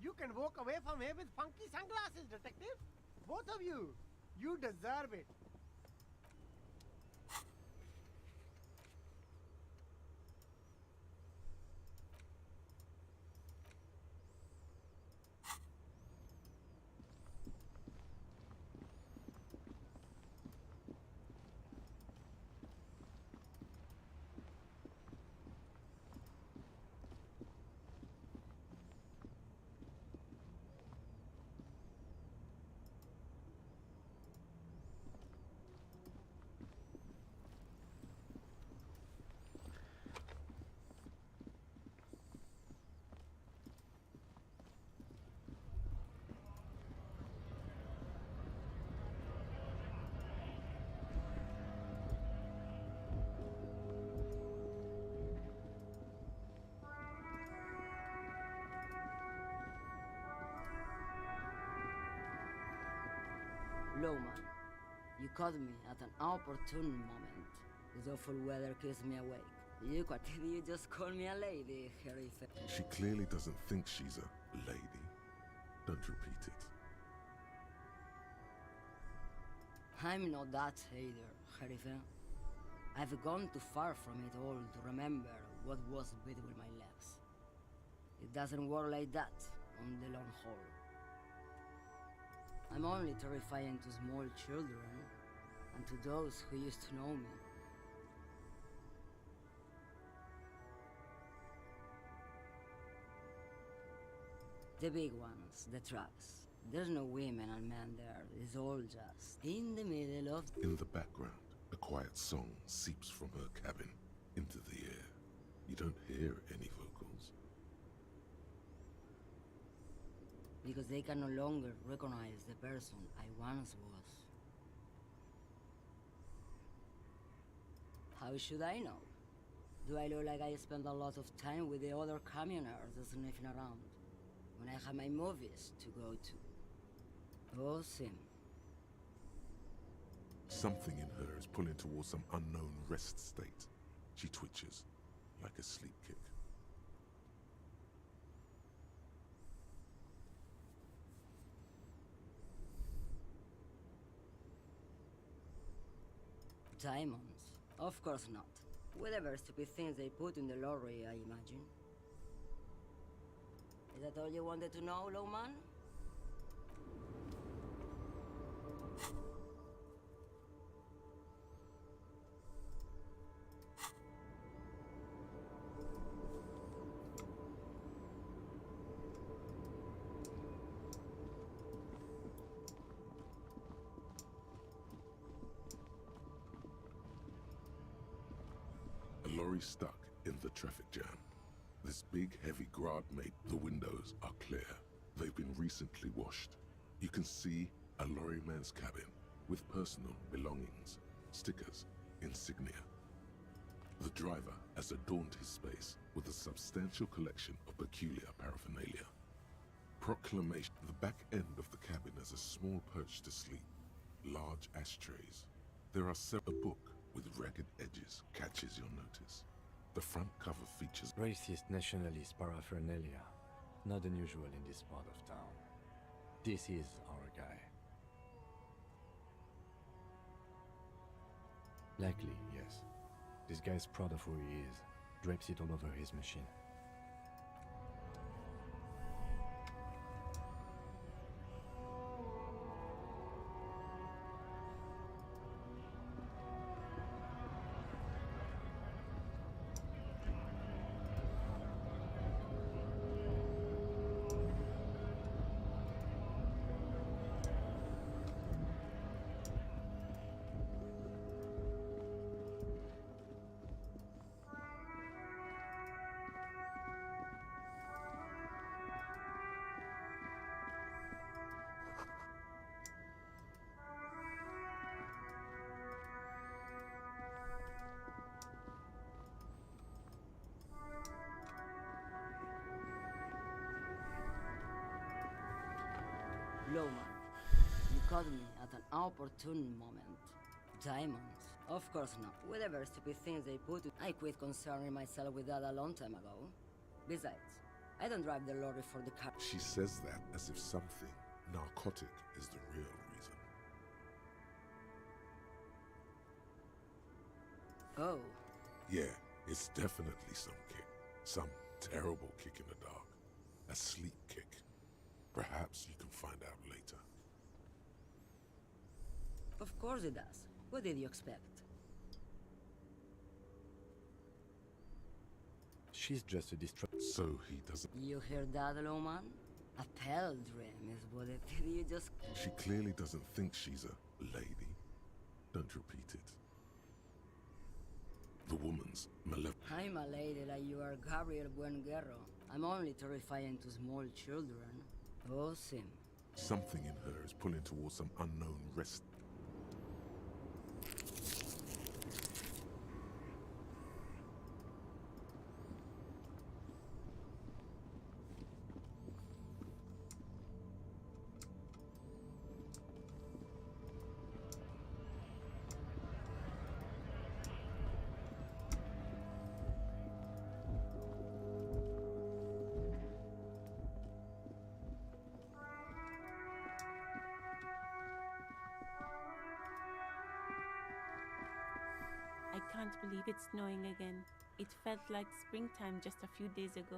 [SPEAKER 20] You can walk away from here with funky sunglasses, detective. Both of you. You deserve it.
[SPEAKER 23] Lowman, you caught me at an opportune moment. This awful weather keeps me awake. You just call me a lady, Harry.
[SPEAKER 4] She clearly doesn't think she's a lady. Don't repeat it.
[SPEAKER 23] I'm not that either, Harife. I've gone too far from it all to remember what was between my legs. It doesn't work like that on the long haul. I'm only terrifying to small children and to those who used to know me. The big ones, the trucks. There's no women and men there. It's all just in the middle of...
[SPEAKER 4] In the background, a quiet song seeps from her cabin into the air. You don't hear any vocals.
[SPEAKER 23] Because they can no longer recognize the person I once was. How should I know? Do I look like I spend a lot of time with the other communers sniffing around when I have my movies to go to? Oh, Sim.
[SPEAKER 4] Something in her is pulling towards some unknown rest state. She twitches, like a sleep kick.
[SPEAKER 23] Diamonds? Of course not. Whatever stupid things they put in the lorry, I imagine. Is that all you wanted to know, Lowman?
[SPEAKER 4] A lorry stuck in the traffic jam. This big, heavy grad made the windows are clear. They've been recently washed. You can see a lorryman's cabin with personal belongings, stickers, insignia. The driver has adorned his space with a substantial collection of peculiar paraphernalia. Proclamation. The back end of the cabin has a small perch to sleep, large ashtrays. There are several book with ragged edges catches your notice. The front cover features
[SPEAKER 7] racist nationalist paraphernalia. Not unusual in this part of town. This is our guy. Likely, yes. This guy's proud of who he is. Drapes it all over his machine.
[SPEAKER 23] Lowman, you caught me at an opportune moment. Diamonds? Of course not. Whatever stupid things they put in. I quit concerning myself with that a long time ago. Besides, I don't drive the lorry for the car.
[SPEAKER 4] She says that as if something narcotic is the real reason.
[SPEAKER 23] Oh.
[SPEAKER 4] Yeah, it's definitely some kick. Some terrible kick in the dark. A sleep kick. Perhaps you can find out later.
[SPEAKER 23] Of course it does. What did you expect?
[SPEAKER 7] She's just a distraction.
[SPEAKER 4] So he doesn't...
[SPEAKER 23] You hear that, Lowman? A pale dream is what it did. You just...
[SPEAKER 4] She clearly doesn't think she's a lady. Don't repeat it. The woman's malevolent.
[SPEAKER 23] I'm a lady like you are, Gabriel Buenguerro. I'm only terrifying to small children. Oh, Sim.
[SPEAKER 4] Something in her is pulling towards some unknown rest.
[SPEAKER 8] can't believe it's snowing again. It felt like springtime just a few days ago.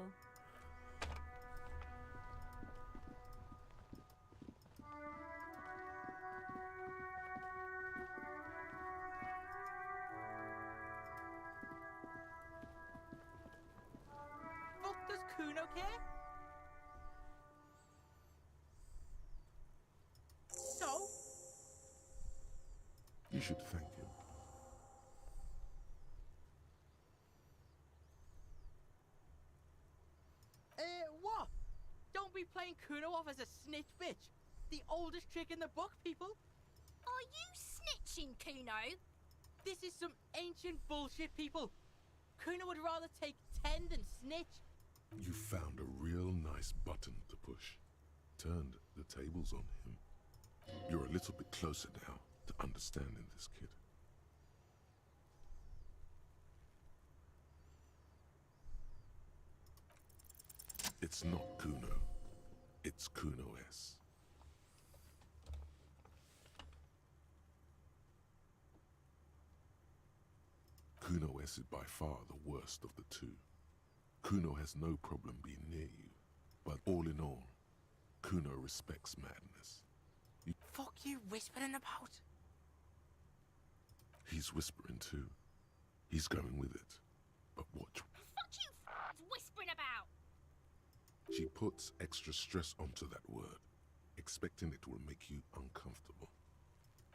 [SPEAKER 12] Fuck does Kuno care? So?
[SPEAKER 4] You should thank him.
[SPEAKER 12] What? Don't be playing Kuno off as a snitch bitch. The oldest trick in the book, people.
[SPEAKER 10] Are you snitching, Kuno?
[SPEAKER 12] This is some ancient bullshit, people. Kuno would rather take 10 than snitch.
[SPEAKER 4] You found a real nice button to push. Turned the tables on him. You're a little bit closer now to understanding this kid. It's not Kuno. It's Kuno S. Kuno S is by far the worst of the two. Kuno has no problem being near you, but all in all, Kuno respects madness.
[SPEAKER 12] Fuck you whispering about?
[SPEAKER 4] He's whispering too. He's going with it. But watch.
[SPEAKER 10] Fuck you whispering about?
[SPEAKER 4] She puts extra stress onto that word, expecting it will make you uncomfortable.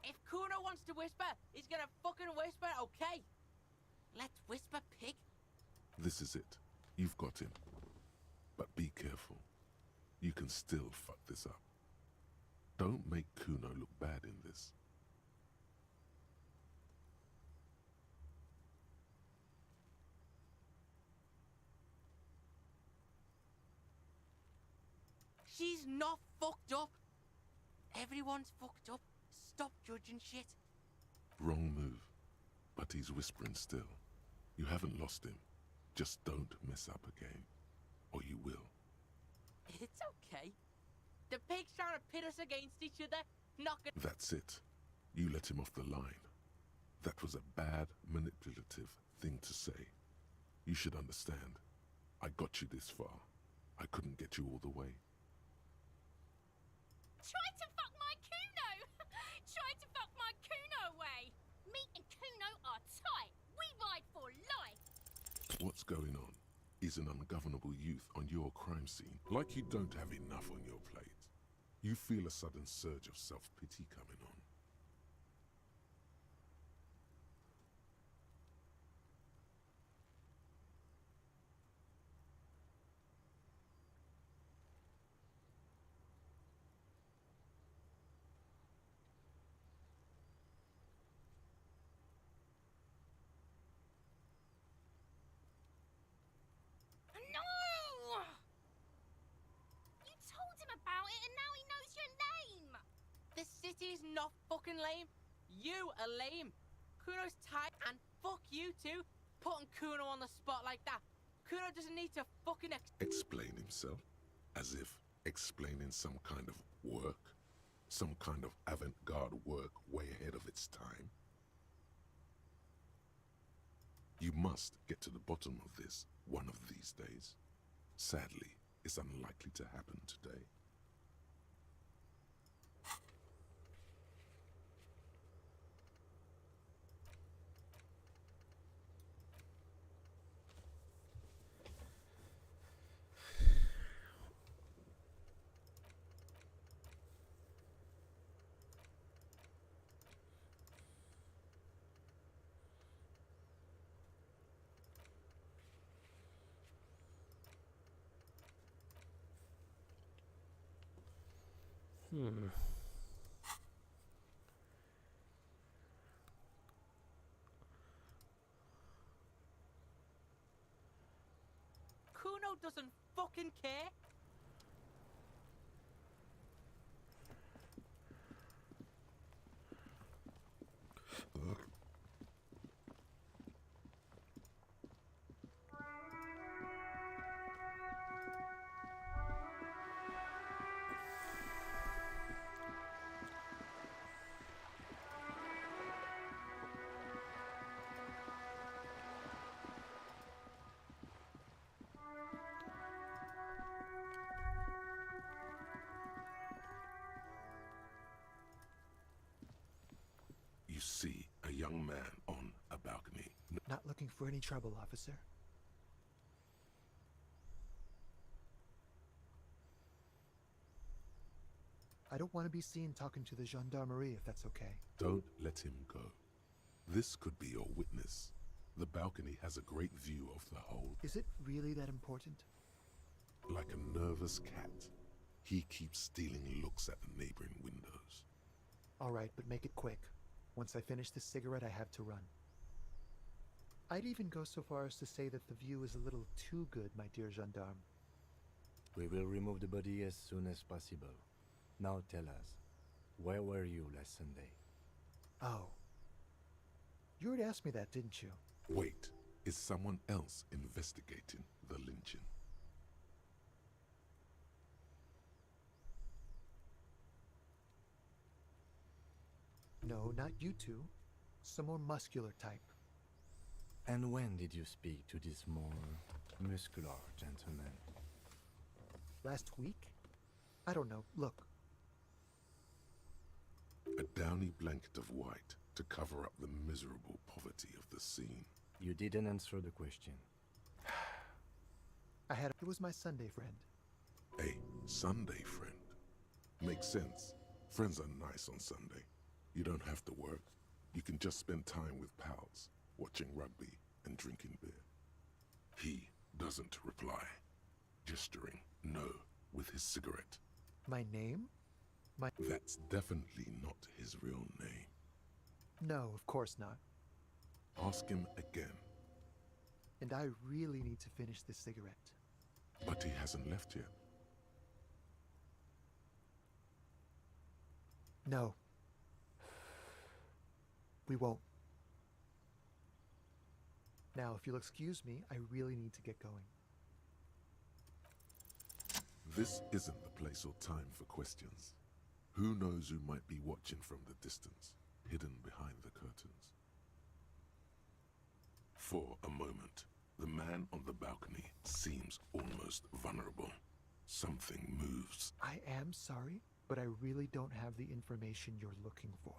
[SPEAKER 12] If Kuno wants to whisper, he's gonna fucking whisper, okay? Let's whisper, pig.
[SPEAKER 4] This is it. You've got him. But be careful. You can still fuck this up. Don't make Kuno look bad in this.
[SPEAKER 12] She's not fucked up. Everyone's fucked up. Stop judging shit.
[SPEAKER 4] Wrong move. But he's whispering still. You haven't lost him. Just don't mess up again. Or you will.
[SPEAKER 12] It's okay. The pig's trying to pit us against each other. Not gonna...
[SPEAKER 4] That's it. You let him off the line. That was a bad, manipulative thing to say. You should understand. I got you this far. I couldn't get you all the way.
[SPEAKER 10] Try to fuck my Kuno! Try to fuck my Kuno away! Me and Kuno are tight. We ride for life.
[SPEAKER 4] What's going on? Is an ungovernable youth on your crime scene, like you don't have enough on your plate. You feel a sudden surge of self-pity coming on.
[SPEAKER 10] No! You told him about it and now he knows your name!
[SPEAKER 12] The city's not fucking lame. You are lame. Kuno's tight and fuck you too. Putting Kuno on the spot like that. Kuno doesn't need to fucking
[SPEAKER 4] Explain himself? As if explaining some kind of work? Some kind of avant-garde work way ahead of its time? You must get to the bottom of this one of these days. Sadly, it's unlikely to happen today.
[SPEAKER 12] Kuno doesn't fucking care.
[SPEAKER 22] Not looking for any trouble, officer. I don't want to be seen talking to the gendarmerie if that's okay.
[SPEAKER 4] Don't let him go. This could be your witness. The balcony has a great view of the whole.
[SPEAKER 22] Is it really that important?
[SPEAKER 4] Like a nervous cat, he keeps stealing looks at the neighboring windows.
[SPEAKER 22] All right, but make it quick. Once I finish this cigarette, I have to run. I'd even go so far as to say that the view is a little too good, my dear gendarme.
[SPEAKER 7] We will remove the body as soon as possible. Now tell us, where were you last Sunday?
[SPEAKER 22] Oh. You already asked me that, didn't you?
[SPEAKER 4] Wait, is someone else investigating the lynching?
[SPEAKER 22] No, not you two. Some more muscular type.
[SPEAKER 7] And when did you speak to this more muscular gentleman?
[SPEAKER 22] Last week? I don't know. Look.
[SPEAKER 4] A downy blanket of white to cover up the miserable poverty of the scene.
[SPEAKER 7] You didn't answer the question.
[SPEAKER 22] It was my Sunday friend.
[SPEAKER 4] A Sunday friend. Makes sense. Friends are nice on Sunday. You don't have to work. You can just spend time with pals, watching rugby and drinking beer. He doesn't reply, gesturing no with his cigarette.
[SPEAKER 22] My name?
[SPEAKER 4] That's definitely not his real name.
[SPEAKER 22] No, of course not.
[SPEAKER 4] Ask him again.
[SPEAKER 22] And I really need to finish this cigarette.
[SPEAKER 4] But he hasn't left yet.
[SPEAKER 22] No. We won't. Now, if you'll excuse me, I really need to get going.
[SPEAKER 4] This isn't the place or time for questions. Who knows who might be watching from the distance, hidden behind the curtains? For a moment, the man on the balcony seems almost vulnerable. Something moves.
[SPEAKER 22] I am sorry, but I really don't have the information you're looking for.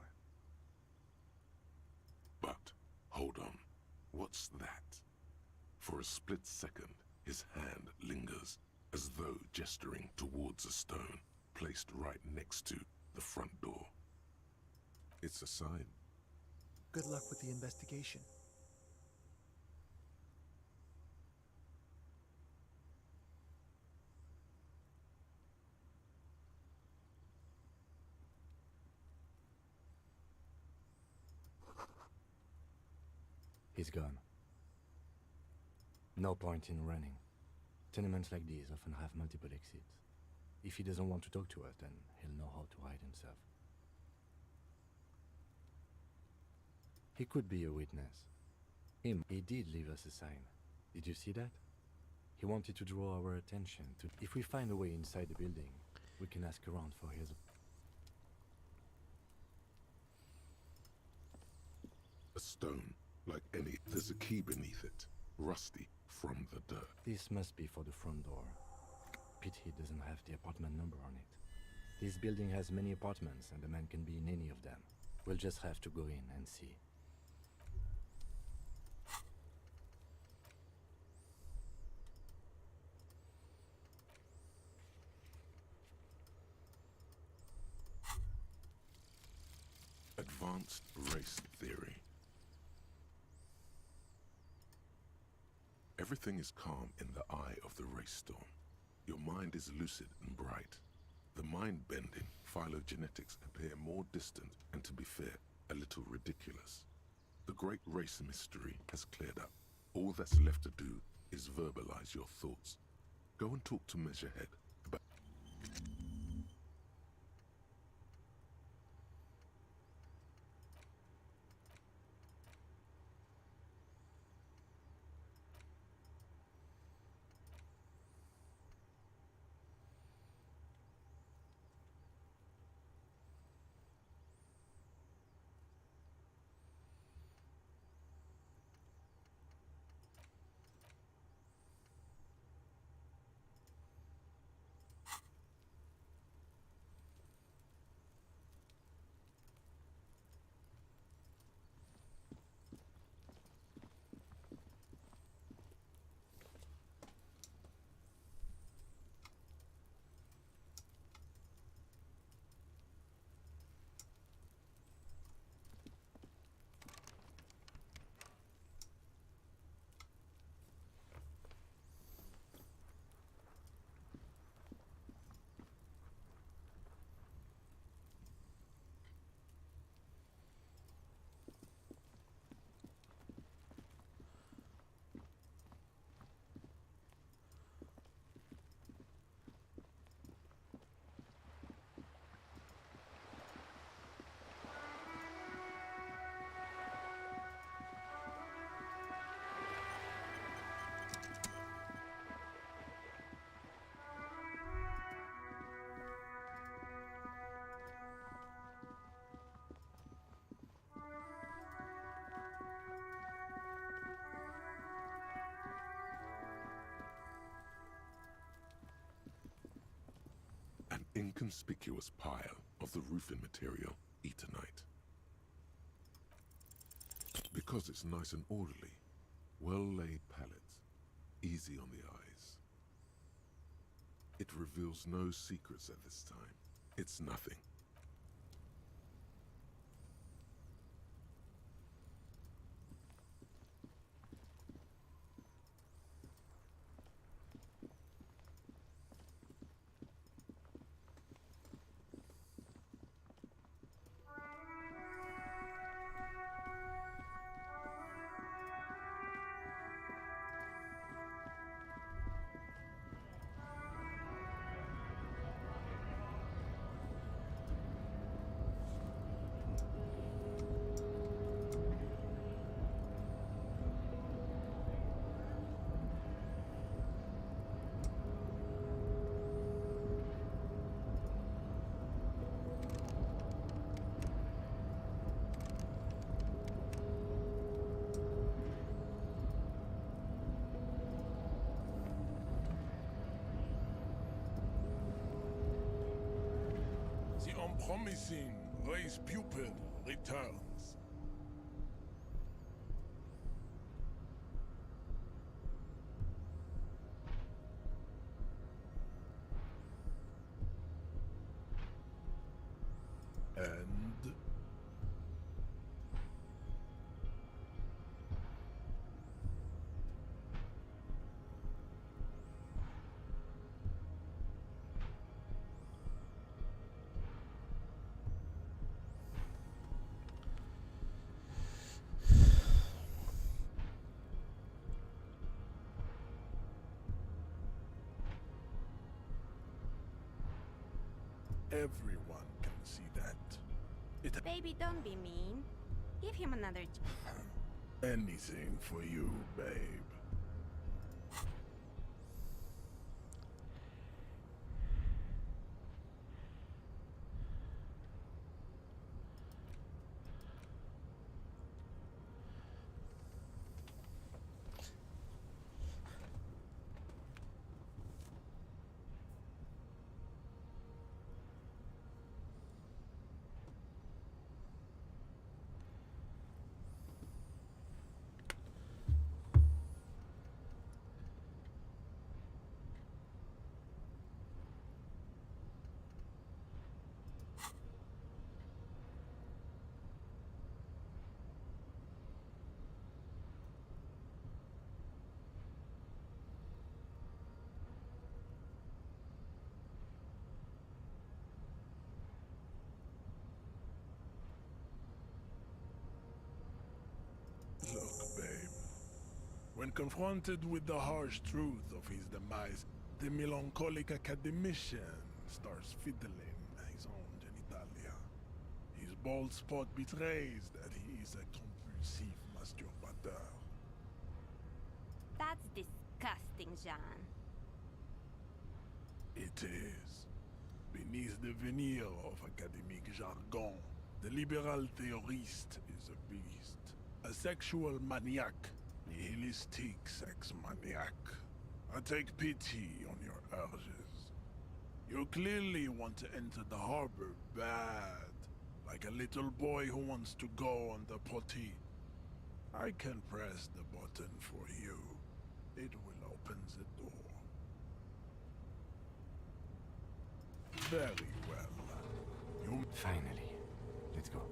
[SPEAKER 4] But, hold on. What's that? For a split second, his hand lingers, as though gesturing towards a stone placed right next to the front door. It's a sign.
[SPEAKER 22] Good luck with the investigation.
[SPEAKER 7] He's gone. No point in running. Tenements like these often have multiple exits. If he doesn't want to talk to us, then he'll know how to hide himself. He could be a witness. He did leave us a sign. Did you see that? He wanted to draw our attention to... If we find a way inside the building, we can ask around for his...
[SPEAKER 4] A stone, like any... There's a key beneath it, rusty from the dirt.
[SPEAKER 7] This must be for the front door. Pity it doesn't have the apartment number on it. This building has many apartments and the man can be in any of them. We'll just have to go in and see.
[SPEAKER 4] Advanced race theory. Everything is calm in the eye of the race storm. Your mind is lucid and bright. The mind-bending phylogenetics appear more distant and, to be fair, a little ridiculous. The great race mystery has cleared up. All that's left to do is verbalize your thoughts. Go and talk to Measurehead about... inconspicuous pile of the roofing material, Eternite. Because it's nice and orderly, well-laid pallets, easy on the eyes. It reveals no secrets at this time. It's nothing.
[SPEAKER 15] The unpromising race pupil returns. And everyone can see that. It
[SPEAKER 11] Baby, don't be mean. Give him another
[SPEAKER 15] anything for you, babe. Look, babe. When confronted with the harsh truth of his demise, the melancholic academician starts fiddling his own genitalia. His bald spot betrays that he is a compulsive masturbateur.
[SPEAKER 11] That's disgusting, Jean.
[SPEAKER 15] It is. Beneath the veneer of academic jargon, the liberal theorist is a beast. A sexual maniac. Nihilistic sex maniac. I take pity on your urges. You clearly want to enter the harbor bad. Like a little boy who wants to go on the potty. I can press the button for you. It will open the door. Very well. You...
[SPEAKER 7] Finally. Let's go.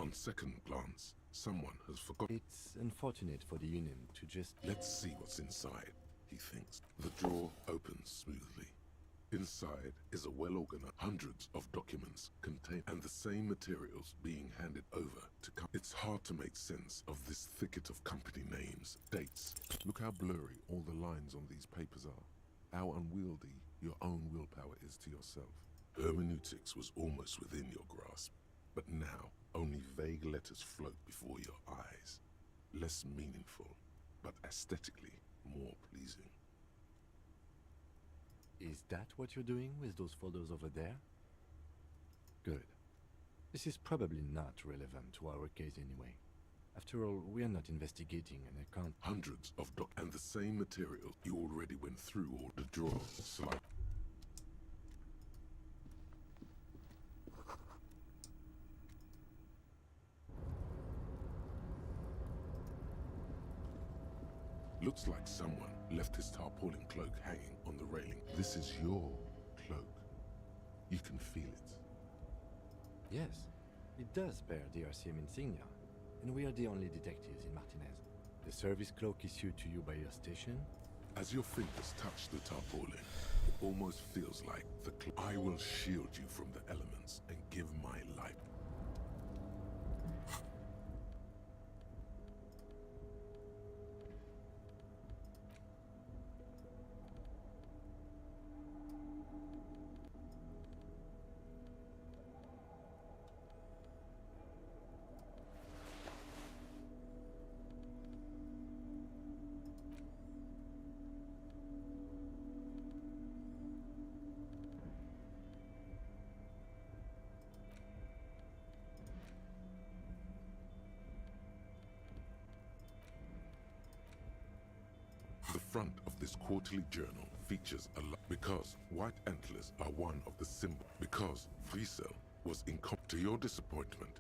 [SPEAKER 4] On second glance, someone has forgotten.
[SPEAKER 7] It's unfortunate for the Union to just...
[SPEAKER 4] Let's see what's inside, he thinks. The drawer opens smoothly. Inside is a well-organized hundreds of documents contain and the same materials being handed over to It's hard to make sense of this thicket of company names, dates. Look how blurry all the lines on these papers are. How unwieldy your own willpower is to yourself. Hermeneutics was almost within your grasp, but now only vague letters float before your eyes. Less meaningful, but aesthetically more pleasing.
[SPEAKER 7] Is that what you're doing with those folders over there? Good. This is probably not relevant to our case anyway. After all, we are not investigating an account.
[SPEAKER 4] Hundreds of and the same material you already went through all the drawers. Slide. Looks like someone left his tarpaulin cloak hanging on the railing. This is your cloak. You can feel it.
[SPEAKER 7] Yes, it does bear the RCM insignia, and we are the only detectives in Martinez. The service cloak issued to you by your station?
[SPEAKER 4] As your fingers touch the tarpaulin, it almost feels like the I will shield you from the elements and give my life. The front of this quarterly journal features a lot because white antlers are one of the symbols. Because Friesel was to your disappointment,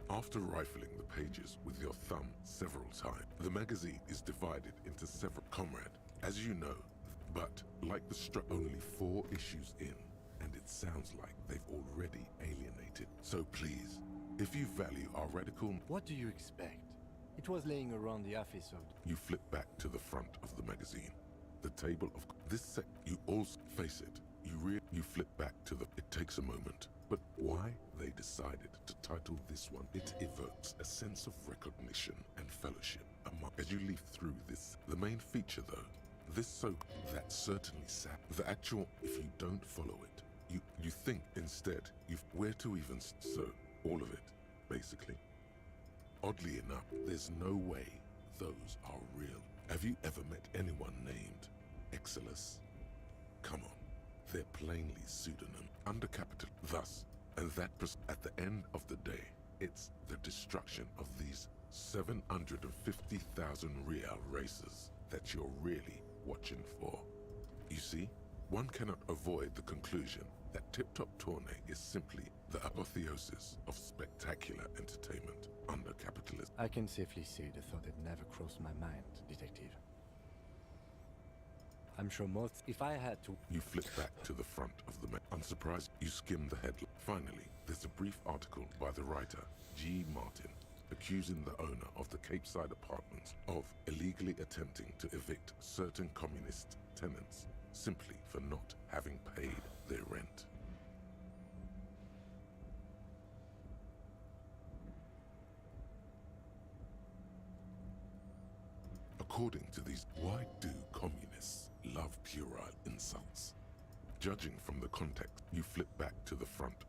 [SPEAKER 4] after rifling the pages with your thumb several times, the magazine is divided into several comrade, as you know, but like the only 4 issues in, and it sounds like they've already alienated. So please, if you value our radical...
[SPEAKER 7] What do you expect? It was laying around the office of...
[SPEAKER 4] You flip back to the front of the magazine. The table of... This you also face it. You flip back to the... It takes a moment. But why they decided to title this one, it evokes a sense of recognition and fellowship among... As you leaf through this, the main feature though, this soap, that certainly sat. The actual... If you don't follow it, you think instead, where to even... So, all of it, basically. Oddly enough, there's no way those are real. Have you ever met anyone named Exilus? Come on, they're plainly pseudonym under capital. Thus, and that at the end of the day, it's the destruction of these 750,000 real races that you're really watching for. You see, one cannot avoid the conclusion that Tip Top Tourney is simply the apotheosis of spectacular entertainment under capitalism.
[SPEAKER 7] I can safely say the thought had never crossed my mind, Detective. I'm sure most... If I had to...
[SPEAKER 4] You flip back to the front of the... Unsurprised, you skim the headline. Finally, there's a brief article by the writer, G. Martin, accusing the owner of the Capeside Apartments of illegally attempting to evict certain communist tenants simply for not having paid their rent. According to these, why do communists love puerile insults? Judging from the context, you flip back to the front.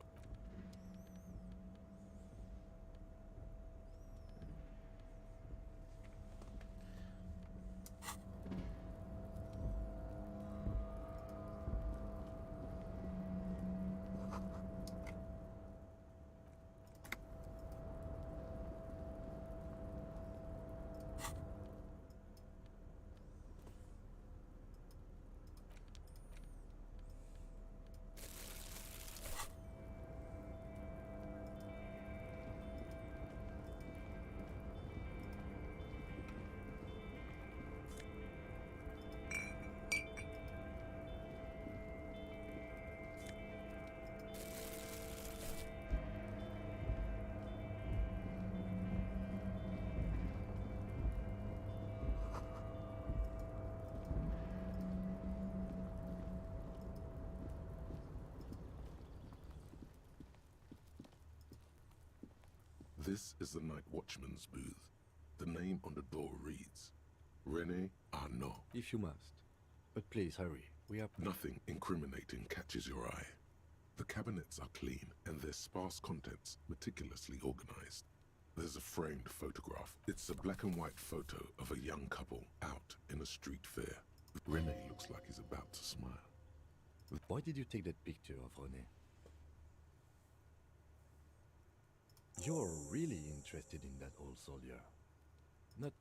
[SPEAKER 4] This is the night watchman's booth. The name on the door reads, René Arnaud.
[SPEAKER 7] If you must. But please hurry. We are...
[SPEAKER 4] Nothing incriminating catches your eye. The cabinets are clean and their sparse contents meticulously organized. There's a framed photograph. It's a black and white photo of a young couple out in a street fair. René looks like he's about to smile.
[SPEAKER 7] Why did you take that picture of René? You're really interested in that old soldier. Not...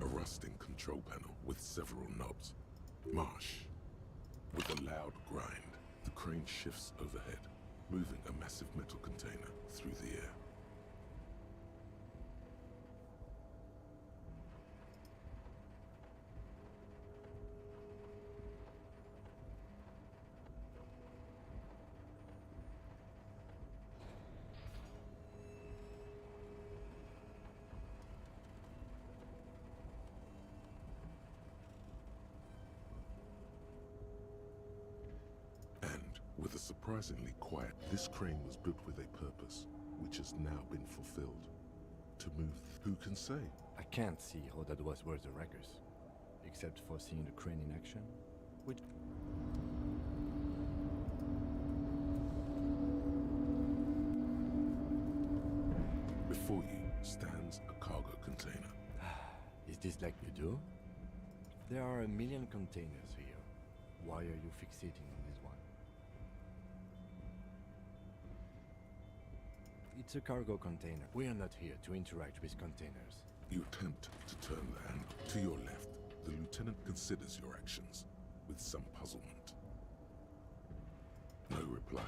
[SPEAKER 4] A rusting control panel with several knobs. Marsh. With a loud grind, the crane shifts overhead, moving a massive metal container through the air. With a surprisingly quiet, this crane was built with a purpose, which has now been fulfilled. To move, who can say?
[SPEAKER 7] I can't see how that was worth the wreckers. Except for seeing the crane in action, which...
[SPEAKER 4] Before you stands a cargo container.
[SPEAKER 7] Is this like you do? There are a million containers here. Why are you fixating on this one? It's a cargo container. We are not here to interact with containers.
[SPEAKER 4] You attempt to turn the handle. To your left, the lieutenant considers your actions with some puzzlement. No reply.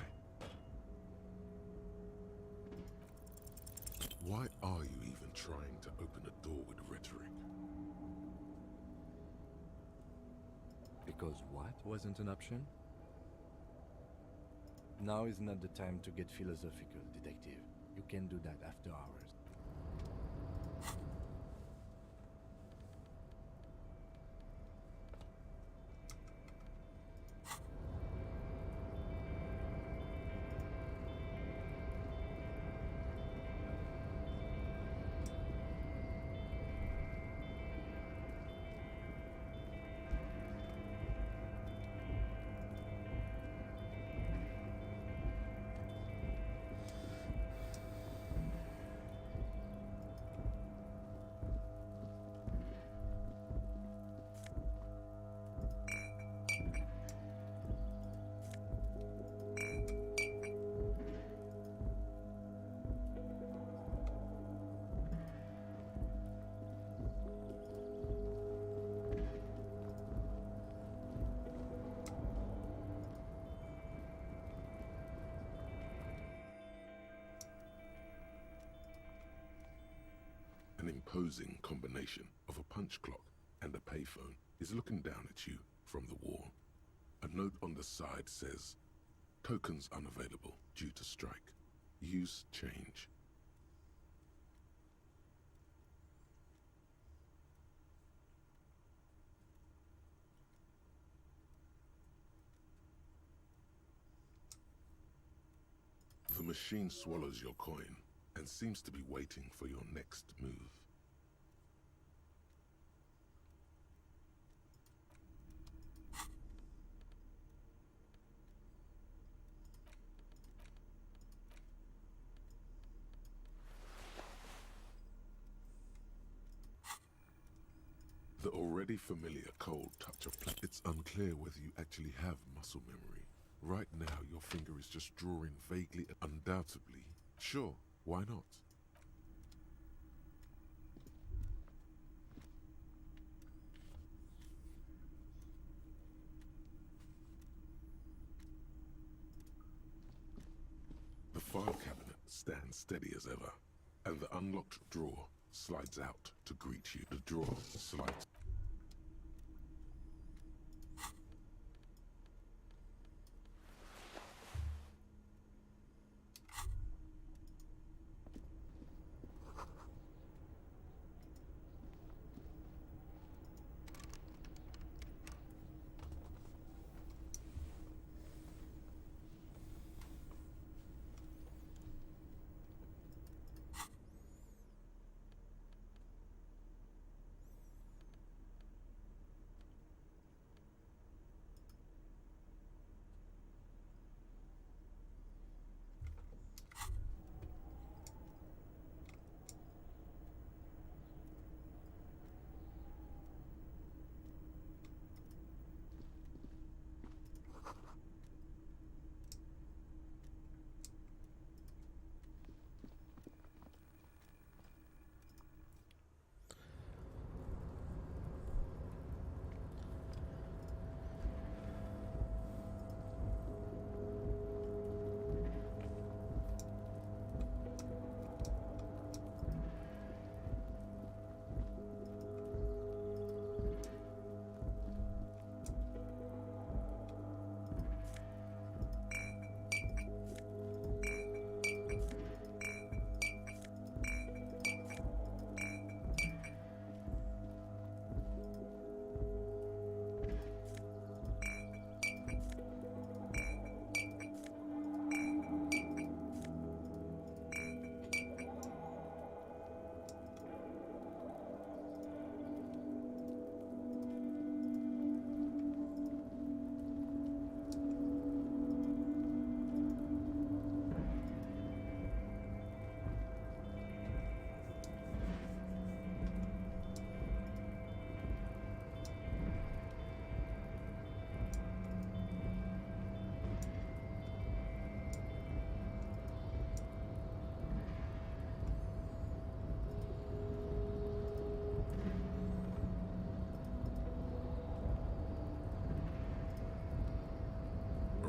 [SPEAKER 4] Why are you even trying to open a door with rhetoric?
[SPEAKER 7] Because what wasn't an option? Now is not the time to get philosophical, detective. You can do that after hours.
[SPEAKER 4] An imposing combination of a punch clock and a payphone is looking down at you from the wall. A note on the side says, "Tokens unavailable due to strike. Use change." machine swallows your coin and seems to be waiting for your next move. The already familiar cold touch of plastic. It's unclear whether you actually have muscle memory. Right now, your finger is just drawing vaguely, undoubtedly. Sure, why not? The file cabinet stands steady as ever, and the unlocked drawer slides out to greet you. The drawer slides.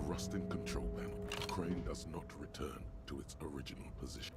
[SPEAKER 4] Rusting control panel. The crane does not return to its original position.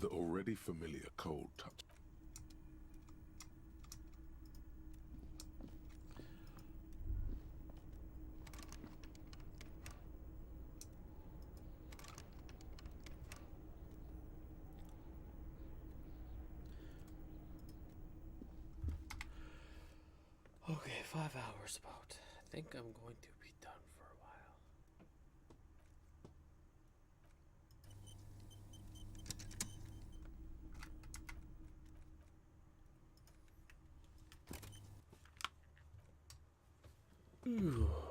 [SPEAKER 4] The already familiar cold touch.
[SPEAKER 1] Okay, 5 hours about. I think I'm going to be done for a while. Ooh.